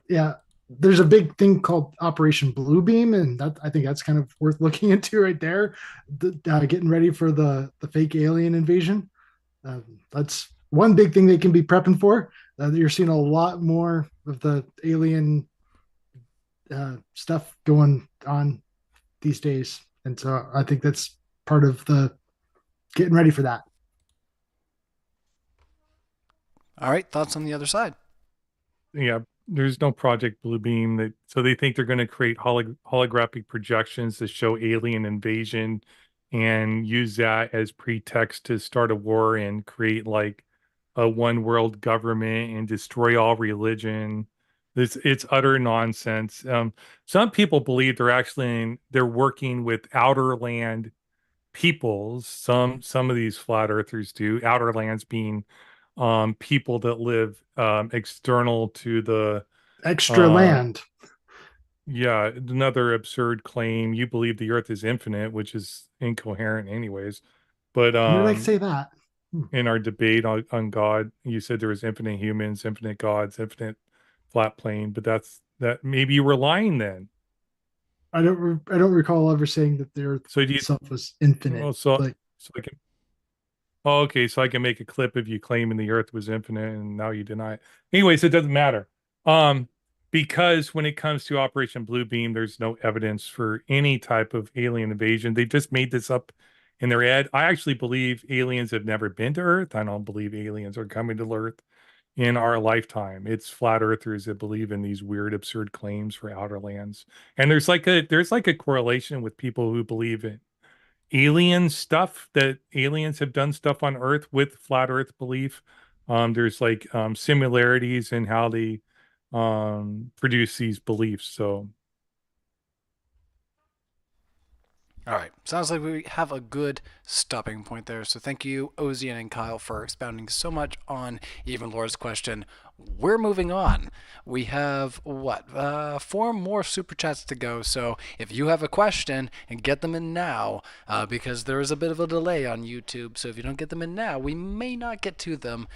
Yeah, there's a big thing called Operation Bluebeam, and that I think that's kind of worth looking into right there. Getting ready for the fake alien invasion. That's one big thing they can be prepping for. You're seeing a lot more of the alien stuff going on these days, and so I think that's part of the getting ready for that. All right, thoughts on the other side? Yeah, there's no Project Bluebeam that, so they think they're going to create holographic projections to show alien invasion and use that as pretext to start a war and create like a one world government and destroy all religion. It's utter nonsense. Some people believe they're working with outer land peoples. Some of these flat earthers do. Outer lands being people that live external to the Extra land. yeah, another absurd claim. You believe the earth is infinite, which is incoherent anyways. But When did I say that? in our debate on God, you said there was infinite humans, infinite gods, infinite flat plane, but that maybe you were lying then. I don't recall ever saying that the earth So do you itself was infinite. well, so Like, so I can oh, okay, so I can make a clip of you claiming the earth was infinite and now you deny it. Anyways, it doesn't matter. Because when it comes to Operation Bluebeam, there's no evidence for any type of alien invasion. They just made this up in their head. I actually believe aliens have never been to Earth. I don't believe aliens are coming to Earth in our lifetime. It's flat earthers that believe in these weird, absurd claims for outer lands. And there's like a correlation with people who believe in alien stuff, that aliens have done stuff on Earth with flat Earth belief. There's like similarities in how they produce these beliefs. So All right. Sounds like we have a good stopping point there. So thank you, Ozien and Kyle, for expounding so much on Even Laura's question. We're moving on. We have, what, 4 more super chats to go. So if you have a question, and get them in now, because there is a bit of a delay on YouTube. So if you don't get them in now, we may not get to them.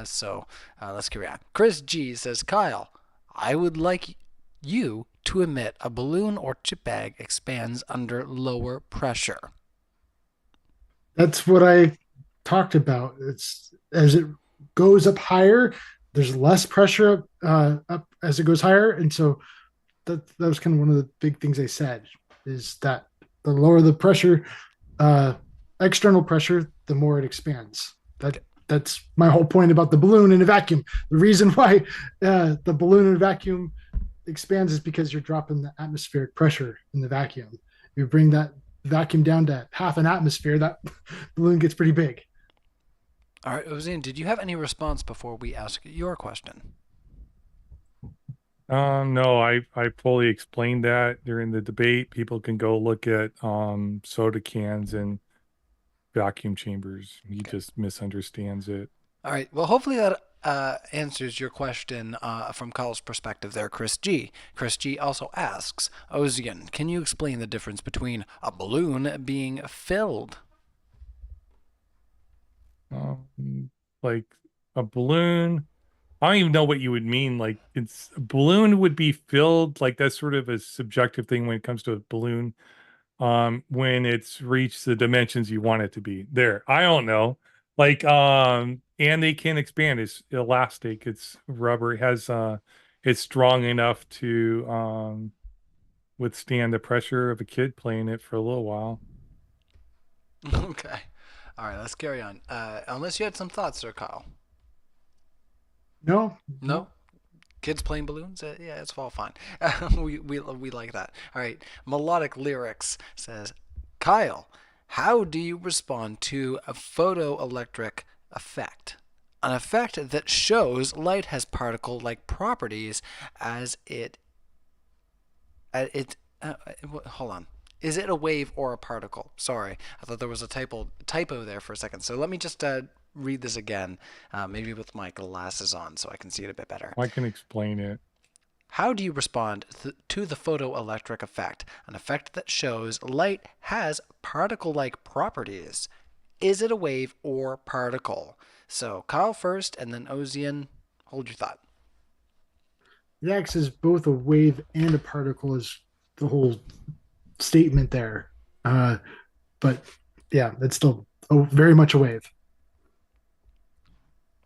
So let's carry on. Chris G says, Kyle, I would like you to emit a balloon or chip bag expands under lower pressure. that's what I talked about. It's as it goes up higher, there's less pressure up as it goes higher, and so that was kind of one of the big things they said is that the lower the pressure, external pressure, the more it expands. That's my whole point about the balloon in a vacuum. The reason why the balloon in a vacuum expands is because you're dropping the atmospheric pressure in the vacuum. You bring that vacuum down to half an atmosphere, that balloon gets pretty big. All right, Ozien, did you have any response before we ask your question? no, I fully explained that during the debate. People can go look at soda cans and vacuum chambers. He just misunderstands it. All right, well, hopefully that answers your question from Kyle's perspective there, Chris G. Chris G also asks, Ozien, can you explain the difference between a balloon being filled? Like a balloon, I don't even know what you would mean. Like it's a balloon would be filled, like that's sort of a subjective thing when it comes to a balloon. When it's reached the dimensions you want it to be. There, I don't know. Like and they can expand. It's elastic, it's rubber, it has it's strong enough to withstand the pressure of a kid playing it for a little while. Okay. All right, let's carry on. Unless you had some thoughts, Sir Kyle. No, No? Kids playing balloons? Yeah, it's all fine. we like that. All right. Melodic Lyrics says, Kyle, how do you respond to a photoelectric effect? An effect that shows light has particle-like properties as hold on. Is it a wave or a particle? Sorry, I thought there was a typo there for a second. So let me just read this again, maybe with my glasses on so I can see it a bit better. I can explain it. How do you respond to the photoelectric effect? An effect that shows light has particle-like properties. Is it a wave or particle? So Kyle first, and then Ozien, hold your thought. It acts as both a wave and a particle, is the whole statement there. But yeah, it's still very much a wave.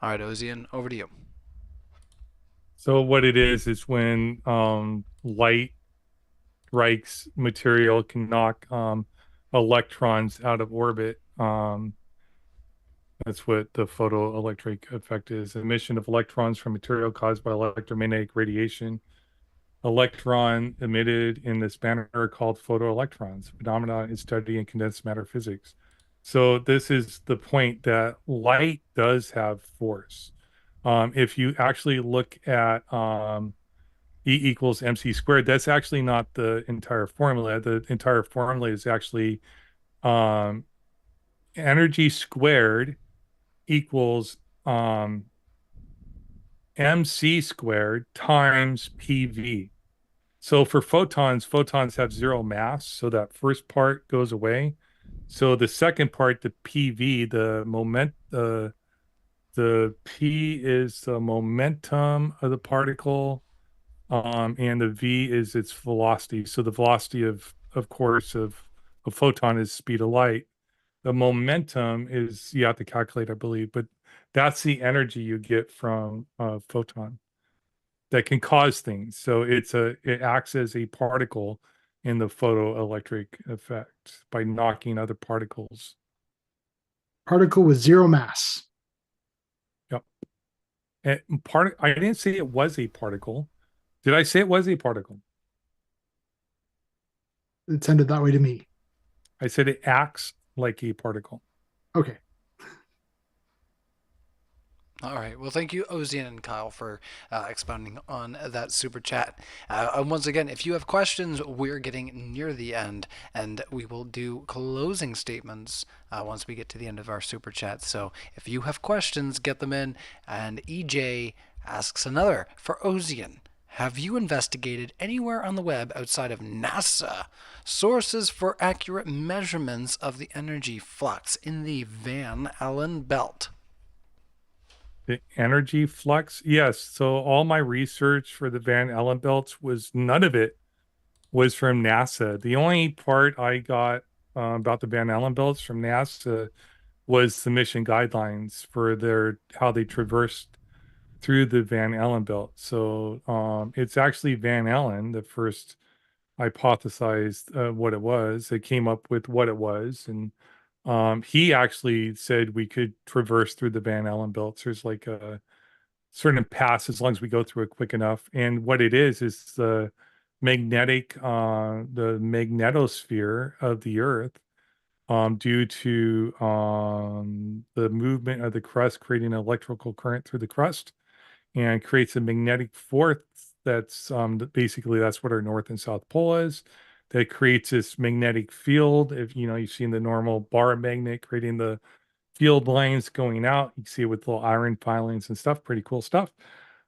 All right, Ozien, over to you. So what it is when light strikes material, can knock electrons out of orbit. That's what the photoelectric effect is. Emission of electrons from material caused by electromagnetic radiation. Electron emitted in this manner are called photoelectrons, phenomenon is studied in condensed matter physics. So this is the point that light does have force. If you actually look at E equals mc squared, that's actually not the entire formula. The entire formula is actually um, energy squared equals mc squared times PV. So for photons have zero mass, so that first part goes away. So the second part, the PV, the P is the momentum of the particle, and the V is its velocity. So the velocity of course, of a photon is speed of light. The momentum is, you have to calculate, I believe, but that's the energy you get from a photon that can cause things. So it acts as a particle in the photoelectric effect by knocking other particles. Particle with zero mass. Yep. And I didn't say it was a particle. Did I say it was a particle? It sounded that way to me. I said it acts like a particle. Okay. All right. Well, thank you, Ozien and Kyle, for expounding on that super chat. And once again, if you have questions, we're getting near the end, and we will do closing statements once we get to the end of our super chat. So if you have questions, get them in. And EJ asks another for Ozien. Have you investigated anywhere on the web outside of NASA sources for accurate measurements of the energy flux in the Van Allen belt? The energy flux, yes. So all my research for the Van Allen belts none of it was from NASA. The only part I got about the Van Allen belts from NASA was the mission guidelines for how they traversed through the Van Allen belt. So it's actually Van Allen the first hypothesized what it was. They came up with what it was, and he actually said we could traverse through the Van Allen belts. There's like a certain pass as long as we go through it quick enough. And what it is the magnetosphere of the Earth, due to the movement of the crust creating an electrical current through the crust, and creates a magnetic force that's basically that's what our north and south pole is. That creates this magnetic field. If you've seen the normal bar magnet creating the field lines going out, you see it with little iron filings and stuff. Pretty cool stuff.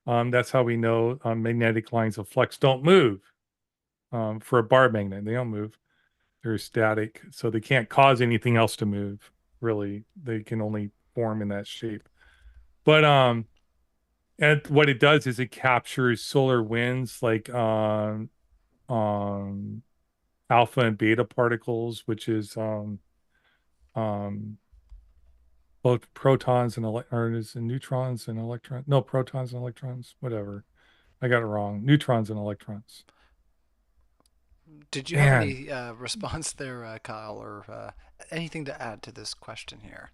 That's how we know magnetic lines of flux don't move. For a bar magnet, they don't move. They're static, so they can't cause anything else to move. Really, they can only form in that shape. But and what it does is it captures solar winds like alpha and beta particles, which is both protons and neutrons and electrons. No, protons and electrons. Whatever, I got it wrong. Neutrons and electrons. Did you have any response there, Kyle, or anything to add to this question here?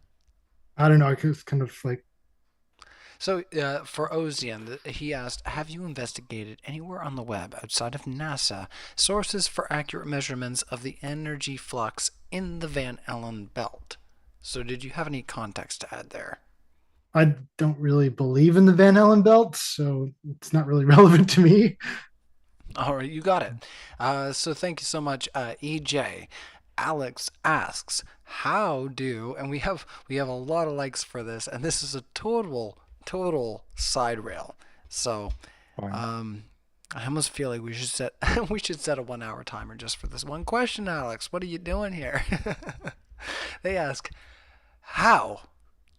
I don't know. It's kind of like. So for Ozien, he asked, have you investigated anywhere on the web outside of NASA sources for accurate measurements of the energy flux in the Van Allen belt? So did you have any context to add there? I don't really believe in the Van Allen belt, so it's not really relevant to me. All right, you got it. So thank you so much, EJ. Alex asks, and we have a lot of likes for this, and this is a total side rail. So I almost feel like we should set a 1 hour timer just for this one question. Alex, what are you doing here? They ask, how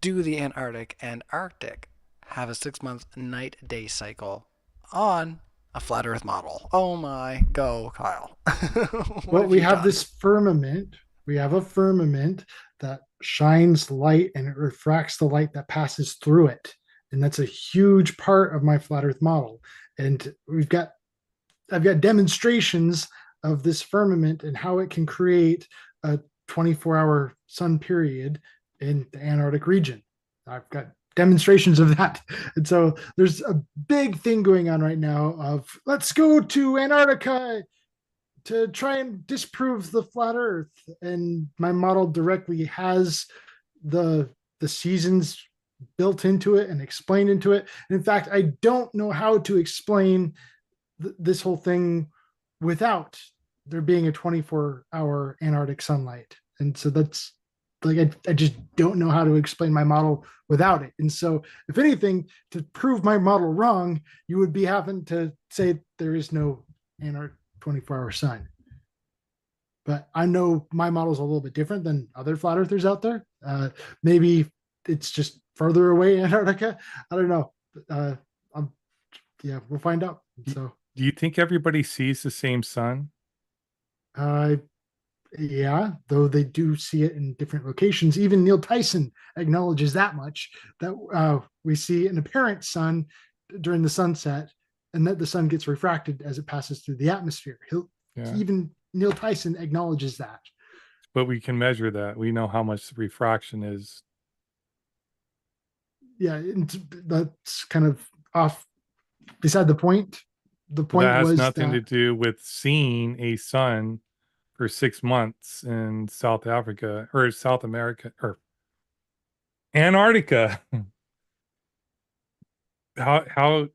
do the Antarctic and Arctic have a 6-month night-day cycle on a flat Earth model. Oh my, go, Kyle. What Well, have we you have done? this firmament. We have a firmament that shines light and it refracts the light that passes through it. And that's a huge part of my flat Earth model. And I've got demonstrations of this firmament and how it can create a 24-hour sun period in the Antarctic region. I've got demonstrations of that. And so there's a big thing going on right now of let's go to Antarctica to try and disprove the flat Earth. And my model directly has the seasons built into it and explained into it. And in fact, I don't know how to explain this whole thing without there being a 24-hour Antarctic sunlight. And so that's like I just don't know how to explain my model without it. And so if anything, to prove my model wrong, you would be having to say there is no Antarctic 24-hour sun. But I know my model is a little bit different than other flat earthers out there. Maybe it's just further away Antarctica. I don't know. Yeah, we'll find out. So Do you think everybody sees the same sun? yeah, though they do see it in different locations. Even Neil Tyson acknowledges that much, that we see an apparent sun during the sunset and that the sun gets refracted as it passes through the atmosphere. Even Neil Tyson acknowledges that. But we can measure that. We know how much the refraction is. Yeah, and that's kind of off beside the point. The point That has was nothing to that do with seeing a sun for 6 months in South Africa or South America or Antarctica. How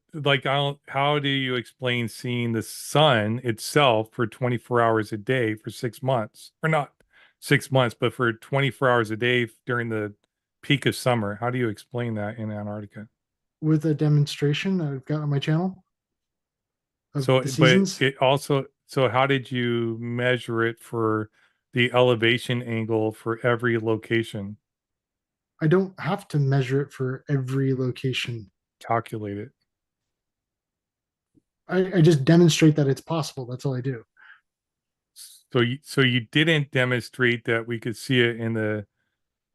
do you explain seeing the sun itself for 24 hours a day for 6 months? Or not 6 months, but for 24 hours a day during the peak of summer. How do you explain that in Antarctica? with a demonstration I've got on my channel of So, the but seasons. it also, so how did you measure it for the elevation angle for every location? I don't have to measure it for every location. Calculate it. I just demonstrate that it's possible. That's all I do. So you didn't demonstrate that we could see it in the,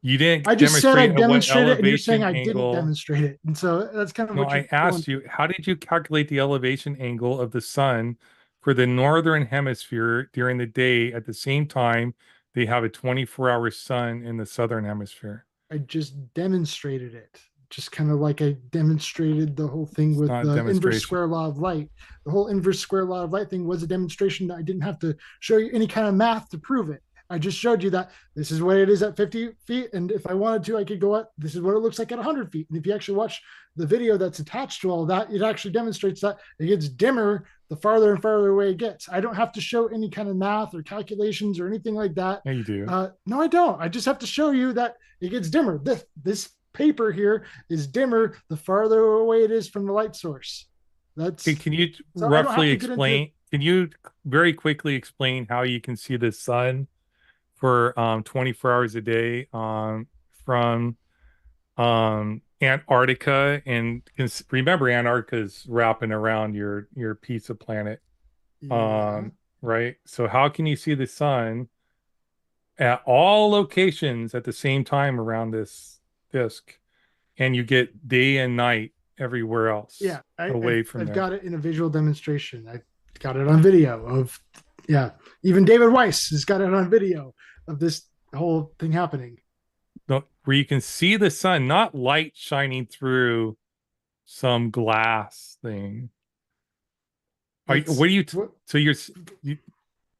you didn't I just said I demonstrate at what demonstrated it, and you're saying elevation I didn't angle. demonstrate it. And so that's kind of No, what you're I going. asked you, how did you calculate the elevation angle of the sun for the northern hemisphere during the day at the same time they have a 24-hour sun in the southern hemisphere? I just demonstrated it. Just kind of like I demonstrated the whole thing It's with not a the inverse demonstration. square law of light. The whole inverse square law of light thing was a demonstration that I didn't have to show you any kind of math to prove it. I just showed you that this is what it is at 50 feet. And if I wanted to, I could go up. This is what it looks like at 100 feet. And if you actually watch the video that's attached to all of that, it actually demonstrates that it gets dimmer the farther and farther away it gets. I don't have to show any kind of math or calculations or anything like that. Yeah, you do. No, I don't. I just have to show you that it gets dimmer. This paper here is dimmer the farther away it is from the light source. That's Can you so I don't have roughly to get into explain, can you very quickly explain how you can see the sun for 24 hours a day from Antarctica? And remember, Antarctica is wrapping around your piece of planet. yeah. Right? So how can you see the sun at all locations at the same time around this disk, and you get day and night everywhere else Yeah, away from I've there? got it in a visual demonstration. I got it on video of, yeah, even David Weiss has got it on video of this whole thing happening. No, where you can see the sun, not light shining through some glass thing. What do you, so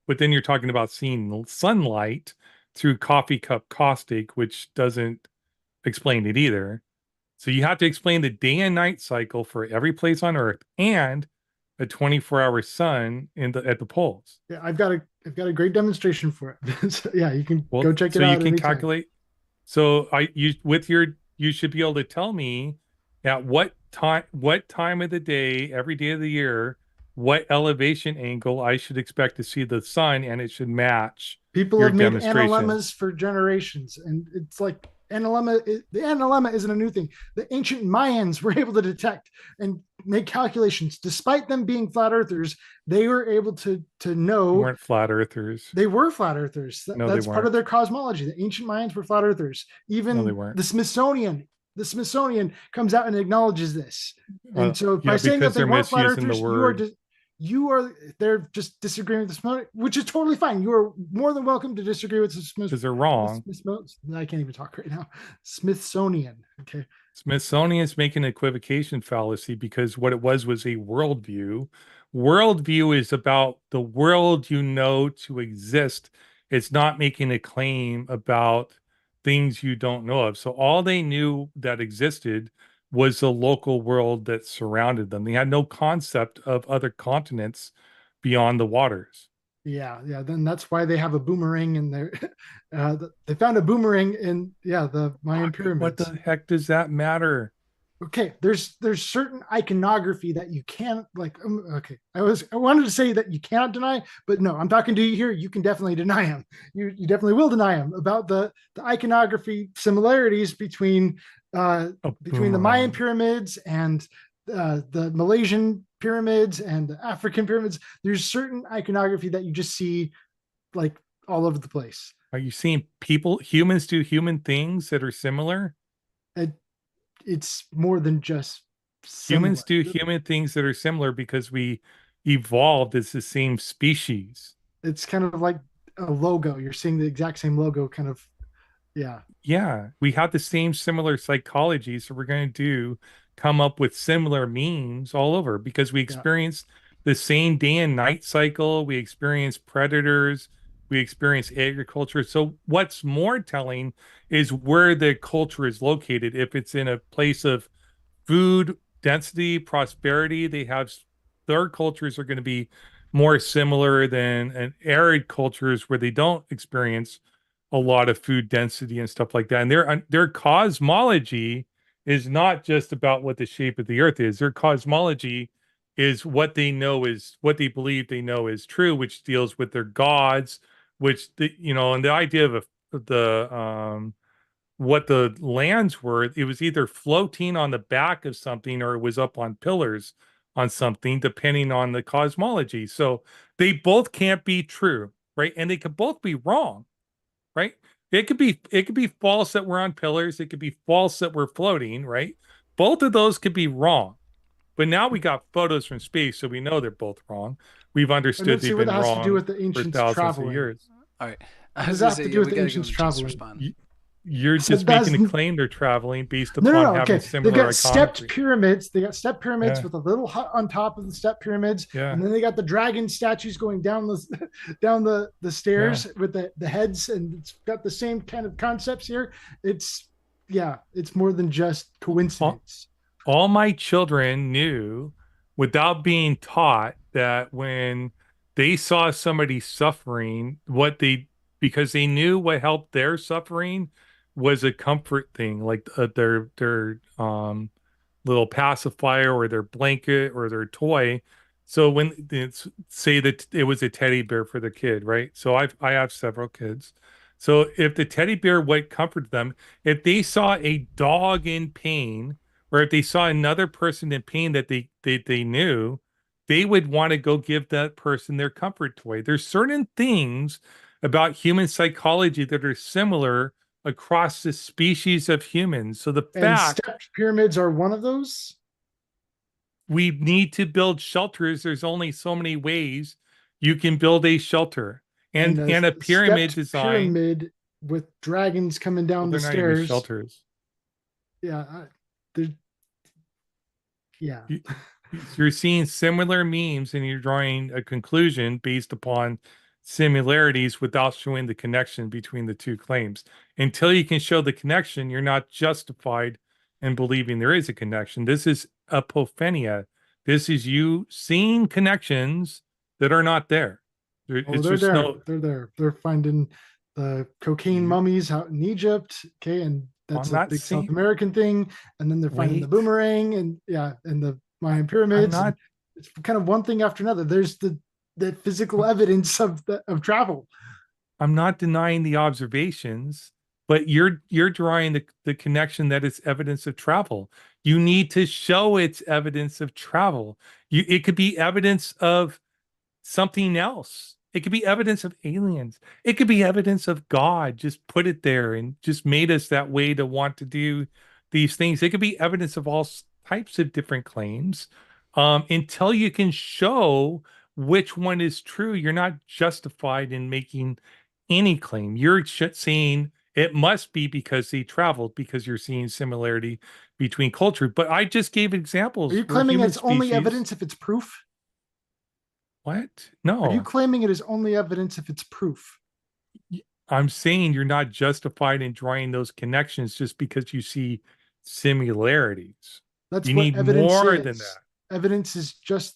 but then you're talking about seeing sunlight through coffee cup caustic, which doesn't explain it either. So you have to explain the day and night cycle for every place on Earth and a 24-hour sun at the poles. Yeah, I've got a great demonstration for it. So, yeah, you can Well, go check so it out. you can anytime. calculate. So you should be able to tell me at what time of the day, every day of the year, what elevation angle I should expect to see the sun, and it should match People your have made demonstration. analemmas for generations, and it's like the analemma isn't a new thing. The ancient Mayans were able to detect and make calculations. Despite them being flat earthers, they were able to know. They weren't flat earthers. They were flat earthers. No, That's they part of weren't. their cosmology. The ancient Mayans were flat earthers. Even No, they weren't. the Smithsonian comes out and acknowledges this. And so by Yeah, saying that because they they're weren't flat misusing the earthers, word. they're just disagreeing with the Smithsonian, which is totally fine. You are more than welcome to disagree with the Smithsonian. Because they're wrong. I can't even talk right now. Smithsonian. Okay. Smithsonian is making an equivocation fallacy because what it was a worldview. Worldview is about the world you know to exist. It's not making a claim about things you don't know of. So all they knew that existed was the local world that surrounded them. They had no concept of other continents beyond the waters. Yeah, then that's why they have a boomerang in there. They found a boomerang in the Mayan pyramids. What the heck does that matter? Okay, there's certain iconography that you can't okay. I wanted to say that you cannot deny, but no, I'm talking to you here. You can definitely deny him. You definitely will deny him about the iconography similarities between the Mayan pyramids and the Malaysian pyramids and the African pyramids. There's certain iconography that you just see like all over the place. Are you seeing humans do human things that are similar? It's more than just similar. Humans do human things that are similar because we evolved as the same species. It's kind of like a logo. You're seeing the exact same logo kind of. Yeah, we have the same similar psychology, so we're going to come up with similar memes all over because we experience the same day and night cycle. We experience predators. We experience agriculture. So what's more telling is where the culture is located. If it's in a place of food density, prosperity, their cultures are going to be more similar than an arid cultures where they don't experience a lot of food density and stuff like that. And their cosmology is not just about what the shape of the earth is. Their cosmology is what they know is what they believe they know is true, which deals with their gods, which and the idea of what the lands were, it was either floating on the back of something or it was up on pillars on something, depending on the cosmology. So they both can't be true, right? And they could both be wrong, right? It could be false that we're on pillars. It could be false that we're floating, right? Both of those could be wrong. But now we got photos from space, so we know they're both wrong. We've understood they've been wrong to do with the for ancients thousands traveling. of years. All right. What does that have to do with the ancients traveling? You're just making a claim they're traveling based upon having similar They've got iconography. stepped pyramids. They got stepped pyramids with a little hut on top of the stepped pyramids, and then they got the dragon statues going down the stairs with the heads, and it's got the same kind of concepts here. It's more than just coincidence. All my children knew, without being taught, that when they saw somebody suffering, because they knew what helped their suffering was a comfort thing, like their little pacifier or their blanket or their toy. So when say that it was a teddy bear for the kid, right? So I have several kids. So if the teddy bear would comfort them, if they saw a dog in pain, or if they saw another person in pain that they knew, they would want to go give that person their comfort toy. There's certain things about human psychology that are similar across the species of humans. So the fact stepped pyramids are one of those. We need to build shelters. There's only so many ways you can build a shelter, and a pyramid design. Pyramid with dragons coming down the stairs. Not even shelters. You're seeing similar memes, and you're drawing a conclusion based upon similarities without showing the connection between the two claims. Until you can show the connection, you're not justified in believing there is a connection. This is apophenia. This is you seeing connections that are not there. They're there. They're finding the cocaine mummies out in Egypt. Okay, and that's a big South American thing. And then they're finding the boomerang and the Mayan pyramids. It's kind of one thing after another. There's the physical evidence of travel. I'm not denying the observations. but you're drawing the connection that it's evidence of travel. You need to show it's evidence of travel. It could be evidence of something else. It could be evidence of aliens. It could be evidence of God just put it there and just made us that way to want to do these things. It could be evidence of all types of different claims. Until you can show which one is true, you're not justified in making any claim. You're saying it must be because they traveled, because you're seeing similarity between culture. But I just gave examples. Are you where claiming human it's only species- evidence if it's proof? What? No. Are you claiming it is only evidence if it's proof? I'm saying you're not justified in drawing those connections just because you see similarities. That's You what need evidence more is. than that. Evidence is just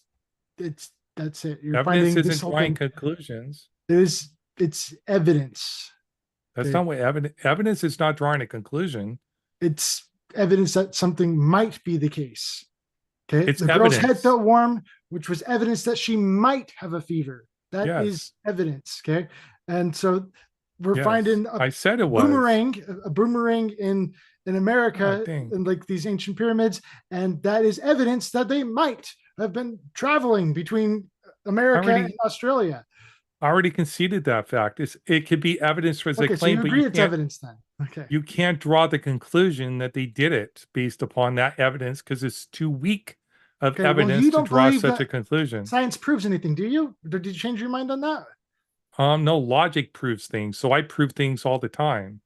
that's it. You're Evidence finding this isn't whole drawing thing. conclusions. It's evidence. That's Okay. not what evidence is not drawing a conclusion. It's evidence that something might be the case. Okay. It's The girl's head evidence. felt warm, which was evidence that she might have a fever. That is Yes. evidence. Okay. And so we're Yes. finding I said it was. a boomerang in America Ah, dang. in like these ancient pyramids, and that is evidence that they might have been traveling between America Already- and Australia. I already conceded that fact. It could be evidence for the Okay, so claim, you but agree you it's can't, evidence then. Okay. you can't draw the conclusion that they did it based upon that evidence because it's too weak of Okay, well, evidence you to don't draw believe such that a conclusion. Science proves anything, do you? Or did you change your mind on that? No, logic proves things. So I prove things all the time.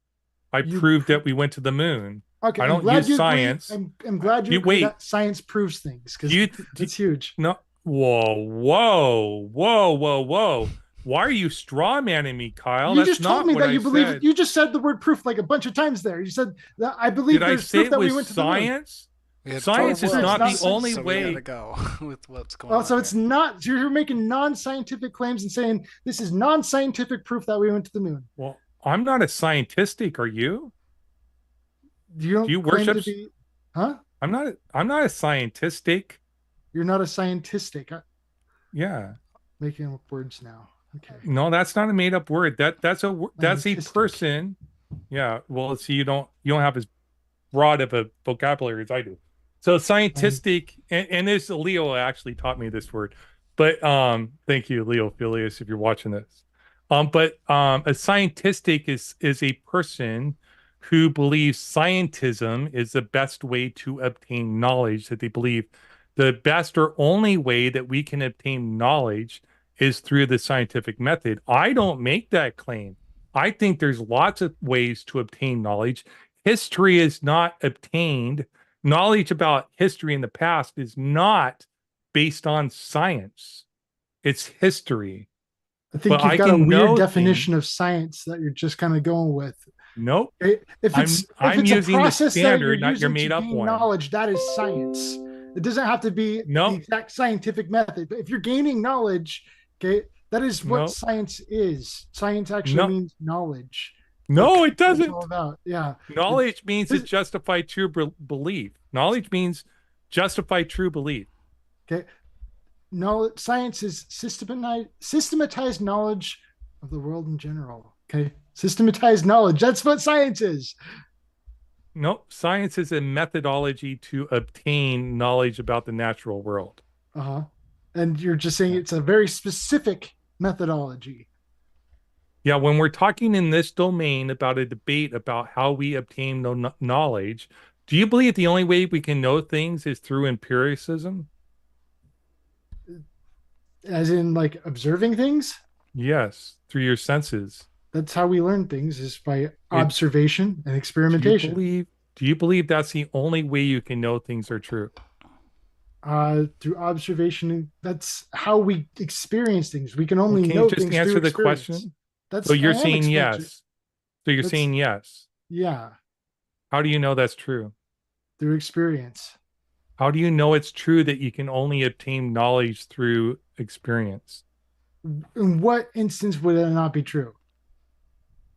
I You proved that we went to the moon. Okay, I I'm don't glad use you agree. science. I'm glad you You agree wait. that science proves things because You, it's huge. no, whoa. Why are you straw manning me, Kyle? You That's just told not me what that I you believe. said. You just said the word proof like a bunch of times there. You said that I believe Did I there's say proof it that we was went to the moon. science? We had Science four is words, not the only so we way. gotta go with what's going Well, on. so it's here. not. So you're making non-scientific claims and saying this is non-scientific proof that we went to the moon. Well, I'm not a scientistic. Are you? You don't Do you claim worship? to be, huh? I'm not a scientistic. You're not a scientistic. Yeah. Making up words now. Okay. No, that's not a made up word. That's a Scientistic. person. Yeah. Well, see, you don't have as broad of a vocabulary as I do. So scientistic, and this Leo actually taught me this word. But thank you, Leo Filius, if you're watching this. But a scientistic is a person who believes scientism is the best way to obtain knowledge, that they believe the best or only way that we can obtain knowledge is through the scientific method. I don't make that claim. I think there's lots of ways to obtain knowledge. History is not obtained. Knowledge about history in the past is not based on science. It's history. I think But you've I got a can weird know definition of science that you're just kind of going with. Nope. If it's I'm if it's using a the process standard, that you're not your using made to up gain one. knowledge, that is science. It doesn't have to be No. the exact scientific method. But if you're gaining knowledge, okay, that is what No. science is. Science actually No. means knowledge. No, it That's doesn't. all about. Yeah. Knowledge means to This- justify true belief. Knowledge means justify true belief. Okay. No, science is systematized knowledge of the world in general. Okay. Systematized knowledge. That's what science is. Nope. Science is a methodology to obtain knowledge about the natural world. Uh-huh. And you're just saying it's a very specific methodology. Yeah, when we're talking in this domain about a debate about how we obtain knowledge, do you believe the only way we can know things is through empiricism? As in like observing things. Yes, through your senses. That's how we learn things, is by observation and Do experimentation. you believe that's the only way you can know things are true? Through observation, that's how we experience things. We can only Can know you just things answer through the experience. question? That's So you're I am saying experiencing- yes. So you're That's- saying yes. Yeah, How do you know that's true? through experience. How do you know it's true that you can only obtain knowledge through experience? In what instance would it not be true?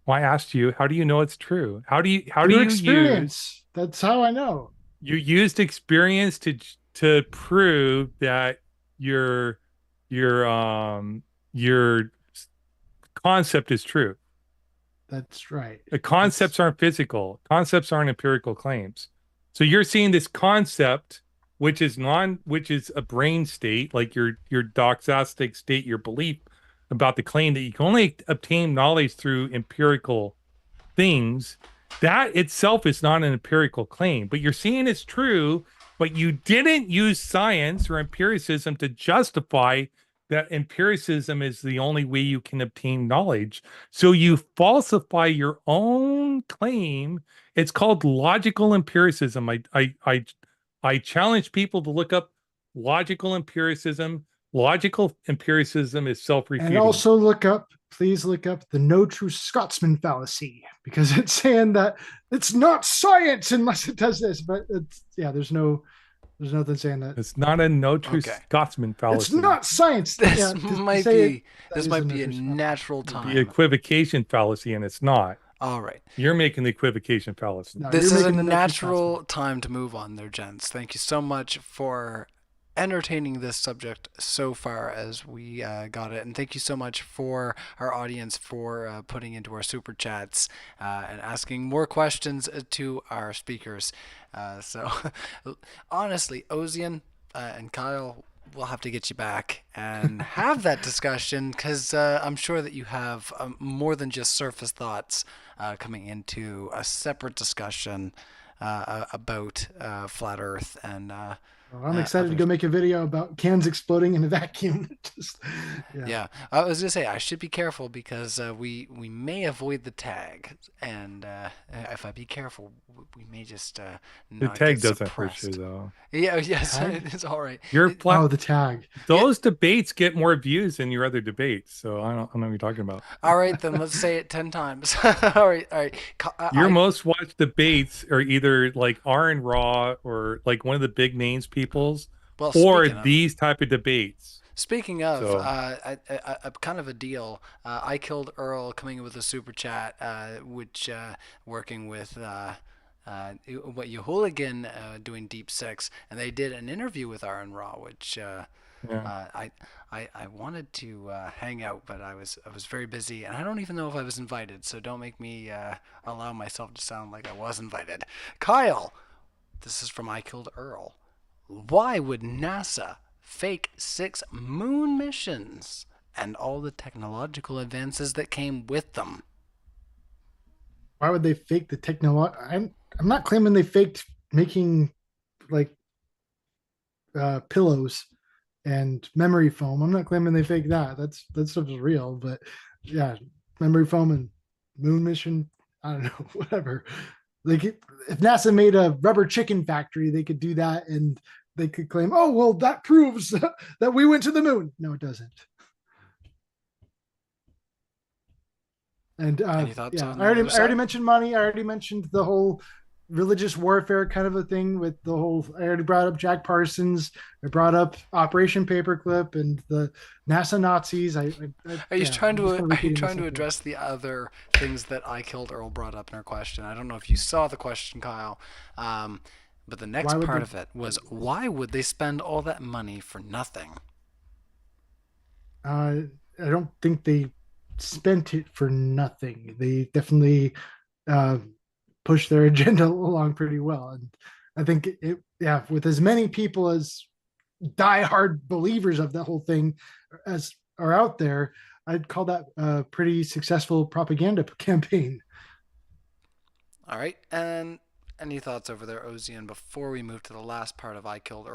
Well, I asked you, how do you know it's true? How do Through you experience. That's how I know. used experience to prove that your concept is true? That's right. The concepts aren't physical. Concepts aren't empirical claims. So you're seeing this concept, which is a brain state, like your doxastic state, your belief about the claim that you can only obtain knowledge through empirical things. That itself is not an empirical claim, but you're seeing it's true, but you didn't use science or empiricism to justify that empiricism is the only way you can obtain knowledge. So you falsify your own claim. It's called logical empiricism. I challenge people to look up logical empiricism. Logical empiricism is self-refuting. And also please look up the no true Scotsman fallacy, because it's saying that it's not science unless it does this. But there's nothing saying that. It's not a no true Scotsman fallacy. It's not science. This might be a natural time. The equivocation fallacy, and it's not. All right. You're making the equivocation fallacy. No, this is a natural time to move on there, gents. Thank you so much for entertaining this subject so far as we got it, and thank you so much for our audience for putting into our super chats and asking more questions to our speakers. So honestly, Ozien and Kyle, we'll have to get you back and have that discussion, because I'm sure that you have more than just surface thoughts coming into a separate discussion about flat Earth and I'm excited to go make a video about cans exploding in a vacuum. Yeah, I was gonna say I should be careful, because we may avoid the tag, and if I be careful, we may just the tag doesn't hurt you though. Yeah, yes, it's all right. The tag. Those debates get more views than your other debates, so I don't know what you're talking about. All right, then let's say it 10 times. all right. Your most watched debates are either like R and Raw or like one of the big names people's, or these type of debates. Speaking of, a kind of a deal. I Killed Earl coming in with a super chat, which working with what you hooligan doing Deep Six, and they did an interview with Aaron Raw, which I wanted to hang out, but I was very busy, and I don't even know if I was invited. So don't make me allow myself to sound like I was invited. Kyle, this is from I Killed Earl. Why would NASA fake 6 moon missions and all the technological advances that came with them? Why would they fake the technology? I'm not claiming they faked making like pillows and memory foam. I'm not claiming they faked that. That stuff is real. But yeah, memory foam and moon mission, I don't know, whatever. Like if NASA made a rubber chicken factory, they could do that, and they could claim, oh, well, that proves that we went to the moon. No, it doesn't. And I already mentioned money. I already mentioned the whole religious warfare kind of a thing with the whole. I already brought up Jack Parsons. I brought up Operation Paperclip and the NASA Nazis. Are you trying to address the other things that I Killed Earl brought up in her question? I don't know if you saw the question, Kyle. But the next part of it was, why would they spend all that money for nothing? I don't think they spent it for nothing. They definitely pushed their agenda along pretty well. And I think with as many people as diehard believers of the whole thing as are out there, I'd call that a pretty successful propaganda campaign. All right. And any thoughts over there, Ozien, before we move to the last part of I Killed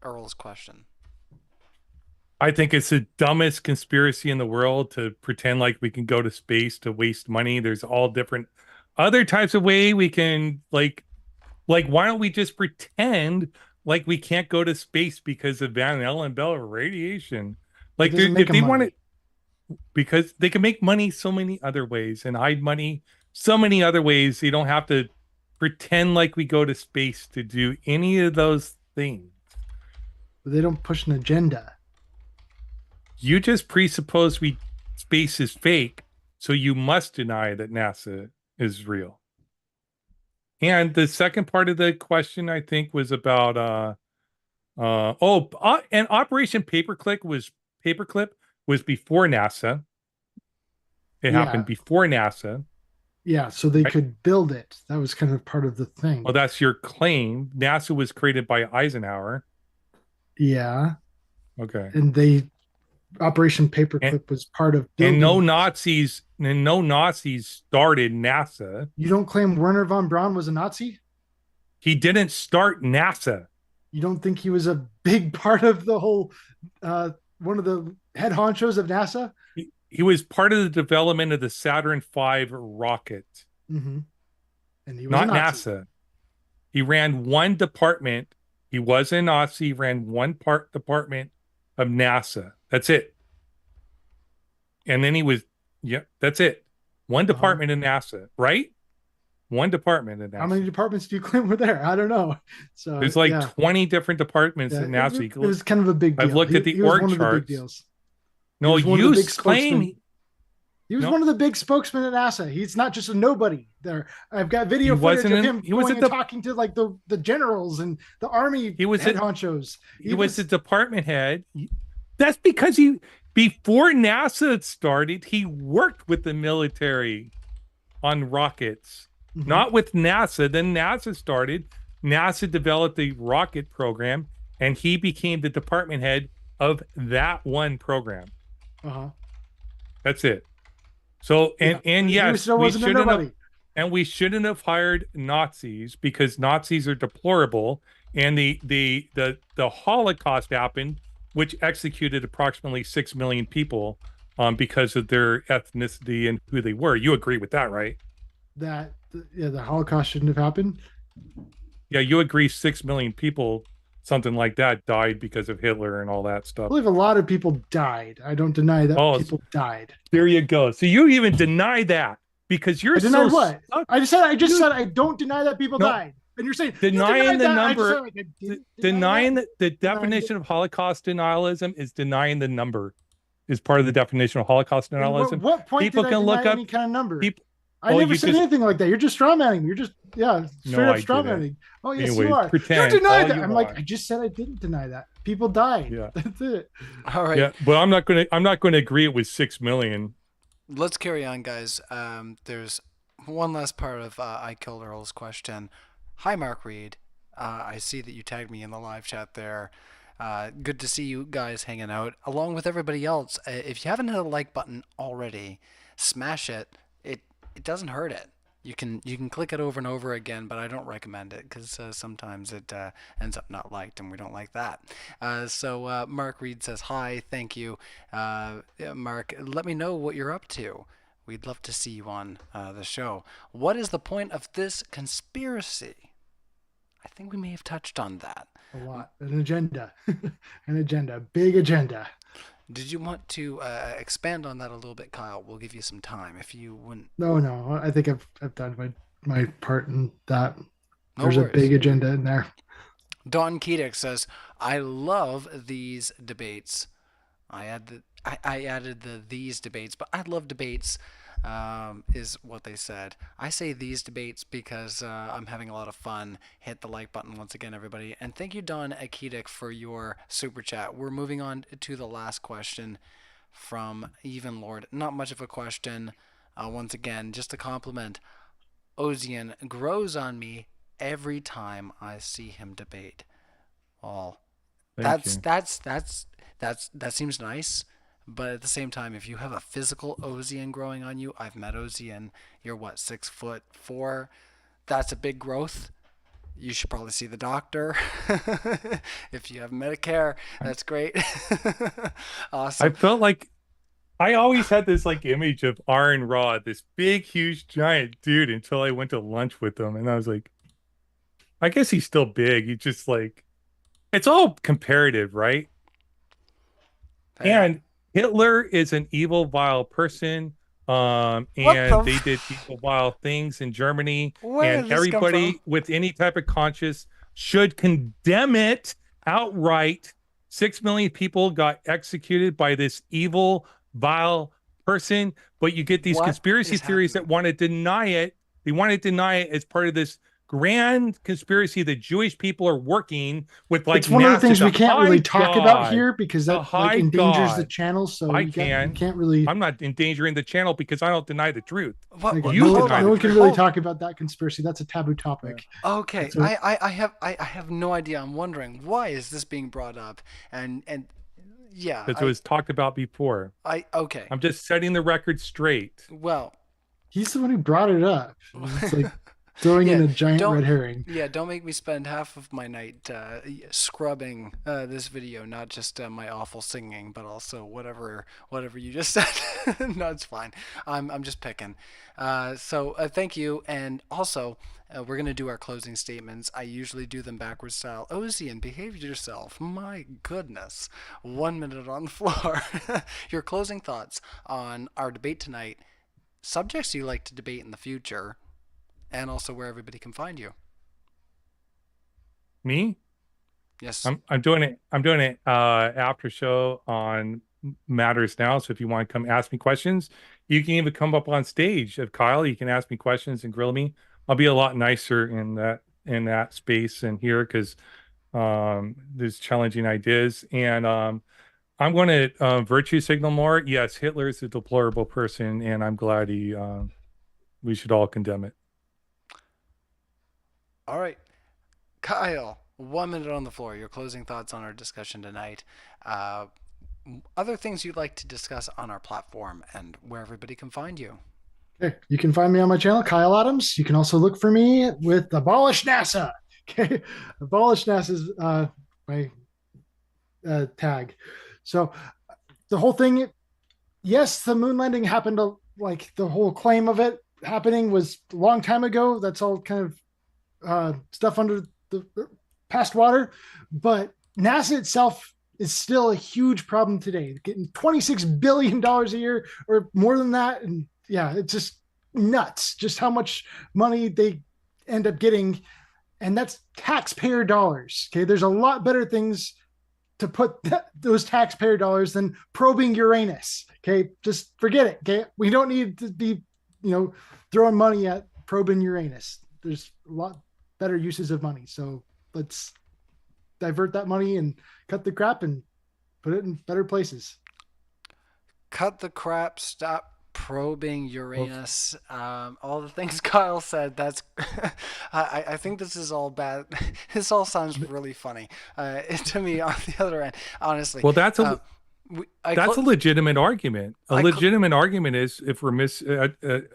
Earl's question? I think it's the dumbest conspiracy in the world to pretend like we can go to space to waste money. There's all different other types of way we can like why don't we just pretend like we can't go to space because of Van Allen bell radiation? Like if they want it, because they can make money so many other ways and hide money so many other ways. You don't have to pretend like we go to space to do any of those things. But they don't push an agenda. You just presuppose space is fake, so you must deny that NASA is real. And the second part of the question, I think, was about and Operation Paperclip was before NASA. It happened before NASA. Yeah, so they Right. could build it. That was kind of part of the thing. Well, that's your claim. NASA was created by Eisenhower. Yeah, Okay. and Operation And Paperclip was part of and building. no Nazis started NASA. You don't claim Werner von Braun was a Nazi? He didn't start NASA. You don't think he was a big part of the whole, one of the head honchos of NASA? He was part of the development of the Saturn V rocket, Mm-hmm. And he was not a Nazi. NASA. He ran one department. He was a Nazi. He ran one department of NASA. That's it. And then he was, yeah, that's it. One department in NASA, right? One department in NASA. How many departments do you claim were there? I don't know. So there's like 20 different departments in NASA. It was kind of a big deal. I've looked at the he was org one of the big charts. deals. No, you claim he was one of the big spokesmen at NASA. He's not just a nobody there. I've got video footage of him talking to like the generals and the army head honchos. He was the department head. That's because before NASA started, he worked with the military on rockets, not with NASA. Then NASA started. NASA developed the rocket program, and he became the department head of that one program. That's it. So and yes, we shouldn't have hired Nazis because Nazis are deplorable, and the Holocaust happened, which executed approximately 6 million people because of their ethnicity and who they were. You agree with that, right? The Holocaust shouldn't have happened. Yeah, you agree 6 million people, something like that, died because of Hitler and all that stuff. I believe a lot of people died. I don't deny that people died. There you go. So you even deny that because you're what? I just said I don't deny that people died. And you're saying denying the number, denying the definition of Holocaust denialism is denying the number. Is part of the definition of Holocaust denialism. What point people did I can look up any kind of number? I never said anything like that. You're just straw manning me. You're just straight up straw manning. Oh yes, you are. You deny that. I'm like, I just said I didn't deny that. People died. Yeah, that's it. All right. Yeah, but I'm not gonna agree it was 6 million. Let's carry on, guys. There's one last part of I Killed Earl's question. Hi, Mark Reed. I see that you tagged me in the live chat there. Good to see you guys hanging out along with everybody else. If you haven't hit a like button already, smash it. It doesn't hurt it. You can click it over and over again, but I don't recommend it because sometimes it ends up not liked, and we don't like that. So Mark Reed says hi, thank you. Mark, let me know what you're up to. We'd love to see you on the show. What is the point of this conspiracy? I think we may have touched on that. A lot. An agenda. Big agenda. Did you want to expand on that a little bit, Kyle? We'll give you some time if you wouldn't. No. I think I've done my part in that. There's a big agenda in there. Don Keedick says, I love these debates. I added these debates, but I love debates, is what they said. I say these debates because I'm having a lot of fun. Hit the like button once again, everybody. And thank you, Don Keedick, for your super chat. We're moving on to the last question from Even Lord. Not much of a question. Once again, just a compliment. Ozien grows on me every time I see him debate. Well, that seems nice. But at the same time, if you have a physical Ozien growing on you, I've met Ozien. You're what, 6'4"? That's a big growth. You should probably see the doctor. If you have Medicare, that's great. Awesome. I felt like I always had this like image of Aaron Rod, this big, huge, giant dude, until I went to lunch with him, and I was like, I guess he's still big. He's just like, it's all comparative, right? And Hitler is an evil, vile person, and they did evil, vile things in Germany. And everybody with any type of conscience should condemn it outright. 6 million people got executed by this evil, vile person, but you get these conspiracy theories that want to deny it. They want to deny it as part of this grand conspiracy that Jewish people are working with, like, It's one of the NASA, things we can't really high talk God, about here because the that like high endangers the God. channel. So I you can. can't really. I'm not endangering the channel because I don't deny the truth. Okay, You no, deny no the one can truth. really talk about that conspiracy. That's a taboo topic. Okay, So- I have no idea. I'm wondering, why is this being brought up? And yeah, Because it was talked about before. okay. I'm just setting the record straight. Well, He's the one who brought it up. It's like throwing in Yeah, a giant don't- red herring. yeah, don't make me spend half of my night scrubbing this video, not just my awful singing, but also whatever you just said. No, it's fine. I'm just picking. So thank you, and also we're gonna do our closing statements. I usually do them backwards style. Ozien, behave yourself. My goodness, 1 minute on the floor. Your closing thoughts on our debate tonight, subjects you like to debate in the future, and also where everybody can find you. Me? Yes. I'm doing it. I'm doing it after show on Matters Now. So if you want to come ask me questions, you can even come up on stage. If Kyle, you can ask me questions and grill me. I'll be a lot nicer in that space and here because there's challenging ideas. And I'm going to virtue signal more. Yes, Hitler is a deplorable person, and I'm glad we should all condemn it. All right. Kyle, 1 minute on the floor. Your closing thoughts on our discussion tonight. Other things you'd like to discuss on our platform and where everybody can find you. Okay, you can find me on my channel, Kyle Adams. You can also look for me with Abolish NASA. Okay, Abolish NASA is my tag. So the whole thing, yes, the moon landing happened. Like the whole claim of it happening was a long time ago. That's all kind of stuff under the past water. But NASA itself is still a huge problem today. Getting $26 billion a year or more than that. And yeah, it's just nuts just how much money they end up getting. And that's taxpayer dollars. Okay. There's a lot better things to put those taxpayer dollars than probing Uranus. Okay. Just forget it. Okay. We don't need to be, throwing money at probing Uranus. There's a lot better uses of money. So let's divert that money and cut the crap and put it in better places. Cut the crap. Stop probing Uranus. All the things Kyle said. That's. I think this is all bad. This all sounds really funny to me. On the other end, honestly. Well, that's a legitimate argument. A legitimate argument is if we're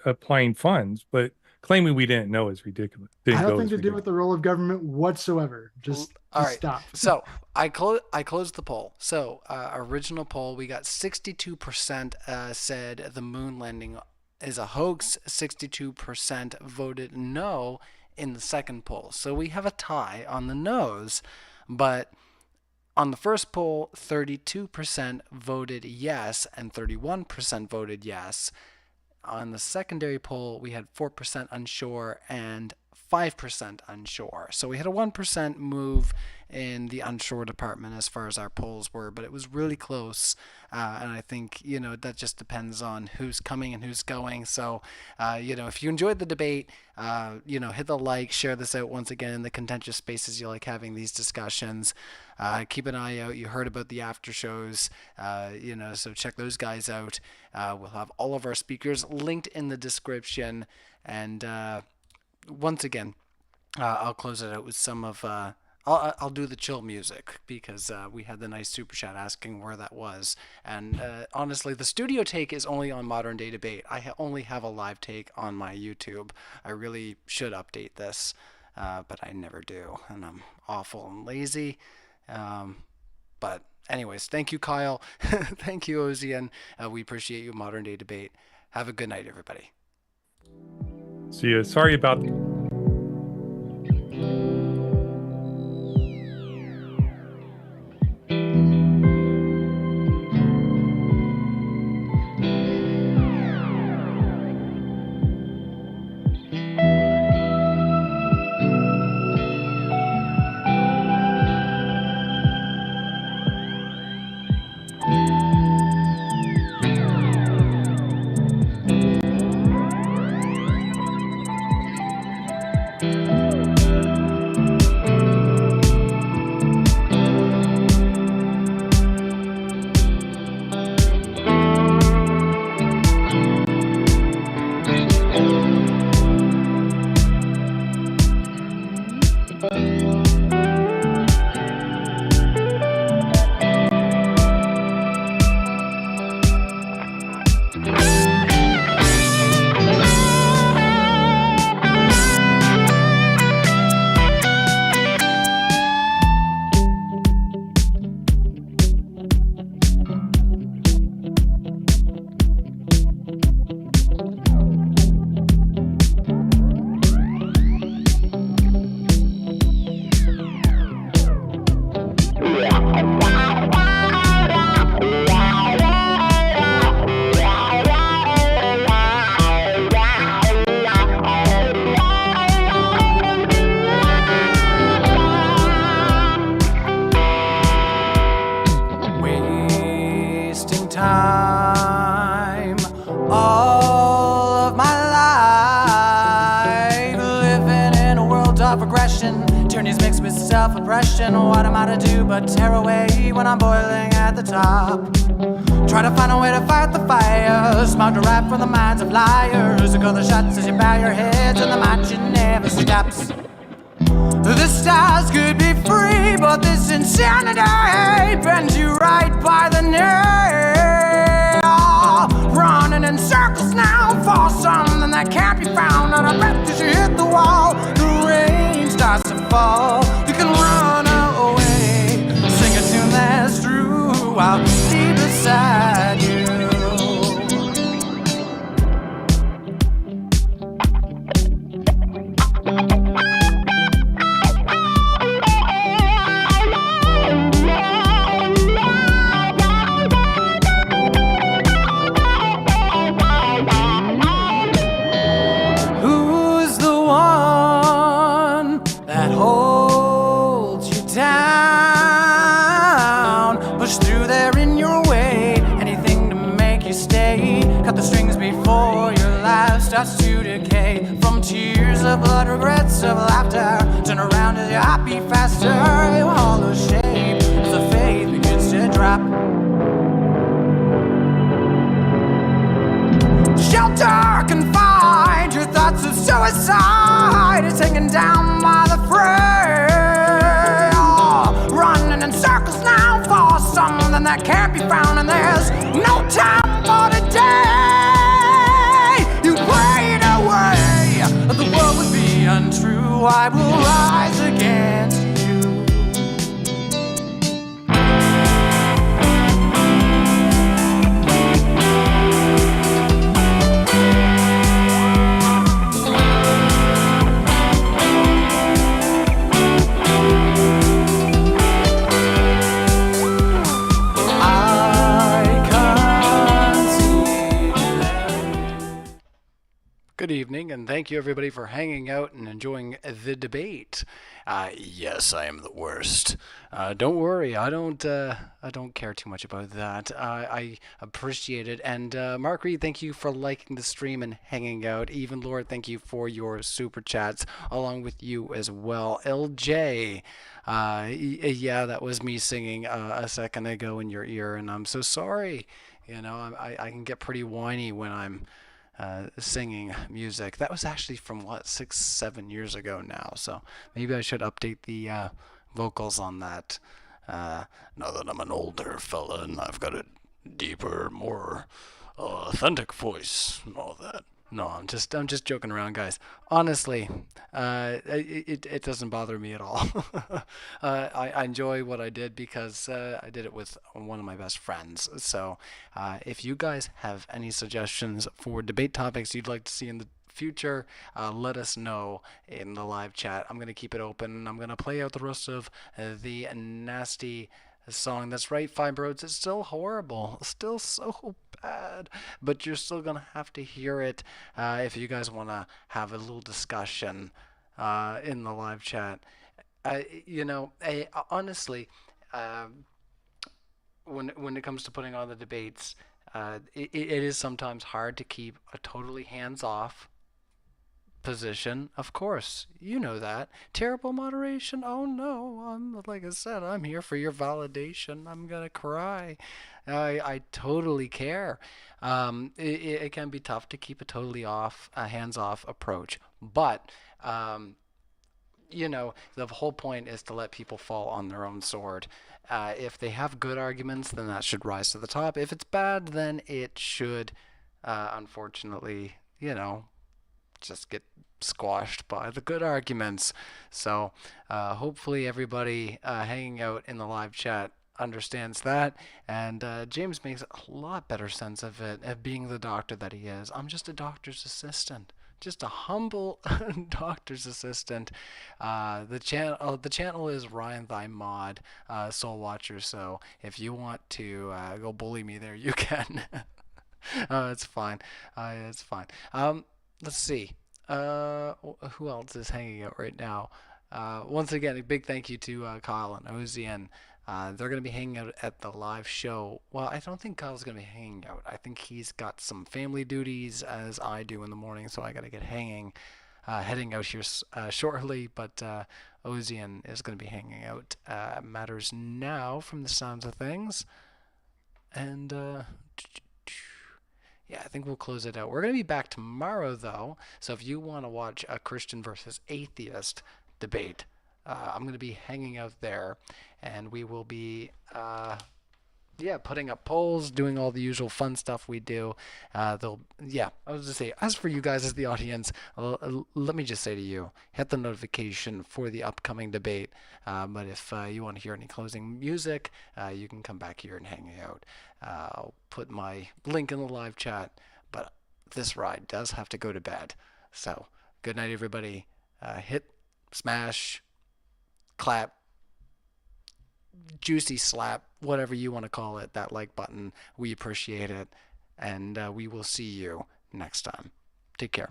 applying funds, but claiming we didn't know is ridiculous. I don't think to do with the role of government whatsoever. Just stop. So I closed the poll. So original poll, we got 62% said the moon landing is a hoax. 62% voted no in the second poll. So we have a tie on the no's, but on the first poll, 32% voted yes and 31% voted yes. On the secondary poll, we had 4% unsure and 5% unsure. So we had a 1% move in the unsure department as far as our polls were, but it was really close. And I think, that just depends on who's coming and who's going. So, if you enjoyed the debate, hit the like, share this out once again in the contentious spaces you like having these discussions. Keep an eye out. You heard about the aftershows, so check those guys out. We'll have all of our speakers linked in the description. And once again, I'll close it out with some of... I'll do the chill music because we had the nice super chat asking where that was. And honestly, the studio take is only on Modern Day Debate. I only have a live take on my YouTube. I really should update this, but I never do. And I'm awful and lazy. But anyways, thank you, Kyle. Thank you, Ozien. We appreciate you, Modern Day Debate. Have a good night, everybody. See you. Sorry about aggression. What am I to do but tear away when I'm boiling at the top? Try to find a way to fight the fire, smart to rap from the minds of liars. You call the shots as you bow your heads, and the marching never stops. The stars could be free, but this insanity bends you right by the knee. Running in circles now for something that can't be found. And I bet as you hit the wall, the rain starts to fall. You can run away, sing a tune that's true. I'll be beside you. Starts to decay from tears of blood, regrets of laughter. Turn around as your heart beat faster. Your hollow shape as the faith begins to drop. Shelter can find your thoughts of suicide. It's hanging down by the frail. Running in circles now for something that can't be found, and there's no time for today. The world would be untrue. I will rise against you. Good evening, and thank you everybody for hanging out and enjoying the debate. Yes, I am the worst. Don't worry, I don't care too much about that. I appreciate it. And Mark Reed, thank you for liking the stream and hanging out. Even Lord, thank you for your super chats, along with you as well. LJ, yeah, that was me singing a second ago in your ear, and I'm so sorry. You know, I can get pretty whiny when I'm singing music. That was actually from what, 6-7 years ago now, so maybe I should update the vocals on that. Now that I'm an older fella and I've got a deeper, more authentic voice and all that. No, I'm just joking around, guys. Honestly, it doesn't bother me at all. I enjoy what I did because I did it with one of my best friends. So if you guys have any suggestions for debate topics you'd like to see in the future, let us know in the live chat. I'm going to keep it open. I'm going to play out the rest of the nasty song. That's right, Fibroids. It's still horrible. Still so bad. But you're still going to have to hear it if you guys want to have a little discussion in the live chat. Honestly, when it comes to putting on the debates, it is sometimes hard to keep a totally hands-off position. Of course, you know that. Terrible moderation. Oh no, like I said, I'm here for your validation. I'm gonna cry. I totally care. It can be tough to keep a totally hands-off approach, but the whole point is to let people fall on their own sword. If they have good arguments, then that should rise to the top. If it's bad, then it should, unfortunately, just get squashed by the good arguments. So hopefully everybody hanging out in the live chat understands that, and James makes a lot better sense of it, of being the doctor that he is. I'm just a doctor's assistant, just a humble doctor's assistant. The channel is Ryan Thy Mod, Soul Watcher, so if you want to go bully me there, you can. It's fine. It's fine. Let's see. Who else is hanging out right now? Once again, a big thank you to Kyle and Ozien. They're going to be hanging out at the live show. Well, I don't think Kyle's going to be hanging out. I think he's got some family duties, as I do in the morning, so I got to get heading out here shortly. But Ozien is going to be hanging out. Matters now from the sounds of things. And yeah, I think we'll close it out. We're going to be back tomorrow, though. So if you want to watch a Christian versus atheist debate, I'm going to be hanging out there. And we will be, putting up polls, doing all the usual fun stuff we do. I was just say, as for you guys as the audience, let me just say to you, hit the notification for the upcoming debate. But if you want to hear any closing music, you can come back here and hang out. I'll put my link in the live chat. But this ride does have to go to bed. So good night, everybody. Hit, smash, clap, juicy slap, whatever you want to call it, that like button. We appreciate it. And we will see you next time. Take care.